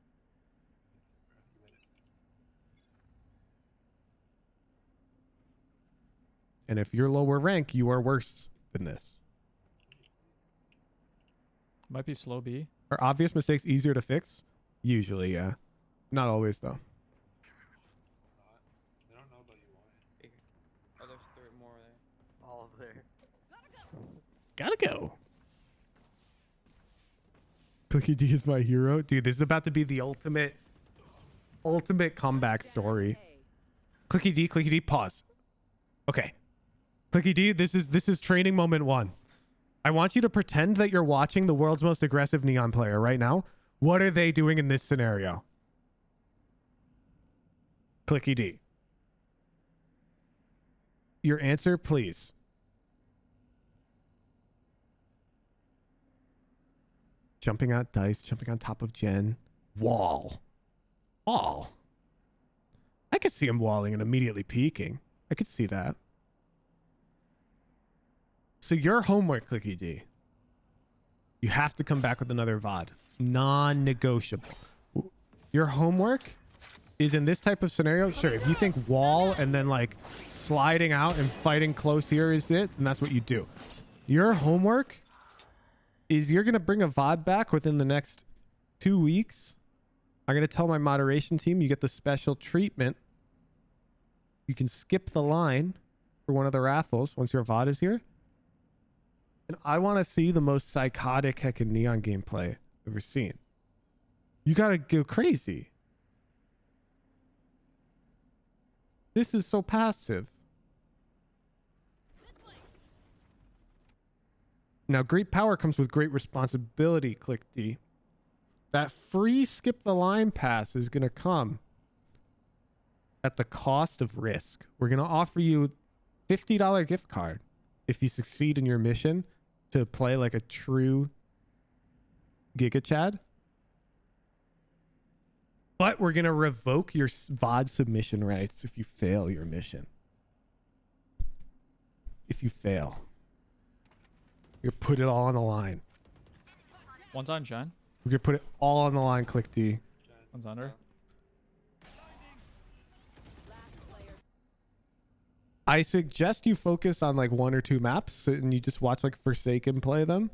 And if you're lower rank, you are worse. than this. Might be slow B. Are obvious mistakes easier to fix? Usually, yeah. Not always, though. They don't know about you. Oh, there's three more there. All there. Gotta go. Clicky D is my hero. Dude, this is about to be the ultimate comeback story. Clicky D, pause. Okay. Clicky D, this is training moment 1. I want you to pretend that you're watching the world's most aggressive Neon player right now. What are they doing in this scenario? Clicky D. Your answer, please. Jumping out dice, jumping on top of Jen. Wall. I could see him walling and immediately peeking. I could see that. So your homework, Clicky D. You have to come back with another VOD. Non-negotiable. Your homework is in this type of scenario. Sure, if you think wall and then like sliding out and fighting close here is it, then that's what you do. Your homework is you're going to bring a VOD back within the next 2 weeks. I'm going to tell my moderation team you get the special treatment. You can skip the line for one of the raffles once your VOD is here. And I want to see the most psychotic heckin' Neon gameplay I've ever seen. You got to go crazy. This is so passive. Now, great power comes with great responsibility, Click D. That free skip the line pass is going to come at the cost of risk. We're going to offer you $50 gift card if you succeed in your mission to play like a true Giga Chad. But we're going to revoke your VOD submission rights if you fail your mission. If you fail. You put it all on the line. One's on Jen. We're going to put it all on the line, Click D. One's under. I suggest you focus on like 1 or 2 maps and you just watch like Forsaken play them.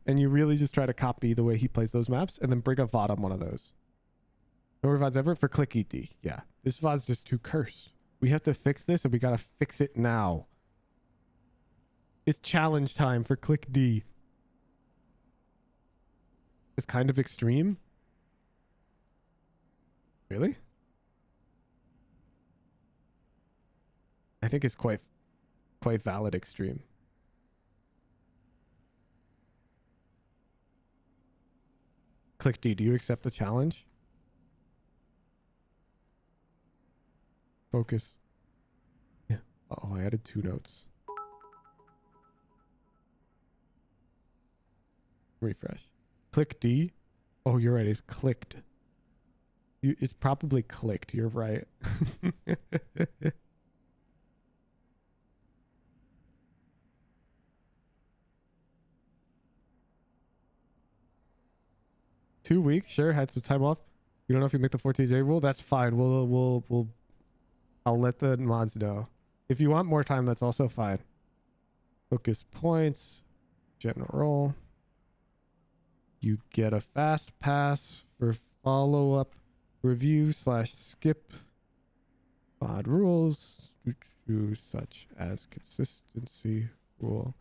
And you really just try to copy the way he plays those maps and then bring a VOD on one of those. No more VODs ever for Clicky D. Yeah, this VOD's just too cursed. We have to fix this and we got to fix it now. It's challenge time for Click D. It's kind of extreme. Really? I think it's quite valid extreme. Click D, do you accept the challenge? Focus. Yeah. Oh, I added 2 notes. Refresh. Click D. Oh, you're right. It's clicked. It's probably clicked. You're right. 2 weeks, sure. Had some time off. You don't know if you make the 14-day rule. That's fine. I'll let the mods know. If you want more time, that's also fine. Focus points, general. You get a fast pass for follow-up review / skip VOD rules, such as consistency rule.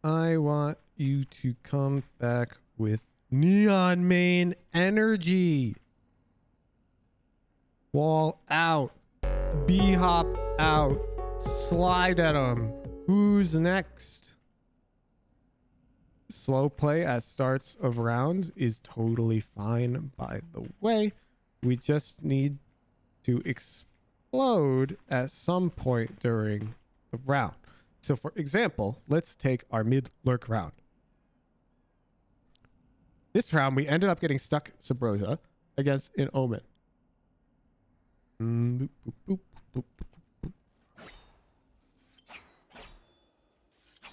I want you to come back with Neon main energy. Wall out. B-hop out. Slide at him. Who's next? Slow play at starts of rounds is totally fine, by the way. We just need to explode at some point during the round. So for example, let's take our mid lurk round. This round, we ended up getting stuck Sabrosa against an Omen. Boop, boop, boop, boop, boop, boop.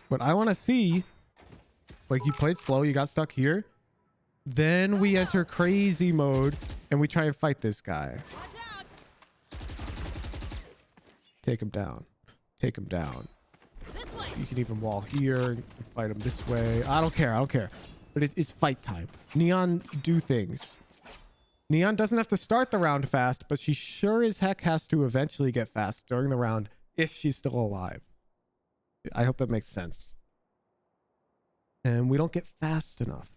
What I want to see, like you played slow, you got stuck here. Then we enter crazy mode and we try and fight this guy. Take him down. take him down. This way. You can even wall here and fight him this way. I don't care. I don't care. But it's fight time. Neon, do things. Neon doesn't have to start the round fast, but she sure as heck has to eventually get fast during the round if she's still alive. I hope that makes sense. And we don't get fast enough.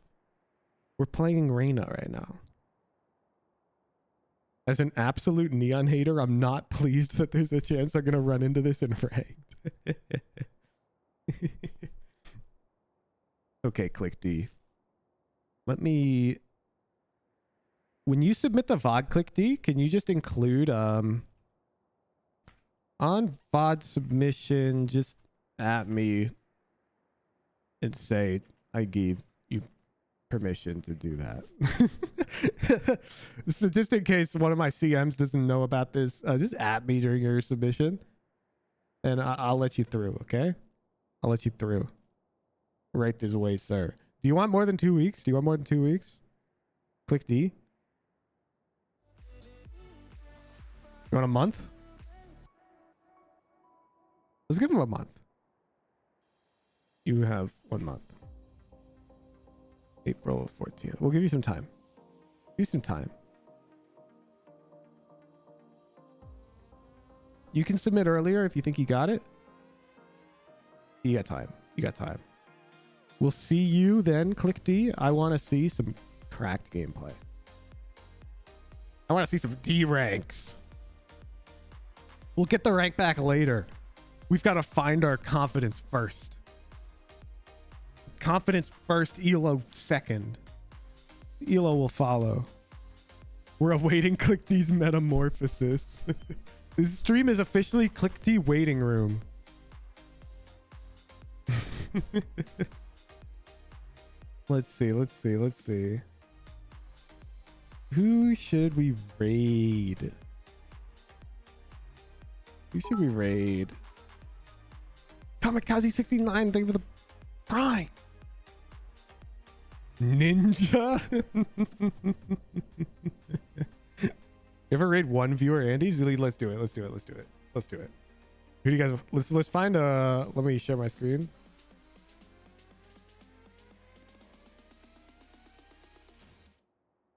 We're playing Reyna right now. As an absolute Neon hater, I'm not pleased that there's a chance I'm going to run into this in ranked. Okay, click D. Let me... When you submit the VOD, click D, can you just include on VOD submission, just at me and say, I gave you permission to do that. So just in case one of my CMs doesn't know about this, just at me during your submission and I'll let you through, okay? I'll let you through. Right this way, sir. Do you want more than 2 weeks? Do you want more than 2 weeks? Click D. You want a month? Let's give him a month. You have 1 month. April 14th. We'll give you some time. Give you some time. You can submit earlier if you think you got it. You got time. You got time. We'll see you then. Click D. I want to see some cracked gameplay. I want to see some D ranks. We'll get the rank back later. We've got to find our confidence first. Confidence first, ELO second. ELO will follow. We're awaiting Click D's metamorphosis. This stream is officially Click D waiting room. Let's see. Who should we raid? Kamikaze69, thank you for the prime. Ninja. You ever raid one viewer, Andy? Zilly, let's do it. Who do you guys? Let's find a. Let me share my screen.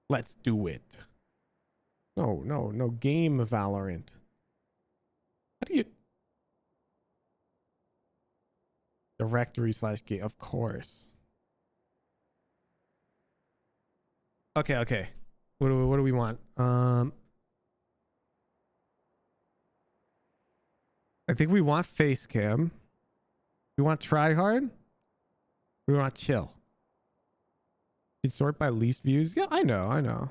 Let's do it. No. Game Valorant. How do you? Directory/game, of course. Okay. What do we want? I think we want face cam. We want try hard. We want chill. You sort by least views. Yeah, I know.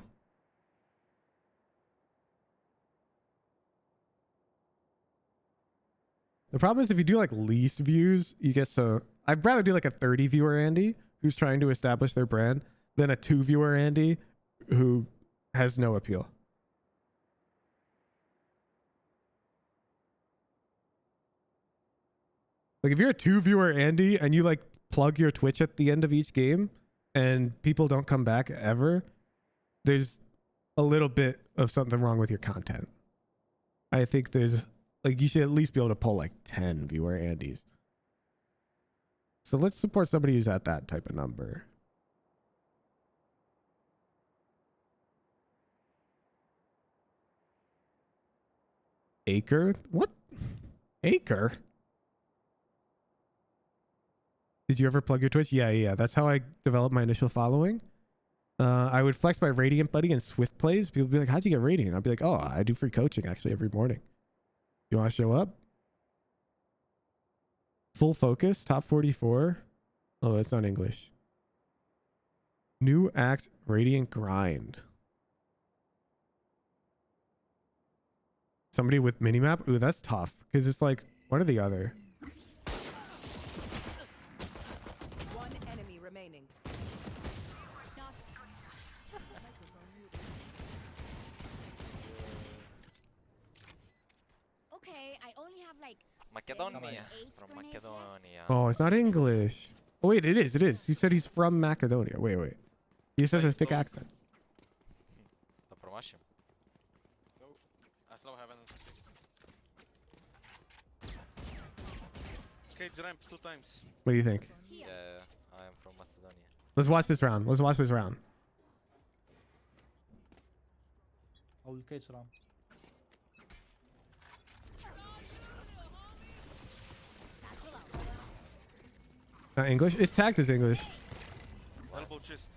The problem is if you do like least views, you get so... I'd rather do like a 30 viewer Andy who's trying to establish their brand than a 2 viewer Andy who has no appeal. Like if you're a 2 viewer Andy and you like plug your Twitch at the end of each game and people don't come back ever, there's a little bit of something wrong with your content. I think there's... Like, you should at least be able to pull, like, 10 viewer Andys. So let's support somebody who's at that type of number. Acre? What? Acre? Did you ever plug your Twitch? Yeah. That's how I developed my initial following. I would flex my Radiant Buddy and Swift Plays. People would be like, how'd you get Radiant? I'd be like, oh, I do free coaching, actually, every morning. You want to show up? Full focus, top 44. Oh, that's not English. New act, Radiant Grind. Somebody with minimap? Ooh, that's tough. Because it's like one or the other. One enemy remaining. Okay, I only have like Macedonia. From Macedonia. Oh, it's not English. Oh, wait, it is. He said he's from Macedonia. Wait. He just has a thick accent. The promotion. Cage ramp 2 times. What do you think? Yeah, I am from Macedonia. Let's watch this round. Let's watch this round. I will catch ramp. English? It's tagged as English. Elbow chest.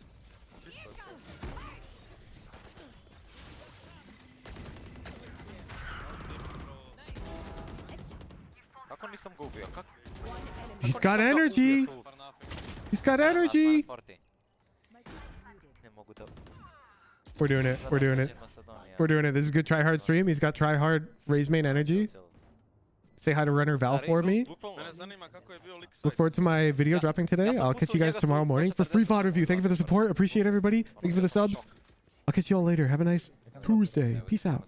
Как он не сам го убил? Как? He's got energy. He's got energy. Не могу да. We're doing it. We're doing it. We're doing it. This is a good try hard stream. He's got try hard Raze main energy. Say hi to Runner Val for me. Look forward to my video dropping today. I'll catch you guys tomorrow morning for free VOD review. Thank you for the support. Appreciate everybody. Thank you for the subs. I'll catch you all later. Have a nice Tuesday. Peace out.